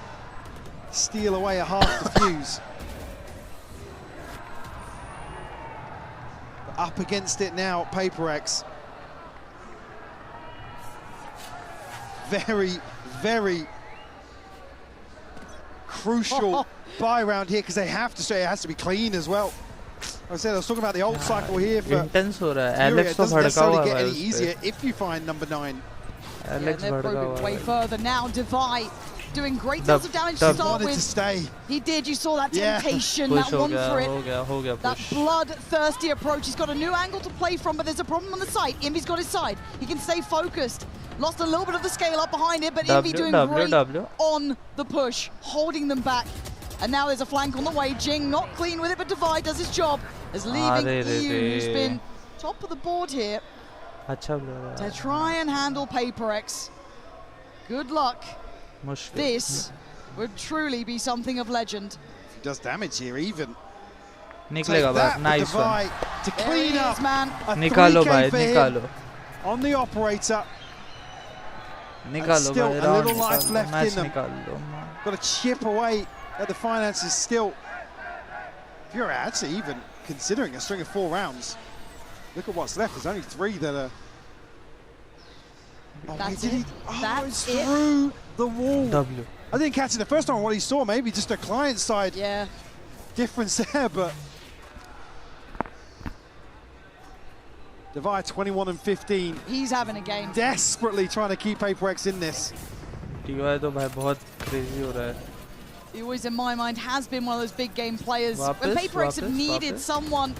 steal away a half defuse. Up against it now, PaperX. Very, very crucial buy round here because they have to say it has to be clean as well. I said I was talking about the ult cycle here for intense हो रहा है. Furia. Alex It तो doesn't भड़का necessarily हुआ get है any easier if you find number 9. Alex they're probing way further now. Divide doing great deals of damage to start Wanted to with. stay. He did. You saw that Yeah. temptation, Push that ho one gaya, for ho it. gaya, That push. bloodthirsty approach. He's got a new angle to play from, but there's a problem on the side. Invi's got his side. He can stay focused. Lost a little bit of the scale up behind it, but Invi doing great on the push, holding them back. And now there's a flank on the way. Jing not clean with it, but Divide does his job as leaving EU, who's been top of the board here, to try and handle Paper X. Good luck. This would truly be something of legend. He does damage here, even. निकलेगा बाहर, nice one. To clean up, man. निकालो भाई, निकालो. On the operator. निकालो still भाई, a little round life निकालो, left match in them. निकालो. Got to chip away at the finances still. If you're actually even considering a string of 4 rounds, look at what's left. There's only 3 that are. Oh, That's did he? it. Oh, That's it's it. through the wall. W. I didn't catch it the first time what he saw. Maybe just a client side difference there, but Divide 21 and 15. He's having a game. Desperately trying to keep Paper X in this. TY तो भाई बहुत crazy हो रहा है. He always, in my mind, has been one of those big game players. When Paper X have needed someone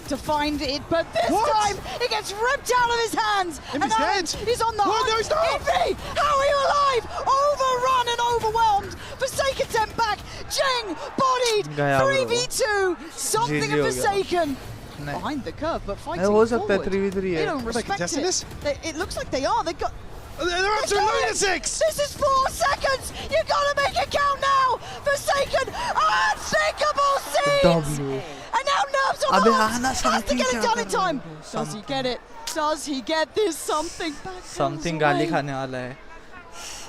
to find it, but this time it gets ripped out of his hands. And he's dead. He's on the What? No, he's not. Invi, how are you alive? Overrun and overwhelmed. Forsaken sent back. Jing bodied. Gaya 3v2. Something GG of हो गया. Forsaken. नहीं. Behind the curve, but fighting हो सकता है forward. 3v3 They है. don't respect contesting it. this? It looks like they are. They've got. They're absolute lunatics! This is 4 seconds! You gotta make it count now! Forsaken! Unthinkable scenes! W. And now Nerves on अबे hold! आना Has to something get it क्या done in कर time! रहे हो? Does he get it? Does he get this? Something back Something comes गाली away. खाने वाला है.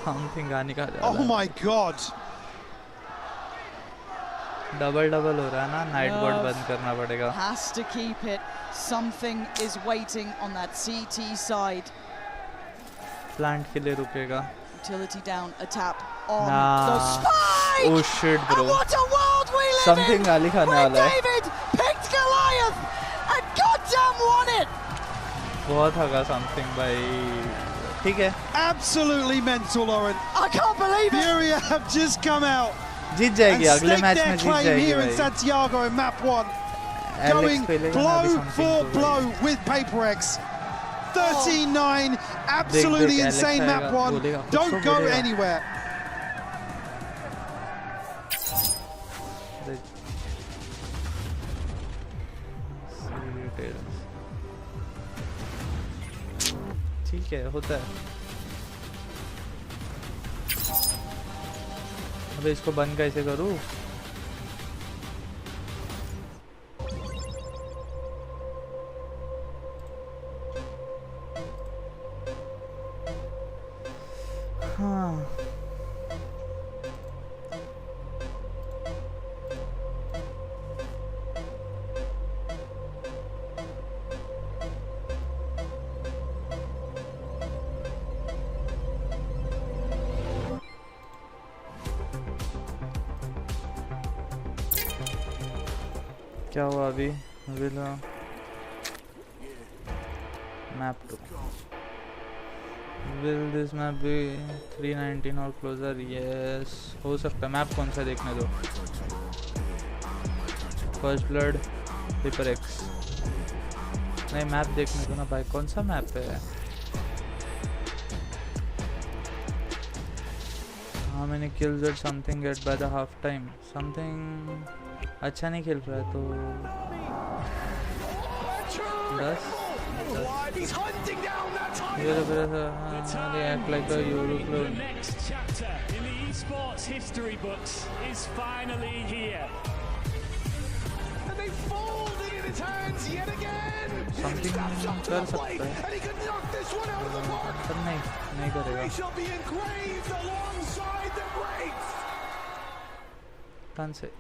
Something गाली खाने वाला Oh है. my god! डबल हो रहा है ना. नाइट बोर्ड Nerve बंद करना पड़ेगा. has to keep it. Something is waiting on that CT side. Plant के लिए रुकेगा. Utility down, a tap on Nah. the spike! Oh shit, bro. And what a world we live Something in! गाली खाने Where वाला है. David picked Goliath and goddamn won it! बहुत हगा something भाई. ठीक है. Absolutely mental, Lauren. I can't believe it! Furia have just come out जीत जाएगी. and अगले staked मैच their में जीत claim जाएगी here in भाई. Santiago in map 1. Going blow for blow with Paper X. 13-9, absolutely देख, insane Alex map आएगा, 1. बोलेगा, कुछ Don't तो go बोलेगा. anywhere. ठीक है, होता है. अबे इसको बंद कैसे करूँ? हाँ. क्या हुआ अभी? Villa map 2. Will this map be 319 or closer? Yes, हो सकता है. मैप कौन सा देखने दो. First blood, paper x. नहीं, मैप देखने दो ना भाई. कौन सा मैप है? How many kills did something get by the half time? Something अच्छा नहीं खेल रहा है तो 10. They act like a Euro clone. The next chapter in the esports history books is finally here. And they folded in his hands yet again. Something कर सकता है. And he could knock this one out of the park. पर नहीं करेगा. He shall be engraved alongside the greats. कौन से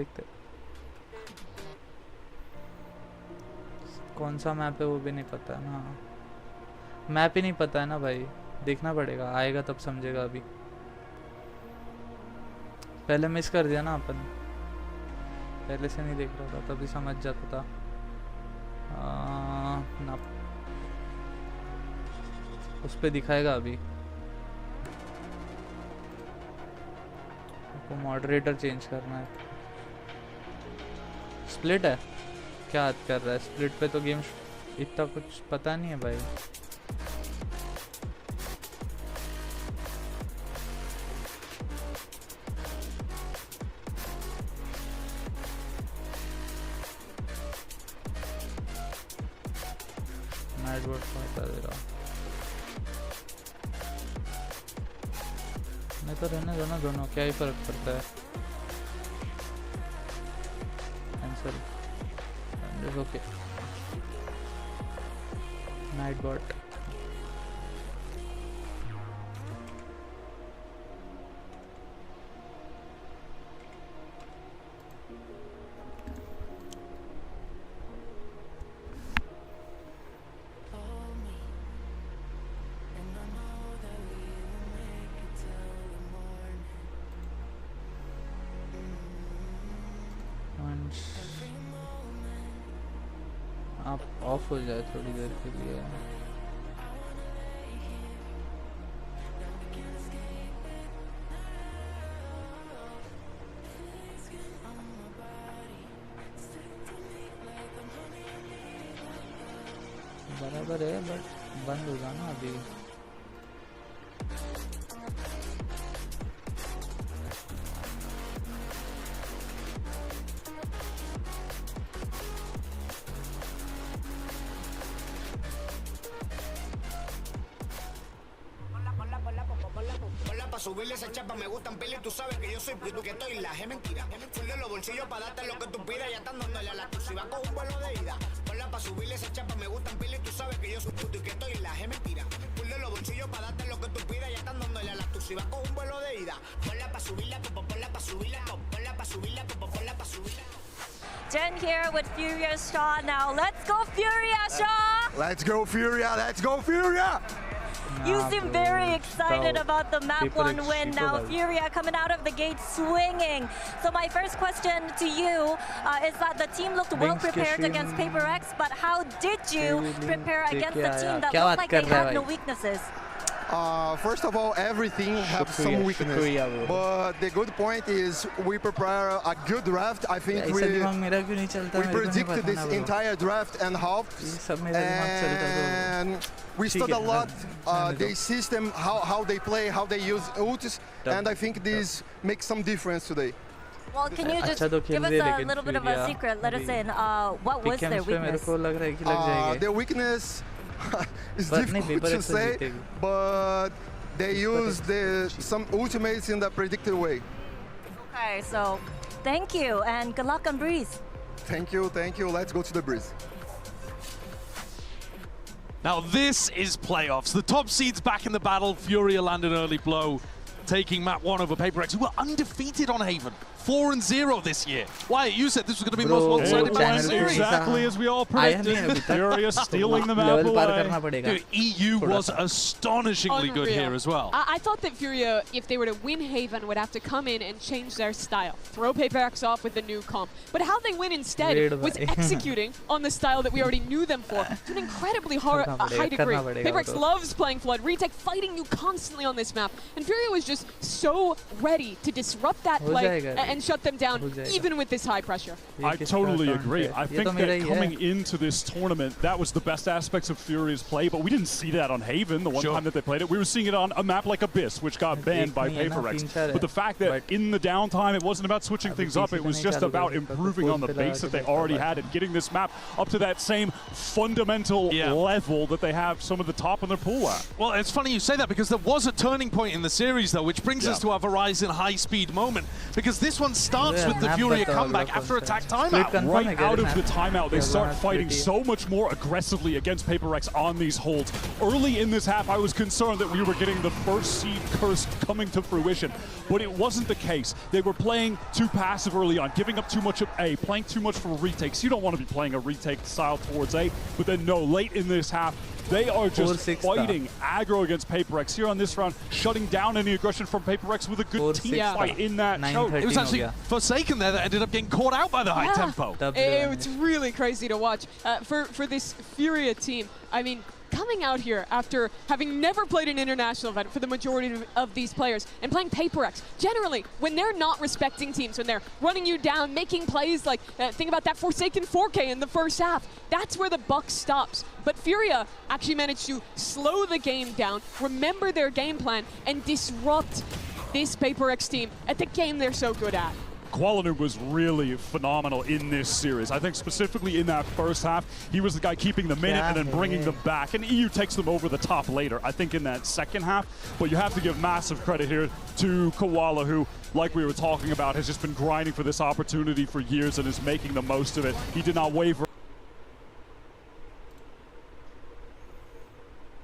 देखते. कौन सा मैप है वो भी नहीं पता है ना. मैप ही नहीं पता है ना भाई. देखना पड़ेगा, आएगा तब समझेगा. अभी पहले मिस कर दिया ना अपन. पहले से नहीं देख रहा था तभी समझ जाता था. ना उस पे दिखाएगा अभी. को मॉडरेटर चेंज करना है। स्प्लिट है क्या याद कर रहा है? स्प्लिट पे तो गेम इतना कुछ पता नहीं है भाई। नाइटबोर्ड बता दे रहा नहीं तो रहने दो ना, दोनों क्या ही फर्क पड़ता है। Cancel okay. नाइटबोर्ड आप ऑफ हो जाए थोड़ी देर के लिए। बराबर है बट बंद होगा ना अभी। Subirle esa chapa me gustan pila y tú sabes que yo soy bruto que estoy la G mentira. Full de los bolsillos para darte lo que tú pidas, ya están dándole a la tu si vas con un vuelo de ida. Ponla pa' subirle esa chapa me gustan pila y tú sabes que yo soy bruto y que estoy la G mentira. Full de los bolsillos para darte lo que tú pidas, ya están dándole a la tu si vas con un vuelo de ida. Ponla pa' subirla, ponla pa' subirla, ponla pa' subirla, ponla pa' subirla. Jen here with Furia Shaw now. Let's go Furia Shaw! Let's go Furia, let's go Furia! You seem very excited about the map 1 win now. Furia coming out of the gate swinging. So my first question to you is that the team looked well prepared against Paper X, but how did you prepare against a team that looked like they had no weaknesses? First of all, everything has some weakness, but the good point is we prepare a good draft. I think we predicted this entire draft and half, and we studied a lot the system, how they play, how they use ults, and I think this makes some difference today. Well, can you just give us a little bit of a secret? Let us in. What was their weakness? Their weakness is difficult to say, but they use some ultimates in the predicted way. Okay, so thank you and good luck on Breeze. Thank you, thank you. Let's go to the Breeze. Now this is playoffs. The top seeds back in the battle. Furia land an early blow, taking map 1 over Paper X, who were undefeated on Haven. 4-0 this year. Wyatt, you said this was going to be the most one-sided match in the series. Exactly as we all predicted. Furia stealing the map away. Dude, EU was astonishingly good here as well. I thought that Furia, if they were to win Haven, would have to come in and change their style. Throw Paper X off with the new comp. But how they win instead was executing on the style that we already knew them for to an incredibly high degree. Paper X loves playing Flood. Retake fighting you constantly on this map. And Furia was just so ready to disrupt that play and shut them down, even with this high pressure. I totally agree. I think that coming into this tournament, that was the best aspects of Furia's play, but we didn't see that on Haven the one time that they played it. We were seeing it on a map like Abyss, which got banned by Paper X. But the fact that in the downtime, it wasn't about switching things up, it was just about improving on the base that they already had and getting this map up to that same fundamental level that they have some of the top in their pool at. Well, it's funny you say that because there was a turning point in the series, though, which brings us to our Verizon high-speed moment, because this one starts with the Furia comeback after attack timeout. Right out of the timeout, they start fighting so much more aggressively against Paper X on these holds. Early in this half, I was concerned that we were getting the first seed curse coming to fruition, but it wasn't the case. They were playing too passive early on, giving up too much of A, playing too much for retakes. You don't want to be playing a retake style towards A, but then no, late in this half, they are just fighting aggro against Paper X here on this round, shutting down any aggression from Paper X with a good team fight in that choke. It was actually Forsaken there that ended up getting caught out by the high tempo. It's really crazy to watch. For this Furia team, I mean, coming out here after having never played an international event for the majority of these players and playing PaperX. Generally, when they're not respecting teams, when they're running you down, making plays like, think about that Forsaken 4K in the first half, that's where the buck stops. But Furia actually managed to slow the game down, remember their game plan, and disrupt this PaperX team at the game they're so good at. Kuala was really phenomenal in this series. I think specifically in that first half, he was the guy keeping the minute and then bringing them back. And EU takes them over the top later, I think, in that second half. But you have to give massive credit here to Kuala, who, like we were talking about, has just been grinding for this opportunity for years and is making the most of it. He did not waver.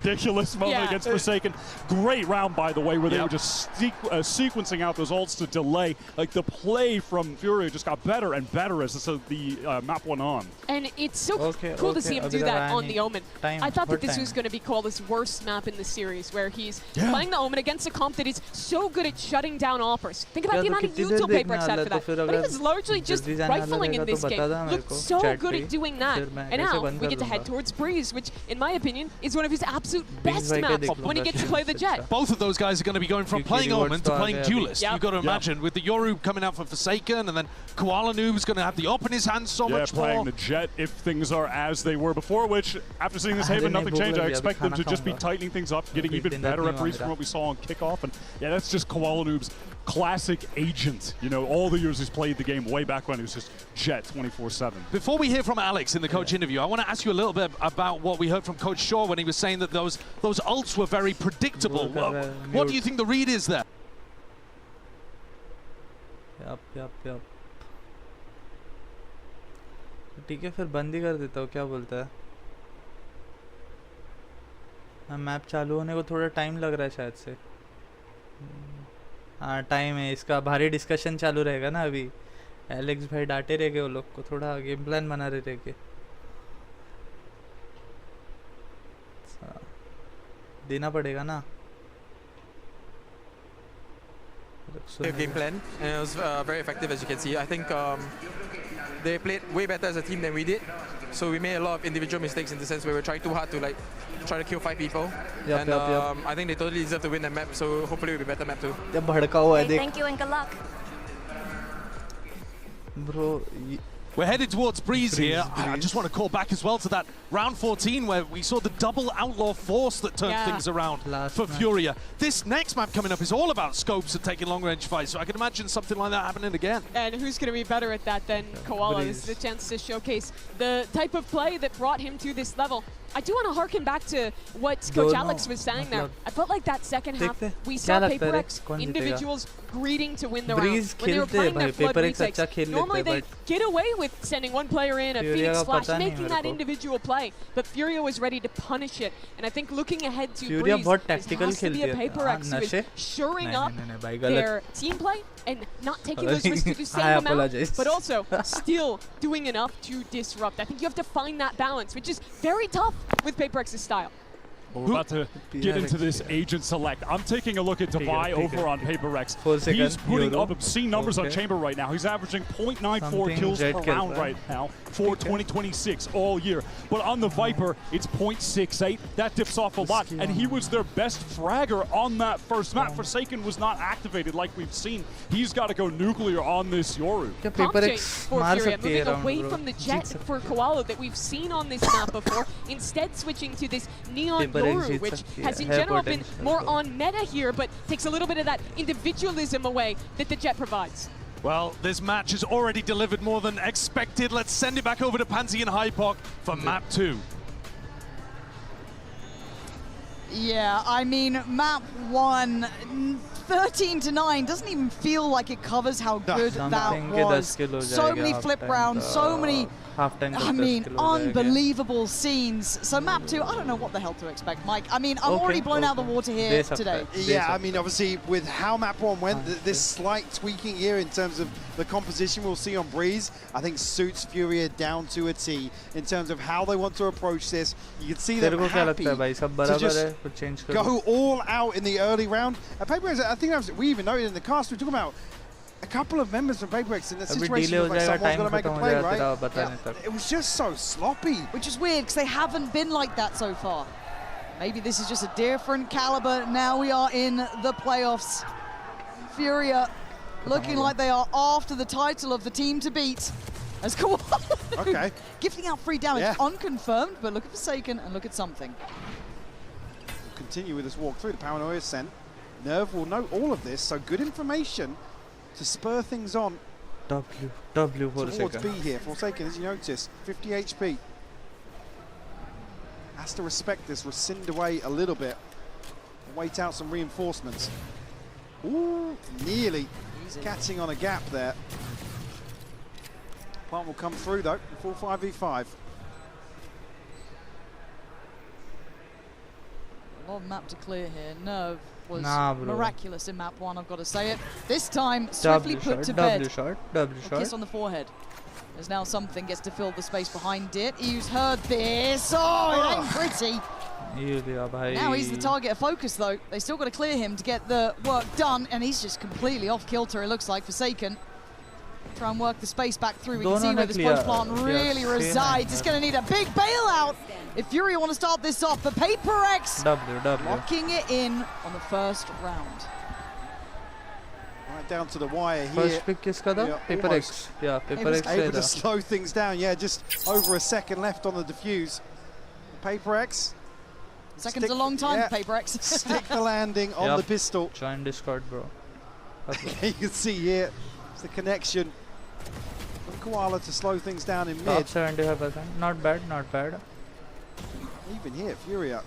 Ridiculous moment against Forsaken. Great round, by the way, where they were just sequencing out those ults to delay. Like, the play from Furia just got better and better as the map went on. And it's so cool to see him do that on the Omen. I thought that this was going to be Koala's worst map in the series, where he's playing the Omen against a comp that is so good at shutting down offers. Think about the amount of util PaperX had for that. But he was largely just rifling in this game. Looked so good at doing that. And now we get to head towards Breeze, which, in my opinion, is one of his absolute best maps when he gets to play the Jet. Both of those guys are going to be going from playing Omen to playing Duelist. Yep. You've got to imagine, with the Yoru coming out for Forsaken, and then Kuala Noob's going to have the op in his hands so much more. Playing the Jet if things are as they were before, which, after seeing this Haven, nothing changed. I expect them to just be tightening things up, getting even better at Breeze from what we saw on kickoff. And yeah, that's just Kuala Noob's classic agent. You know, all the years he's played the game way back when he was just Jet 24/7. Before we hear from Alex in the coach interview, I want to ask you a little bit about what we heard from Coach Shaw when he was saying that those ults were very predictable. What do you think the read is there? Yup. ठीक है, फिर बंद ही कर देता हूँ, क्या बोलता है? मैप चालू होने को थोड़ा टाइम लग रहा है शायद से. हाँ, टाइम है इसका. भारी डिस्कशन चालू रहेगा ना अभी. एलेक्स भाई डांटे रहेंगे वो लोग को, थोड़ा गेम प्लान बना रहे रहेंगे. देना पड़ेगा ना. Game plan, and it was very effective, as you can see. I think they played way better as a team than we did, so we made a lot of individual mistakes in the sense where we were trying too hard to try to kill 5 people. I think they totally deserve to win that map, so hopefully it'll be a better map too. Thank you and good luck. Bro, we're headed towards Breeze here. I just want to call back as well to that round 14 where we saw the double Outlaw Force that turned things around for Furia. This next map coming up is all about scopes and taking long-range fights, so I can imagine something like that happening again. And who's going to be better at that than Koala? This is a chance to showcase the type of play that brought him to this level. I do want to harken back to what Coach Alex was saying there. I felt like that second half, we saw PaperX individuals greeting to win the round. When they were playing their flood retakes, normally they get away with sending one player in, a Phoenix Flash, making that individual play. But Furia was ready to punish it. And I think looking ahead to Breeze, this has to be a PaperX who is shoring up their team play and not taking those risks to do same amount, but also still doing enough to disrupt. I think you have to find that balance, which is very tough with PaperX's style. Well, we're about to get into this agent select. I'm taking a look at Devi over on PaperX. He's putting up obscene numbers on Chamber right now. He's averaging 0.94 kills per round right now for 2026 all year. But on the Viper, it's 0.68. That dips off a lot. And he was their best fragger on that first map. Forsaken was not activated like we've seen. He's got to go nuclear on this Yoru. PaperX for Furia, moving away from the Jet for Koala that we've seen on this map before, instead switching to this Neon Yoru, which has in general been more on meta here, but takes a little bit of that individualism away that the Jet provides. Well, this match has already delivered more than expected. Let's send it back over to Pansy and Hypok for map 2. Yeah, I mean, map 1, 13-9 doesn't even feel like it covers how good that was. So many flip rounds, so many, I mean, unbelievable scenes. So map 2, I don't know what the hell to expect, Mike. I mean, I'm already blown out of the water here today. Yeah, I mean, obviously, with how map 1 went, this slight tweaking here in terms of the composition we'll see on Breeze, I think suits Furia down to a T in terms of how they want to approach this. You can see them happy to just go all out in the early round. PaperX, I think we even noted in the cast, we're talking about a couple of members from PaperX in that situation where like someone's going to make a play, right? It was just so sloppy. Which is weird, because they haven't been like that so far. Maybe this is just a different caliber. Now we are in the playoffs. Furia looking like they are after the title of the team to beat. As Koala okay. gifting out free damage, Yeah. unconfirmed, but look at Forsaken and look at something. We'll continue with this walkthrough. The paranoia is sent. Nerve will know all of this, so good information to spur things on. W for towards Forsaken. B here. Forsaken, as you notice, 50 HP. Has to respect this, rescind away a little bit. Wait out some reinforcements. Ooh, nearly catching on a gap there. Plant will come through though, full 5v5. A lot of map to clear here. Nerve was Nah, bro. miraculous in map 1, I've got to say it. This time, swiftly put to bed. W A shot. kiss on the forehead. As now something gets to fill the space behind it. He's heard this. Oh, it ain't pretty. Now he's the target of focus, though. They still got to clear him to get the work done, and he's just completely off kilter, it looks like, Forsaken. Try and work the space back through. We can see where this post plant really resides. It's going to need a big bailout if Fury want to start this off. But Paper X locking it in on the first round. Right down to the wire here. First pick kiska tha? Paper X. Yeah, Paper X able to slow things down. Yeah, just over a second left on the diffuse. Paper X. Second's a long time for Paper X. Stick the landing on the pistol. Join Discord, bro. You can see here, it's the connection from Koala to slow things down in Top mid. 75%. Not bad, not bad. Even here, Furia.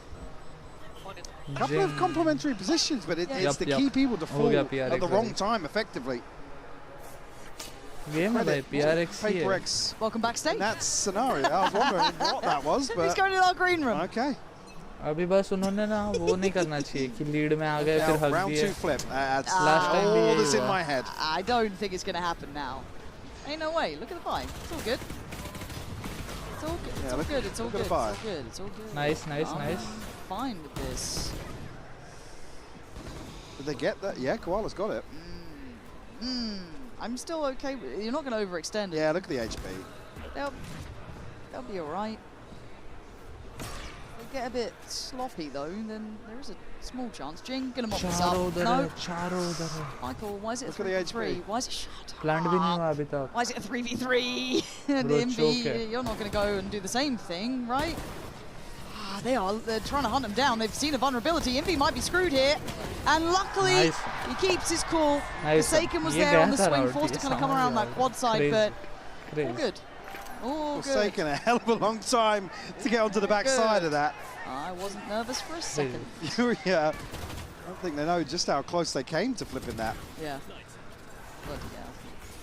A couple of complementary positions, but it's the key people to fall at the wrong time, effectively. Game है PRX Paper X. Welcome backstage. In that scenario, I was wondering what that was. But he's going to our green room. Okay. अभी बस उन्होंने ना वो नहीं करना चाहिए कि लीड में आ गए फिर हक round दिए. 2 flip. That's Last time भी all यही that's in हुआ. my head. I don't think it's going to happen now. Ain't no way. Look at the buy. It's all good. It's all good. It's all good. It's all good. It's all good. It's all good. Nice, nice, nice. Fine with this. Did they get that? Yeah, Koala's got it. I'm still okay. You're not going to overextend it. Yeah, look at the HP. They'll be all right. They get a bit sloppy though, then there is a small chance. Jing gonna mop this up. No. Michael, why is it a 3v3? Why is it shut Planned भी नहीं हुआ अभी तक. Why is it a 3v3? And MV, you're not going to go and do the same thing, right? They're trying to hunt him down. They've seen a vulnerability. Envy might be screwed here. And luckily, he keeps his cool. Forsaken was there on the swing, forced to kind of come around that quad side, but all good. All good. Forsaken a hell of a long time to get onto the back side of that. I wasn't nervous for a second. Furia, I don't think they know just how close they came to flipping that. Yeah.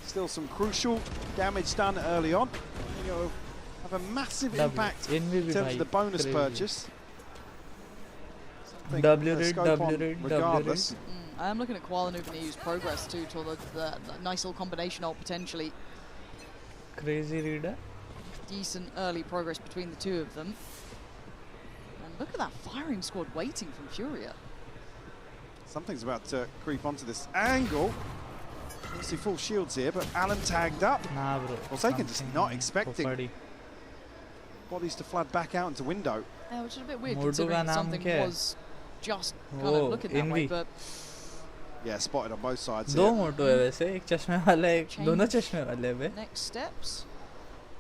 Still some crucial damage done early on. You'll have a massive impact in terms of the bonus purchase. Regardless. I am looking at Koala going to use progress too to the nice little combination ult potentially. Crazy reader. Decent early progress between the two of them. And look at that firing squad waiting from Furia. Something's about to creep onto this angle. You see full shields here, but Alan tagged up. Nah, bro. Forsaken just not expecting bodies to flood back out into window. Yeah, which is a bit weird considering something was just kind of looking that way, but yeah, spotted on both sides. दो मोटो है वैसे, एक चश्मे वाला है, दोनों चश्मे वाले हैं. Next steps.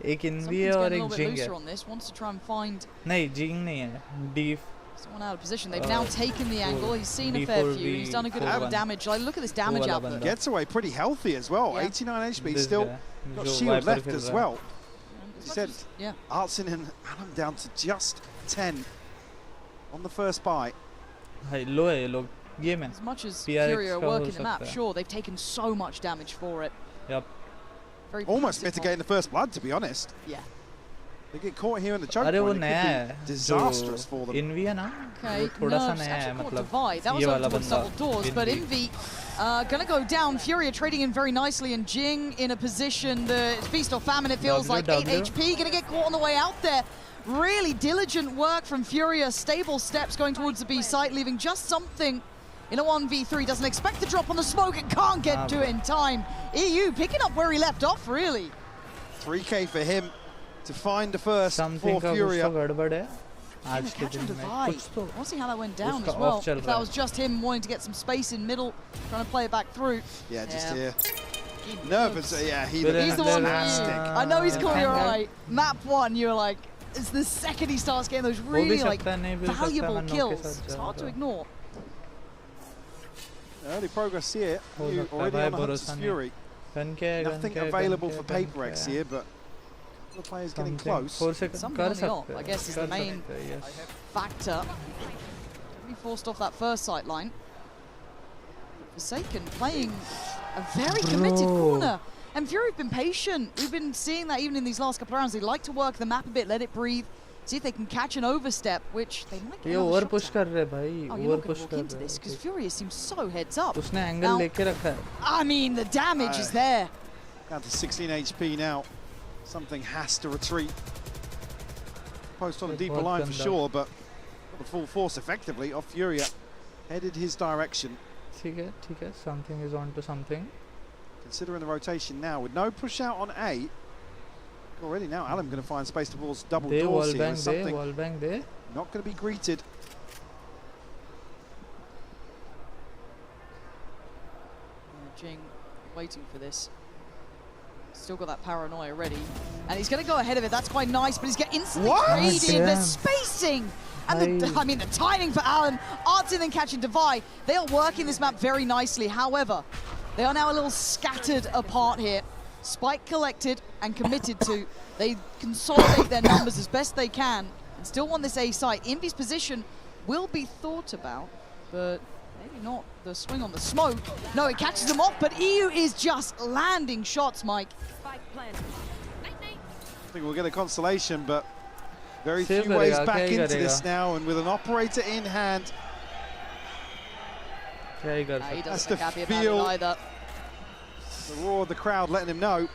एक इनवी है और एक जिंग है. on this, wants to try and find. नहीं, जिंग नहीं है. Deep. Someone out of position. They've now taken the angle. He's seen a fair few. He's done a good amount of damage. Like, look at this damage output. Gets away pretty healthy as well. 89 HP. Still got shield left as well. He said, Artsin and Adam down to just 10 on the first buy. Low है लोग ये में. As much as Furia are working the map, sure, they've taken so much damage for it. Yep. Very almost mitigating the first blood, to be honest. Yeah. They get caught here in the choke point. It could be disastrous for them. Envy है ना? Okay, थोड़ा सा नया है मतलब. Divide. That was over towards double doors, but Envy gonna go down. Furia trading in very nicely, and Jing in a position that it's feast or famine. It feels like 8 HP. Gonna get caught on the way out there. Really diligent work from Furia. Stable steps going towards the B site, leaving just something in a 1v3. Doesn't expect to drop on the smoke. It can't get to it in time. EU picking up where he left off, really. 3K for him to find the first for Furia. आज के Catch दिन on में Divide. कुछ तो We'll see how that went down उसका as well. off चल If रहा that है. was just him wanting to get some space in middle, trying to play it back through. Yeah, just here. He Nervous. looks- Yeah, He's the one. fantastic. I know he's caught your Yeah. eye. Map 1, you're like, it's the second he starts getting those वो भी really like सकता है, नहीं भी सकता है, valuable मैं नौ के kills. साथ It's hard to जाऊंगा. ignore. Early progress here. हो You सकता है already भाई, on the भरोसा Hunter's नहीं. Fury. गन क्या है, गन Nothing क्या है, available गन for क्या है, गन Paper X क्या है. here, but the players getting Something. close. 4 seconds Something कर on the off, सकते I हैं, guess, is the कर main सकते हैं, yes. factor. He forced off that first sight line. Forsaken playing a very committed Bro. corner. And Fury have been patient. We've been seeing that even in these last couple of rounds. They like to work the map a bit, let it breathe, see if they can catch an overstep, which they might get ये another over shot push at. कर रहे हैं भाई, Oh, you're over not going push to walk कर into रहे this because हैं. Furious seems so heads up. उसने Now, angle लेके रखा है. I mean, the damage is there. Down to 16 HP now. Something has to retreat. Post on a deeper बहुत line for गंदा. sure, but got the full force effectively of Furia. Headed his direction. ठीक है, something is on to something. Considering the rotation now, with no push out on A. Already now, Alan going to find space towards double They doors wall here. bang, With they something wall bang, they. not going to be greeted. Jing waiting for this. Still got that paranoia ready. And he's going to go ahead of it. That's quite nice, but he's getting instantly graded. The Damn. spacing and the, I mean, the timing for Alan. Artin then catching Devi. They are working this map very nicely. However, they are now a little scattered apart here. Spike collected and committed to. They consolidate their numbers as best they can and still want this A site. Envy's position will be thought about, but maybe not the swing on the smoke. No, it catches them off, but EU is just landing shots, Mike. I think we'll get a consolation, but very Save few ways करेगा, back क्या ही into this करेगा? now, and with an operator in hand, क्या ही कर He सकते. doesn't to look happy about feel- it either. the roar of the crowd letting him know.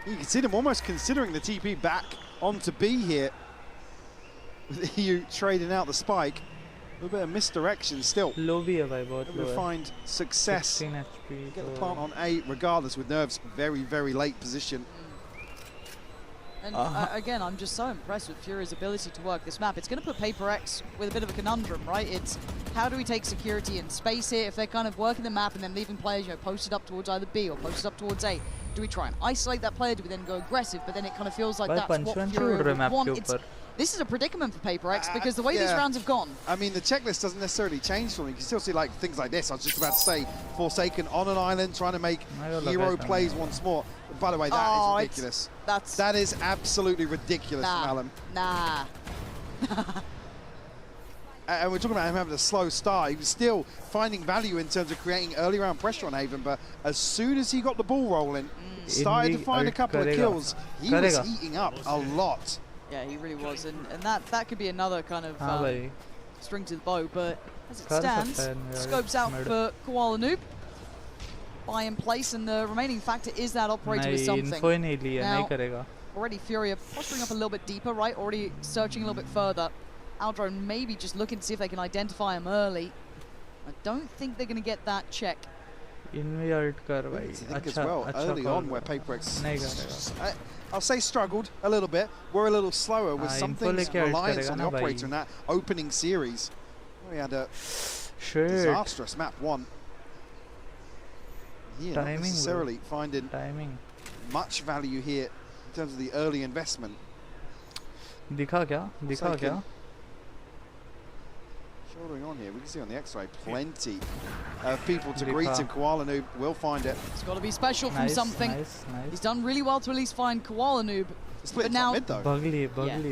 You can see them almost considering the TP back onto B here. With EU trading out the spike. A little bit of misdirection still. Low भी है भाई, बहुत Able low to है. find success. 16 HP. Get the तो- plant on A regardless, with Nerves very, very late position. And again, I'm just so impressed with Fury's ability to work this map. It's going to put Paper X with a bit of a conundrum, right? It's how do we take security in space here? If they're kind of working the map and then leaving players, you know, posted up towards either B or posted up towards A, do we try and isolate that player? Do we then go aggressive? But then it kind of feels like भाई that's what punch Fury उड़ रहे would map want. के It's, ऊपर. this is a predicament for Paper X because the way these yeah. rounds have gone, I mean, the checklist doesn't necessarily change for me. You can still see like things like this. I was just about to say, Forsaken on an island trying to make hero plays once more. But by the way, that is ridiculous. That is absolutely ridiculous from Alan. Nah. And we're talking about him having a slow start. He was still finding value in terms of creating early round pressure on Haven, but as soon as he got the ball rolling, started to find a couple of kills, he was eating up a lot. Yeah, he really was, and that could be another kind of हाँ भाई. string to the bow, but as it कर stands, सकता है यार, scopes out mid. for Koala Noob. Buy in place, and the remaining factor is that operator with नहीं, something. info ही नहीं लिया, नहीं Now, करेगा. already Fury are posturing up a little bit deeper, right? Already searching a little bit further. Aldrone maybe just looking to see if they can identify him early. I don't think they're going to get that check. Invi ult कर भाई. I think as अच्छा well, अच्छा early call on where करा. Paper X, नहीं करेगा. I'll say struggled a little bit. We're a little slower with info something's लेके ult reliance करेगा on the ना भाई. operator in that opening series. We had a Shit. disastrous map 1. Yeah, not Timing, necessarily finding much value here in terms of the early investment. दिखा क्या? दिखा क्या? Shouldering on here, we can see on the X-ray plenty of people to Dipa. greet him. Koala Noob will find it. It's got to be special from Nice, something. nice, nice. He's done really well to at least find Koala Noob. But now, Bugly,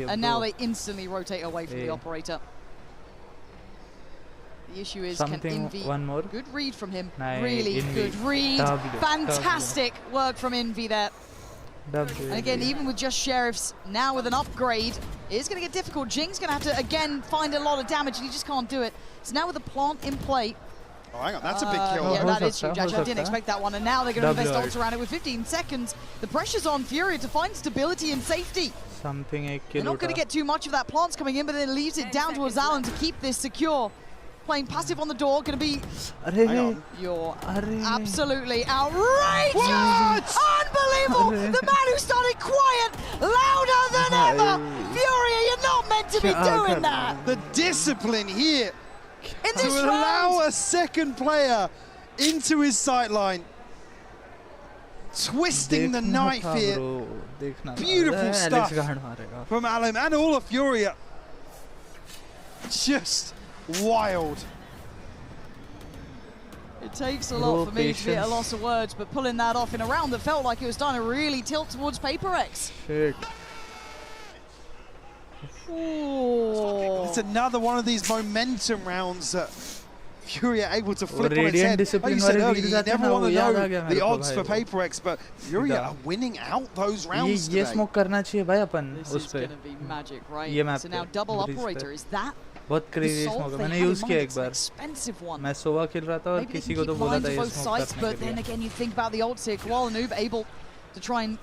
and now they instantly rotate away from the Yeah. operator. The issue is, Something, can Envy, one more. good read from him, Nice, really Envy. good read, W, fantastic work from Envy there. W. And again, even with just Sheriffs, now with an upgrade, it is going to get difficult. Jing's going to have to, again, find a lot of damage, and he just can't do it. So now with the plant in play. Oh, hang on, that's a big kill. Yeah, that is huge, actually. I didn't expect that one. And now they're going to invest ults around it with 15 seconds. The pressure's on Fury to find stability and safety. Something एक They're kill not going to उठा. get too much of that plants coming in, but then it leaves it down towards Alan to keep this secure. Playing passive on the door, going to be... You're absolutely outrageous! Unbelievable! The man who started quiet, louder than ever! Fury, you're not need to be doing that. The discipline here In to this allow round. a second player into his sightline. Twisting the knife here. Beautiful stuff from Alem and all of Furia. Just wild. It takes a lot for me to be at a loss of words, but pulling that off in a round that felt like it was starting to really tilt towards PaperX. Shit. It's another one of these momentum rounds that Furia able to flip on its head. Like you said earlier, you never want to know the odds for PaperX, but Furia are winning out those rounds today. ये smoke करना चाहिए भाई अपन This उस is पे. going to be magic, right? ये map So now पे, double breeze operator, पे. is that बहुत the crazy solve smoke है. they मैंने had use in किया mind? एक It's an bar. expensive one. मैं सोवा खेल रहा था और Maybe they किसी can को तो keep बोला lines था of ये both smoke sides, करने but के then लिए. again you think about the odds here. Koala Noob able to try and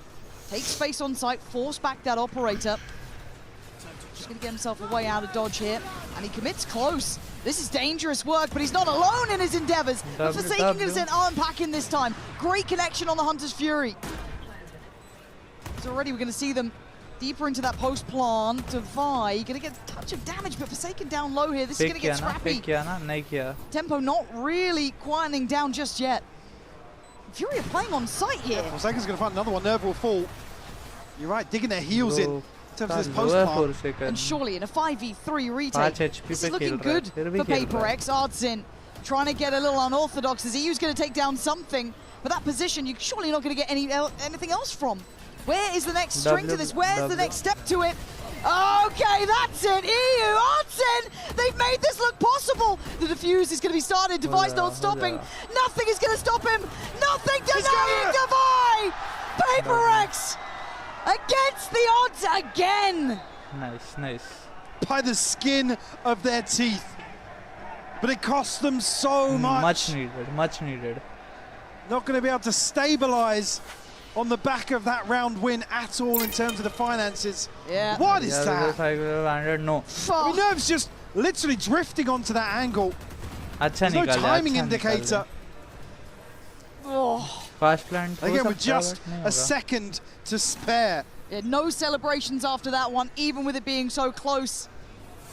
take space on site, force back that operator. Just going to get himself a way out of dodge here, and he commits close. This is dangerous work, but he's not alone in his endeavors. But Forsaken going to send Arm back in this time. Great connection on the Hunter's Fury. So already we're going to see them deeper into that post plant. Divide going to get a touch of damage, but Forsaken down low here. This is going to get scrappy. Tempo not really quietening down just yet. Fury are playing on site here. Forsaken's going to find another one. Nerve will fall. You're right, digging their heels in terms of this post plant. And surely in a 5v3 retake, this is looking good for PaperX. Ardsin trying to get a little unorthodox as EU's going to take down something, but that position you're surely not going to get anything else from. Where is the next string to this? Where's the next step to it? Okay, that's it. EU, Ardsin, they've made this look possible. The defuse is going to be started. Device not stopping. Nothing is going to stop him. Nothing denying Device. PaperX against the odds again. Nice, nice. By the skin of their teeth. But it cost them so much. Much needed, much needed. Not going to be able to stabilize on the back of that round win at all in terms of the finances. Yeah. What is that? No. I mean, Nerve's just literally drifting onto that angle. There's no timing indicator. Oh. Fast plant. Again, with just a second to spare. Yeah, no celebrations after that one, even with it being so close.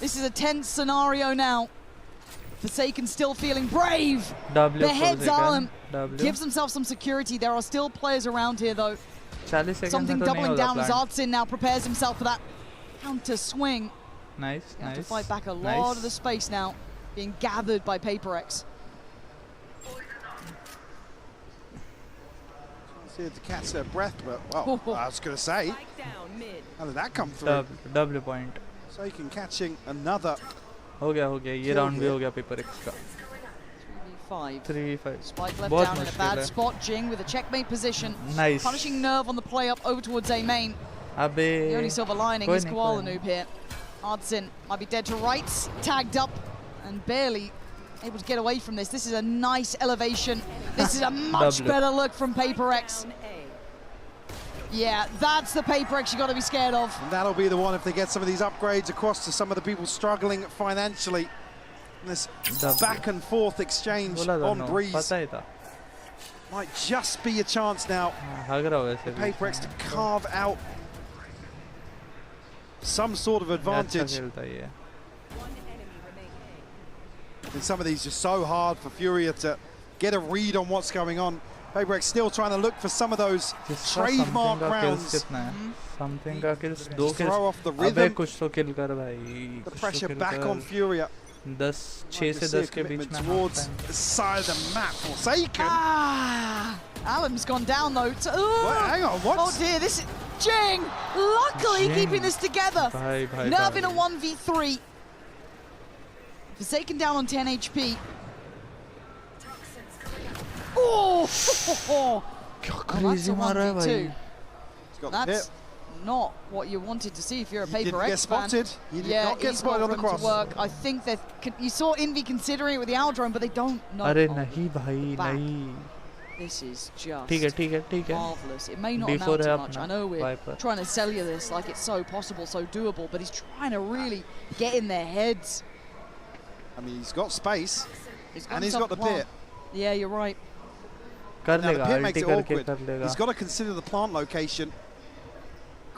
This is a tense scenario now. Forsaken still feeling brave. W Beheads Arm. W. Gives himself some security. There are still players around here though. 40 seconds Something में तो doubling नहीं down होगा as plant. Ardsin now prepares himself for that counter swing. Nice, You have to nice. fight back a lot of the space now, being gathered by PaperX. See to catch their breath, but well, I was going to say, how did that come through? W point. So you can catching another. हो गया ये round भी हो गया PaperX का. 3v5. Spike left बहुत down in a मुश्किल bad है. spot. Jing with a checkmate position. Nice. Punishing Nerve on the play up over towards A main. अबे. The only silver lining कोई is नहीं, Koala कोई नहीं. Noob here. Ardsin might be dead to rights, tagged up, and barely able to get away from this. This is a nice elevation. This is a much W. better look from PaperX. Yeah, that's the PaperX you got to be scared of. And that'll be the one if they get some of these upgrades across to some of the people struggling financially. And this back and forth exchange on Breeze might just be a chance now for PaperX to carve out some sort of advantage. And some of these are so hard for Furia to get a read on what's going on. PaperX still trying to look for some of those trademark rounds. Something का kills, 2 kills. Throw off the अबे rhythm. कुछ तो kill कर भाई. The pressure back on Furia. 6 से 10 के बीच में. Towards the side of the map. Forsaken. Alam's gone down though. Hang on, what? Oh dear, this is Jing. Luckily Jing. keeping this together. Bhai, Nerve in a 1v3. Forsaken down on 10 HP. Oh! crazy मार रहा है भाई. That's not what you wanted to see if you're a Didn't PaperX get spotted. fan. He did not get he's spotted got on the room to cross. work. I think that you saw Envy considering it with the Owl drone, but they don't know. अरे नहीं भाई back. नहीं. This is just ठीक है. marvelous. It may not D4 amount to है much. अपना, I know we're Viper. trying to sell you this like it's so possible, so doable, but he's trying to really get in their heads. I mean, he's got space, and he's himself got the a plant. pit. Yeah, you're right. कर Now the लेगा. pit makes ulti it करके awkward. कर लेगा. He's got to consider the plant location.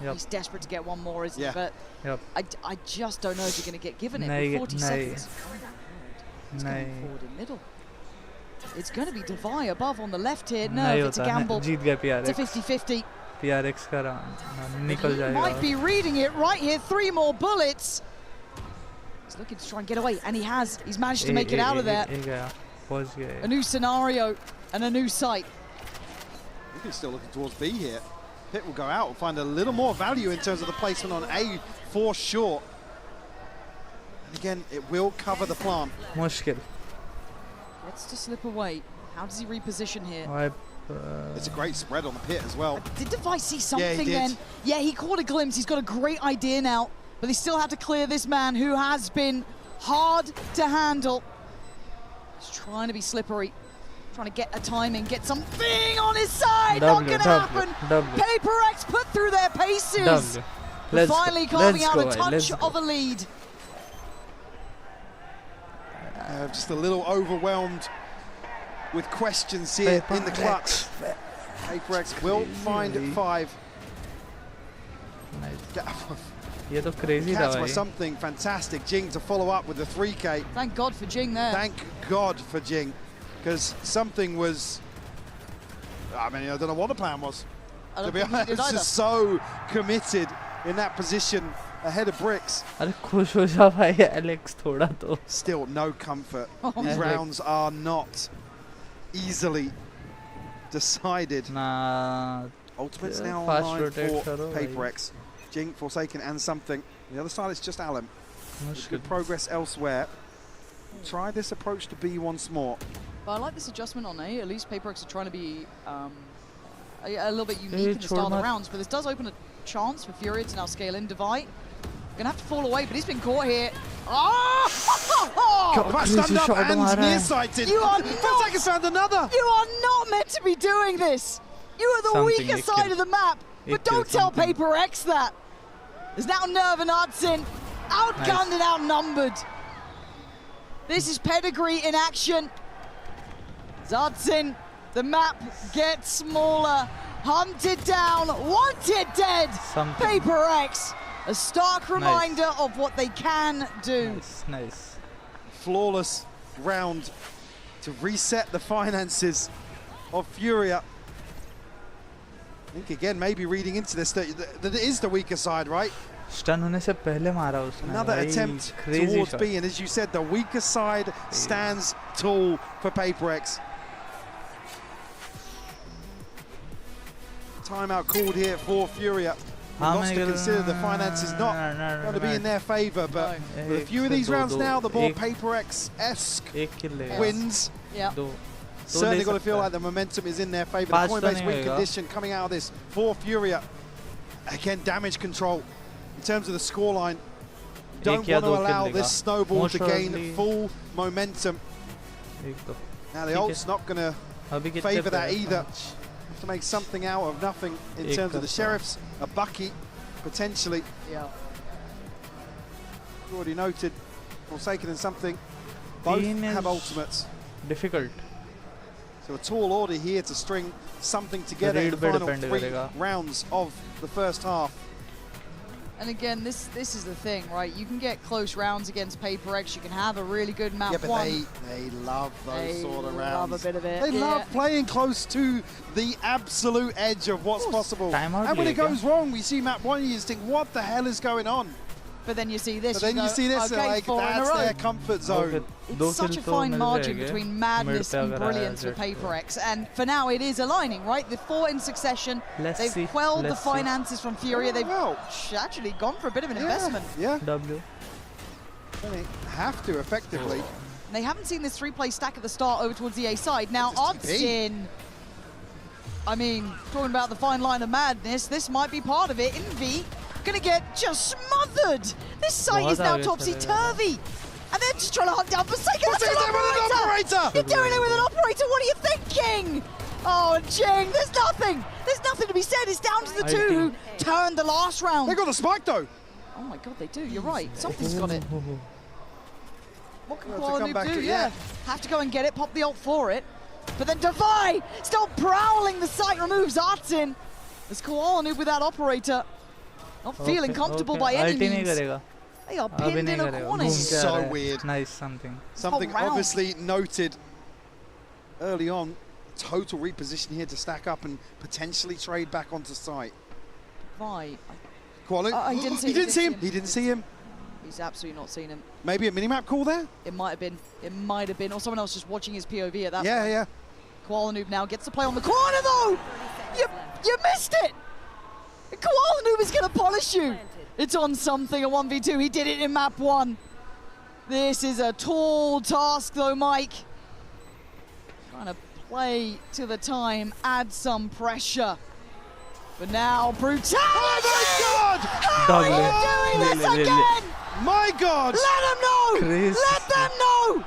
He's desperate to get one more, isn't he? But I just don't know if you're going to get given it with 40 seconds. He's going forward in middle. It's going to be Divai above on the left here. No, it's a gamble. It's a 50-50. PRX का निकल जाएगा. Might be reading it right here. 3 more bullets. He's looking to try and get away, and he has. He's managed to make it out of there. A new scenario and a new sight. I think he's still looking towards B here. Pit will go out and find a little more value in terms of the placement on A for sure. And again, it will cover the plant. मुश्किल. Gets to slip away. How does he reposition here? It's a great spread on the pit as well. Did Divai see something he then? Yeah, he caught a glimpse. He's got a great idea now, but they still have to clear this man who has been hard to handle. He's trying to be slippery, trying to get a timing, get something on his side. Not going to happen. Paper X put through their paces. Finally carving out a touch of a lead. Just a little overwhelmed with questions here in the clutch. Paper X will find 5. ये तो crazy Catch by something fantastic. Jing to follow up with the 3K. Thank God for Jing there. Thank God for Jing, because something was. I mean, I don't know what the plan was. To be honest, just so committed in that position ahead of Bricks. अरे खुश हो जा भाई Alex थोड़ा तो. Still no comfort. These rounds are not easily decided. Nah. Ultimate's now online for Paper X. Jing, Forsaken, and something. The other side is just Alan. Good progress elsewhere. Try this approach to B once more. But I like this adjustment on A. At least Paper X are trying to be a little bit unique in the start of the rounds. But this does open a chance for Fury to now scale in. Divai gonna have to fall away, but he's been caught here. Oh! Stand up and nearsighted. You are Forsaken found another. You are not meant to be doing this. You are the weaker side of the map. But don't tell Paper X that. There's now Nerve and Artsin outgunned and outnumbered. This is pedigree in action. Zartsin, the map gets smaller. Hunted down, wanted dead. Paper X, a stark reminder of what they can do. Nice. Flawless round to reset the finances of Furia. I think again, maybe reading into this that it is the weaker side, right? Another attempt towards B, and as you said, the weaker side stands tall for Paper X. Timeout called here for Furia. Lots to consider. The finances not going to be in their favour, but with a few of these rounds now, the more Paper X-esque wins. Certainly got to feel like the momentum is in their favour. The point-based win condition coming out of this for Furia. Again, damage control in terms of the scoreline. Don't want to allow this snowball to gain full momentum. Now the ult's not going to favour that either. Have to make something out of nothing in terms of the Sheriffs. A Bucky, potentially. Yeah. Already noted, Forsaken and something. Both have ultimates. Difficult. So a tall order here to string something together in the final 3 rounds of the first half. And again, this is the thing, right? You can get close rounds against Paper X. You can have a really good map one. They love those sort of rounds. Love a bit of it. They love playing close to the absolute edge of what's possible. And when it goes wrong, we see map one, you just think, what the hell is going on? But then you see this. But then you see this, okay, like, that's their comfort zone. It's such a fine margin between madness and brilliance for Paper X. And for now, it is aligning, right? The 4 in succession. They've quelled the finances from Furia. They've actually gone for a bit of an investment. Yeah. W. They have to, effectively. They haven't seen this 3-play stack at the start over towards the A side. Now, Odsin. I mean, talking about the fine line of madness, this might be part of it. Envy gonna get just smothered. This site is now topsy-turvy. And they're just trying to hunt down Forsaken. What's he doing with an operator? You're doing it with an operator. What are you thinking? Oh, Jing, there's nothing. There's nothing to be said. It's down to the 2 who turned the last round. They got the spike, though. Oh, my God, they do. You're right. Something's got it. What can Kuala do? Yeah. Have to go and get it. Pop the ult for it. But then Divai still prowling the site. Removes Artsin. There's Kuala with that operator. Not feeling comfortable by any means. They are pinned in a corner. So weird. Nice something. Something obviously noted early on. Total reposition here to stack up and potentially trade back onto site. Right. Kualu. He didn't see He didn't see him. He didn't see him. He's absolutely not seen him. Maybe a minimap call there? It might have been. It might have been. Or someone else just watching his POV at that point. Yeah. Koala Noob now gets to play on the corner though! You missed it! Koala Noob is going to polish you! It's on something, a 1v2. He did it in map 1. This is a tall task though, Mike. Trying to play to the time, add some pressure. But now, brutality! Oh my God! How are you doing this again? My God! Let them know! Crazy. Let them know!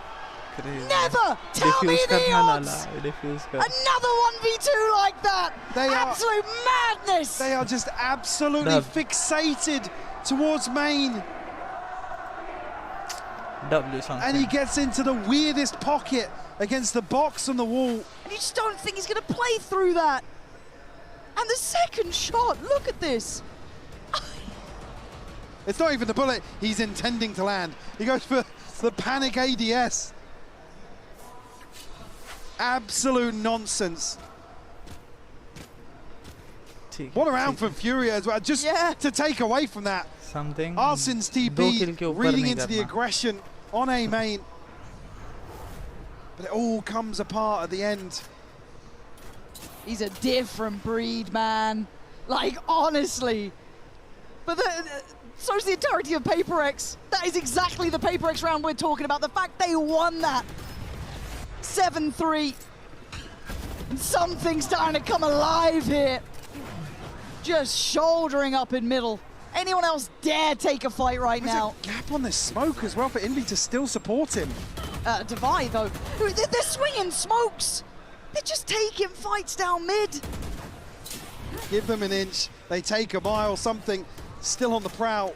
Crazy. Never tell me the odds! Diffuse Another 1v2 like that! Absolute madness! They are just absolutely fixated towards main. W something. And he gets into the weirdest pocket against the box on the wall. And you just don't think he's going to play through that. And the second shot, look at this. It's not even the bullet he's intending to land. He goes for the panic ADS. Absolute nonsense. What a round from Furia as well. Just to take away from that. Something. Arsen's TP reading into the aggression on A main. But it all comes apart at the end. He's a different breed, man. Like, honestly. But so's the entirety of Paper X. That is exactly the Paper X round we're talking about. The fact they won that. 7-3. And something's starting to come alive here. Just shouldering up in middle. Anyone else dare take a fight right now? There's a gap on this smoke as well for Envy to still support him. Divide, though. They're swinging smokes. They're just taking fights down mid. Give them an inch. They take a mile. Something still on the prowl.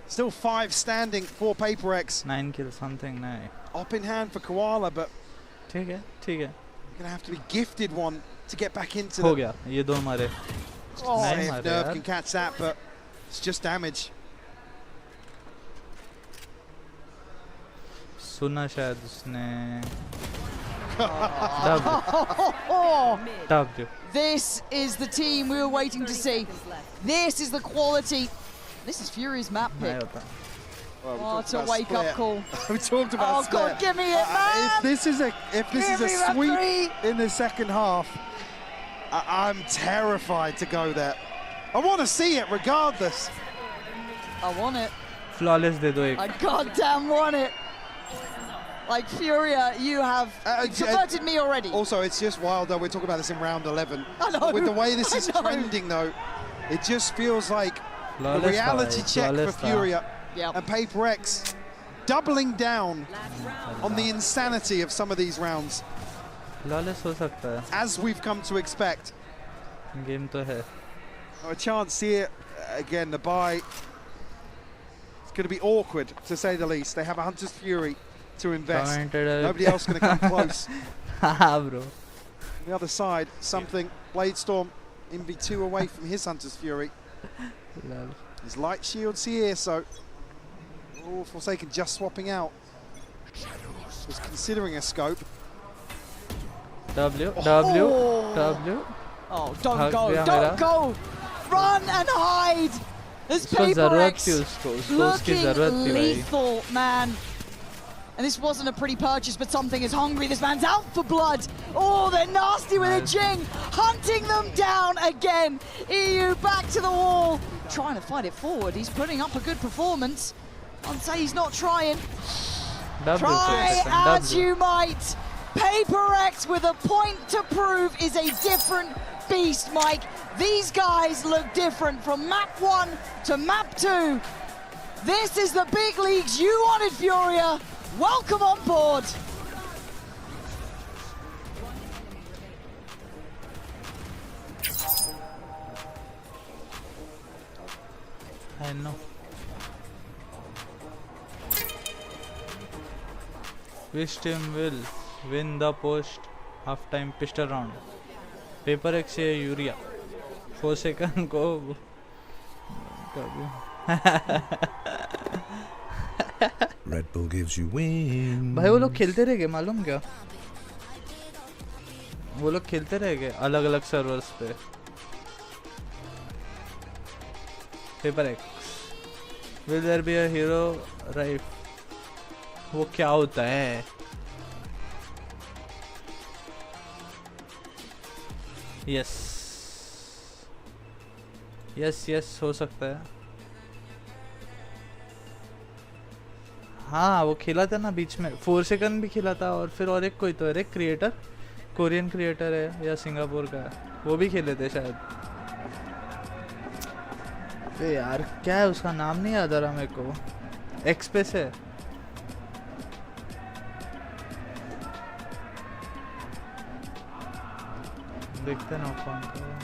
Still 5 standing for Paper X. 9 kills, something, no. Up in hand for Koala, but ठीक है. you're gonna have to be gifted one to get back into हो गया. ये दो मारे. Oh, if Nerve can catch that, but it's just damage. सुना शायद उसने. W. This is the team we were waiting to see. This is the quality. This is Fury's map pick. What a wake-up call. We talked about split. God, give me it, man! If this is a sweep in the second half, I'm terrified to go there. I want to see it regardless. I want it. Flawless de do ek. I goddamn want it. Like, Furia, you have converted me already. Also, it's just wild, though. We're talking about this in round 11. I know. With the way this is trending, though, it just feels like a reality check for Furia and Paper X doubling down on the insanity of some of these rounds. Flawless हो सकता है. As we've come to expect. Game तो है. A chance here. Again, the buy. It's going to be awkward, to say the least. They have a Hunter's Fury to invest. Nobody else going to come close. Bro. On the other side, something. Blade Storm in V2 away from his Hunter's Fury. His light shield's here, so Forsaken just swapping out. Was considering a scope. W. Oh, don't go. Run and hide. This Paper X looking lethal, man. And this wasn't a pretty purchase, but something is hungry. This man's out for blood. Oh, they're nasty with a Jing. Hunting them down again. EU back to the wall. Trying to fight it forward. He's putting up a good performance. I'd say he's not trying. Try as you might. Paper X with a point to prove is a different beast, Mike. These guys look different from map 1 to map 2. This is the big leagues you wanted, Furia. Welcome on board. I know. Which team will win the post half-time pistol round? Paper X या urea? Forsaken को उसका अभी. Red Bull gives you win. भाई वो लोग खेलते रह गए मालूम क्या? वो लोग खेलते रह गए अलग अलग सर्वर्स पे. PaperX. Will there be a hero right? वो क्या होता है? Yes. Yes हो सकता है. हाँ वो खेला था ना बीच में 4 सेकंड भी खेला था और फिर और एक कोई तो है एक क्रिएटर कोरियन क्रिएटर है या सिंगापुर का है वो भी खेले थे शायद. अरे यार क्या है उसका नाम नहीं याद आ रहा मेरे को. एक्सप्रेस है. देखते ना कौन का है.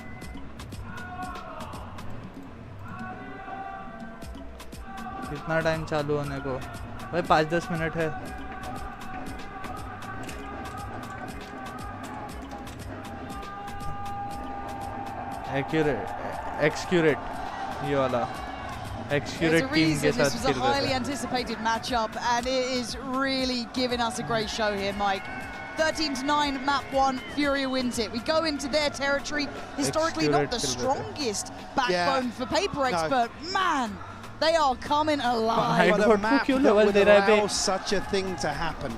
कितना टाइम चालू होने को भाई 5-10 मिनट है. एक्यूरेट ये वाला एक्यूरेट टीम के साथ This was a highly anticipated matchup and it is really giving us a great show here, Mike. 13-9, map 1, Furia wins it. We go into their territory, historically not the strongest backbone for PaperX, but man, they are coming alive. But a map that would allow such a thing to happen,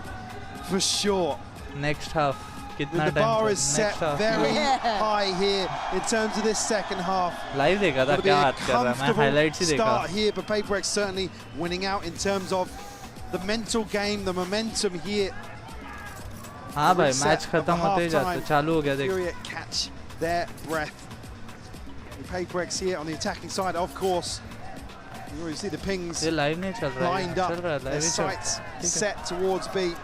for sure. Next half. The bar is set very high here in terms of this second half. Live देखा था क्या हाथ कर रहा है मैं highlights ही देखा. Start here, but PaperX certainly winning out in terms of the mental game, the momentum here. हाँ भाई मैच खत्म होते ही जाते चालू हो गया देख. Furia catch their breath. PaperX here on the attacking side, of course. You already see the pings. ये live नहीं चल रहा है. Lined up, their sights set towards B.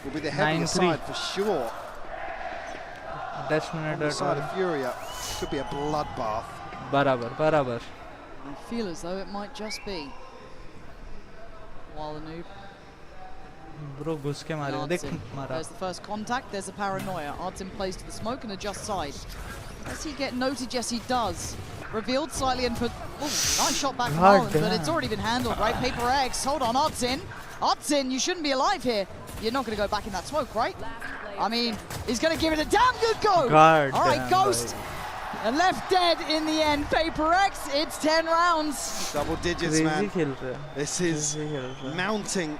Will be the heavier side for sure. On the side of Furia, could be a bloodbath. बराबर. I feel as though it might just be. While the noob. Bro, घुस के मारे. देख मारा. There's the first contact. There's the paranoia. Artin plays to the smoke and adjusts side. Does he get noted? Yes, he does. Revealed slightly and put. Oh, nice shot back from Holland, but it's already been handled, right? PaperX. Hold on, Artin. Artin, you shouldn't be alive here. You're not going to go back in that smoke, right? I mean, he's going to give it a damn good go. All right, Ghost. And left dead in the end. PaperX, it's 10 rounds. Double digits, man. This is mounting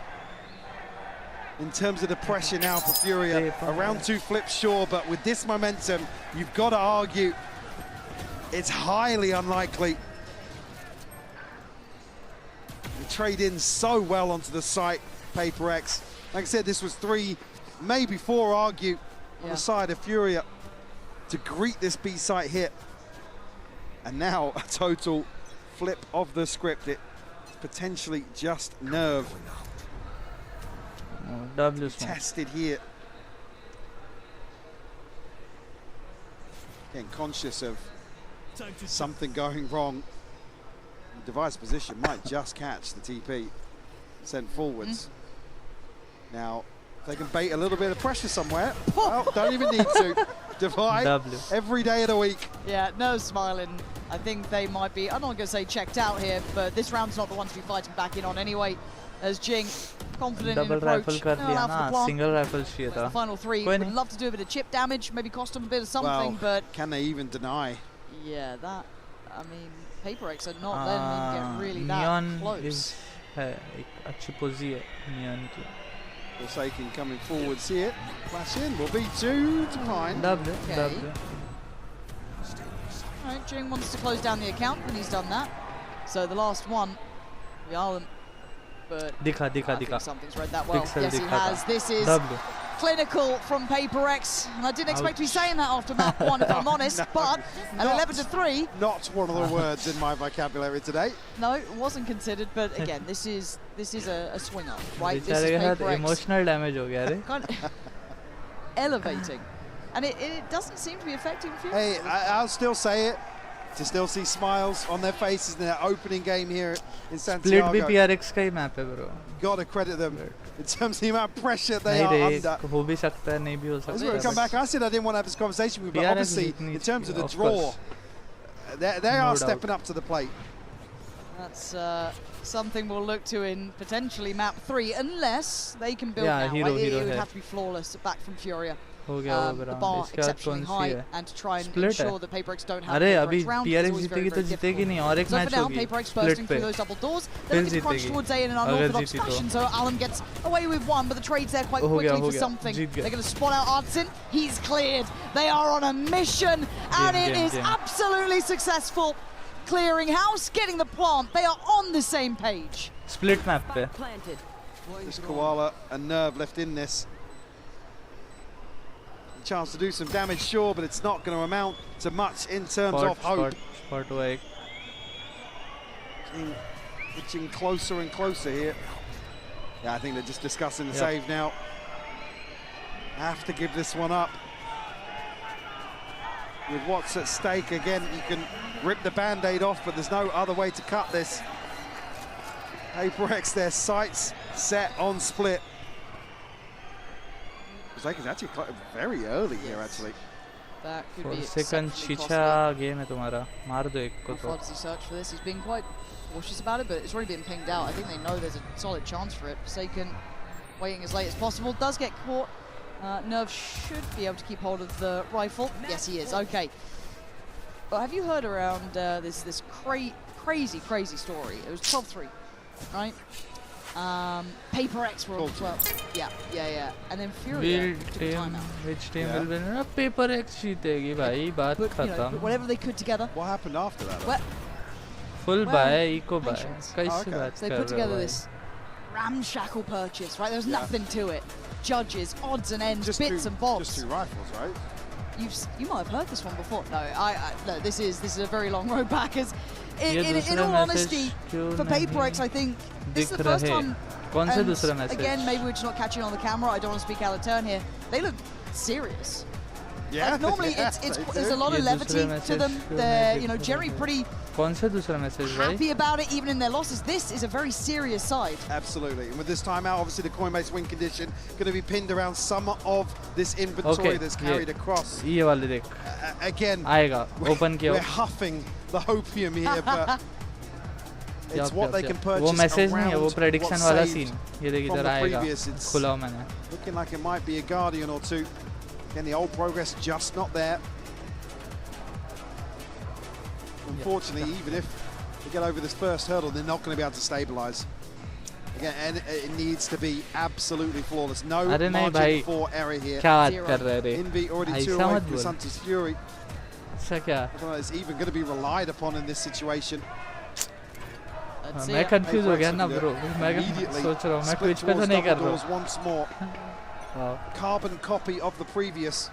in terms of the pressure now for Furia. A round 2 flip, sure, but with this momentum, you've got to argue it's highly unlikely. They trade in so well onto the site, PaperX. Like I said, this was 3, maybe 4 argue on the side of Furia to greet this B site hit. And now a total flip of the script. It's potentially just nerve. Tested here. Getting conscious of something going wrong. The device position might just catch the TP sent forwards. Now, if they can bait a little bit of pressure somewhere, well, don't even need to. Divide every day of the week. Yeah, no smiling. I think they might be, I'm not going to say checked out here, but this round's not the one to be fighting back in on anyway. As Jing, confident in approach. Single rifle चाहिए था. Final 3, would love to do a bit of chip damage, maybe cost them a bit of something, but... Can they even deny? Yeah, that, I mean, PaperX are not letting him get really that close. है एक अच्छी पोजी है neon की. Forsaken coming forwards here. Flash in, will be 2 to 9. W. Alright, Jing wants to close down the account, and he's done that. So the last one, Yalan, but दिखा I think something's read that well. Yes, he has. This is clinical from PaperX, and I didn't expect to be saying that after map 1, if I'm honest, but at 11 to 3. Not one of the words in my vocabulary today. No, it wasn't considered, but again, this is a swinger, right? This is PaperX. Emotional damage हो गया रे. Kind of elevating, and it doesn't seem to be affecting Fury. Hey, I'll still say it. To still see smiles on their faces in their opening game here in Santiago. Split भी PRX का ही map है bro. Got to credit them in terms of the amount of pressure they are under. हो भी सकता है नहीं भी हो सकता है. Come back. I said I didn't want to have this conversation with you, but obviously in terms of the draw, they are stepping up to the plate. That's something we'll look to in potentially map 3, unless they can build Yeah, now. hero It would hai. have to be flawless back from Furia. हो गया वो The round. bar इसके बाद exceptionally कौन सी high, है? and to try and Split है? ensure that PaperX don't have अरे PaperX अभी round is PRX always very, जीतेगी तो very जीतेगी difficult. नहीं और एक So मैच for now, होगी PaperX split bursting पे through those double doors. फिर They're looking to crunch जीतेगी towards A in an अगर unorthodox जीती तो fashion, so Alan gets away with one, but the trade's there quite हो quickly गया for something. Jeet They're गए going to spot out Artsin. He's cleared. They are on a mission, and it is absolutely successful. Clearing house, getting the plant. They are on the same page. split map पे There's Koala and Nerve left in this. Chance to do some damage, sure, but it's not going to amount to much in terms of hope. Spot हुआ एक Inching closer and closer here. Yeah, I think they're just discussing the save now. Have to give this one up. With what's at stake, again, you can rip the band-aid off, but there's no other way to cut this. PaperX, their sights set on split. It's actually very early here, actually. That could For be second exceptionally chicha game है तुम्हारा मार दो एक को How far does he search for this? He's been quite cautious about it, but it's already been pinged out. I think they know there's a solid chance for it. Forsaken waiting as late as possible. Does get caught. Nerve should be able to keep hold of the rifle. Yes, he is. Okay. Well, have you heard around this crazy story? It was 12-3, right? PaperX were on 12. Yeah. And then Furia took a timeout. Which team will win? PaperX जीतेगी भाई बात खत्म. Whatever they could together. What happened after that? Well, Full buy, eco buy. so they put together this ramshackle purchase, right? There's nothing to it. Judges, odds and ends, Just bits and bobs. Just 2 rifles, right? You might have heard this one before. No, this is a very long road back. As in all honesty, for PaperX, I think this is the first time. कौन से दूसरा message? Again, maybe we're just not catching on the camera. I don't want to speak out of turn here. They look serious. Yeah. Like normally, there's a lot of levity to them. They're Jerry pretty कौन सा दूसरा message भाई? happy about it even in their losses. This is a very serious side. Absolutely. And with this timeout, obviously the Coinbase win condition going to be pinned around some of this inventory that's carried across. ये वाले देख. Again, आएगा. Open किया. We're huffing the hopium here, but it's what they can purchase वो message नहीं है, वो around prediction what's वाला saved scene. ये देख from इधर the आएगा. previous. It's खुला मैंने. looking like it might be a Guardian or two. Again, the old progress just not there. Unfortunately, even if they get over this first hurdle, they're not going to be able to stabilize. Again, and it needs to be absolutely flawless. No margin for error here. क्या बात कर रहे रे? Invi already 2 away from Santos Fury. ऐसा क्या? I don't know it's even going to be relied upon in this situation. मैं confused हो गया ना bro. मैं सोच रहा हूँ मैं Twitch पे तो नहीं कर रहा हूँ. Once more. Carbon copy of the previous.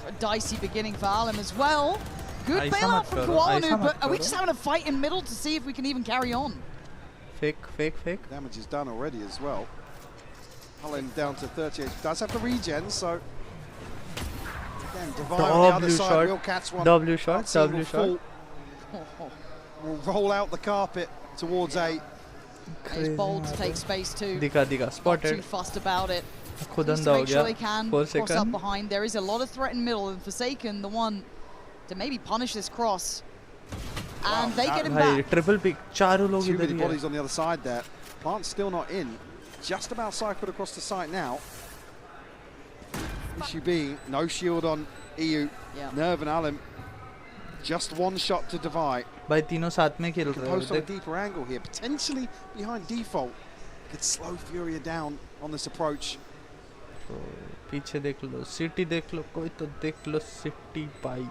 A dicey beginning for Alan as well. Good bailout from Koalanu, but are we just having a fight in middle to see if we can even carry on? Fake. Damage is done already as well. Alan down to 38. Does have the regen, so again, Divine on the other side will catch one. W shot. Will roll out the carpet towards A. He's bold to take space too. दिखा spotted. Not too fussed about it. खुद Needs अंधा to हो make sure गया. they can 4 cross up seconds. behind. There is a lot of threat in middle, and Forsaken, the one to maybe punish this cross. And they get him भाई back. triple pick. चारों लोग Too इधर many he bodies on the other side there. Plant's still not in. Just about cycled across the site now. Issue being no shield on EU. Nerve and Alim. Just one shot to divide. भाई तीनों साथ में खेल रहे Post on a हैं. deeper angle here, potentially behind default. Could slow Furia down on this approach. पीछे देख लो, city देख लो, कोई तो देख लो सिटी भाई.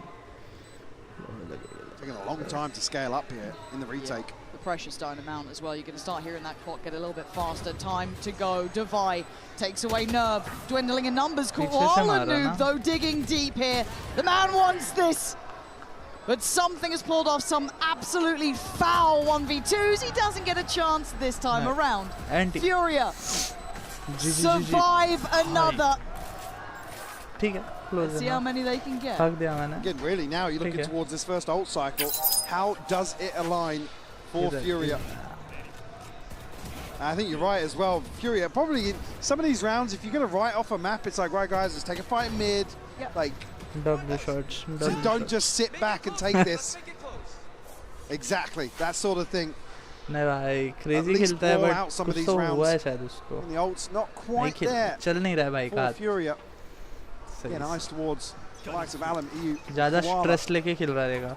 Taking a long time to scale up here in the retake. The pressure's starting to mount as well. You're going to start hearing that clock get a little bit faster. Time to go. Divide takes away Nerve. Dwindling in numbers. Koalanu, though, digging deep here. The man wants this. But something has pulled off some absolutely foul 1v2s. He doesn't get a chance this time around. Furia survive another. Let's see how many they can get. Again, really now you're looking towards this first ult cycle. How does it align for Furia? I think you're right as well. Furia, probably in some of these rounds, if you're going to write off a map, it's like, right guys, let's take a fight in mid. Like, double shots. so don't just sit back and take this. Exactly, that sort of thing. नहीं भाई crazy खेलता है but कुछ तो हुआ है शायद उसको. And the ult's not quite there. चल नहीं रहा है भाई का. Furia. Again, eyes towards the likes of Alan EU. ज़्यादा stress लेके खेल रहा रहेगा.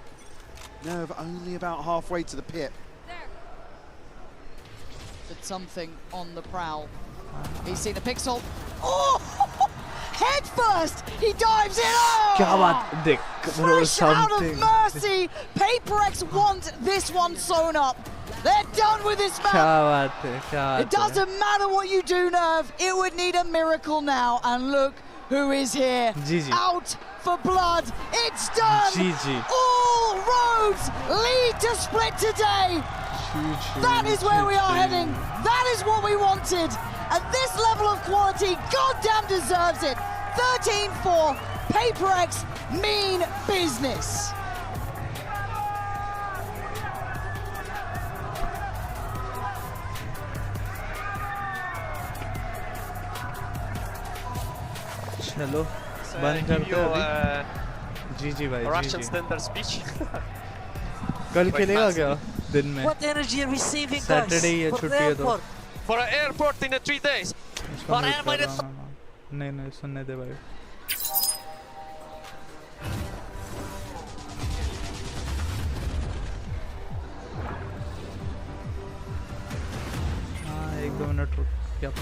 Nerve only about halfway to the pit. Did something on the prowl. He's seen a pixel. Oh! Head first! He dives in! Oh! क्या बात देख Fresh out of mercy! PaperX want this one sewn up. They're done with this map. क्या बात है, क्या बात है. It doesn't matter what you do, Nerve. It would need a miracle now. And look who is here. GG. Out for blood. It's done. GG. All roads lead to split today. That is where we are heading. That is what we wanted. And this level of quality, goddamn deserves it. 13-4, PaperX, mean business. चलो बंद करते हैं अभी. जी भाई Russian standard speech. कल खेलेगा क्या दिन में? What energy are we saving, guys? Saturday या छुट्टी है तो. For an airport in 3 days. For airport. नहीं सुनने दे भाई. हाँ 1-2 मिनट रुक. यप.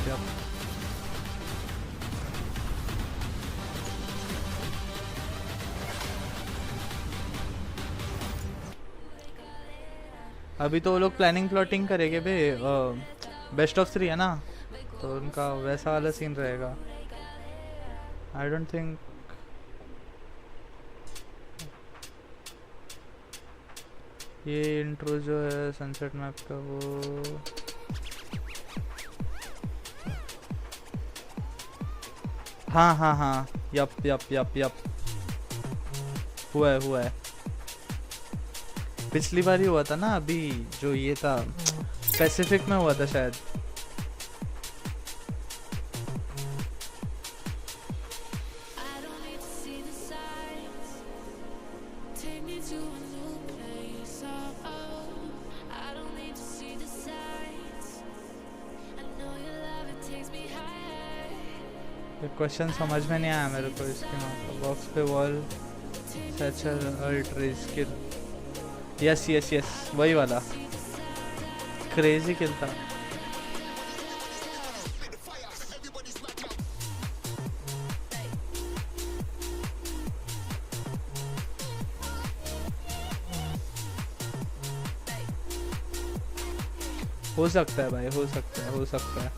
अभी तो वो लोग प्लानिंग प्लॉटिंग करेंगे बे. बेस्ट ऑफ 3 है ना, तो उनका वैसा वाला सीन रहेगा. आई डोंट थिंक ये इंट्रो जो है सनसेट मैप का वो हाँ यप हुआ है. पिछली बार ही हुआ था ना, अभी जो ये था पैसिफिक में हुआ था शायद. क्वेश्चन समझ में नहीं आया मेरे को इसके. बॉक्स पे वॉल स्किल. यस वही वाला क्रेजी किल था. हो सकता है भाई, हो सकता है.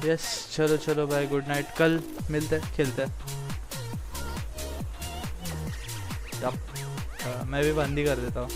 यस चलो भाई, गुड नाइट. कल मिलते हैं, खेलते हैं. मैं भी बंद ही कर देता हूँ.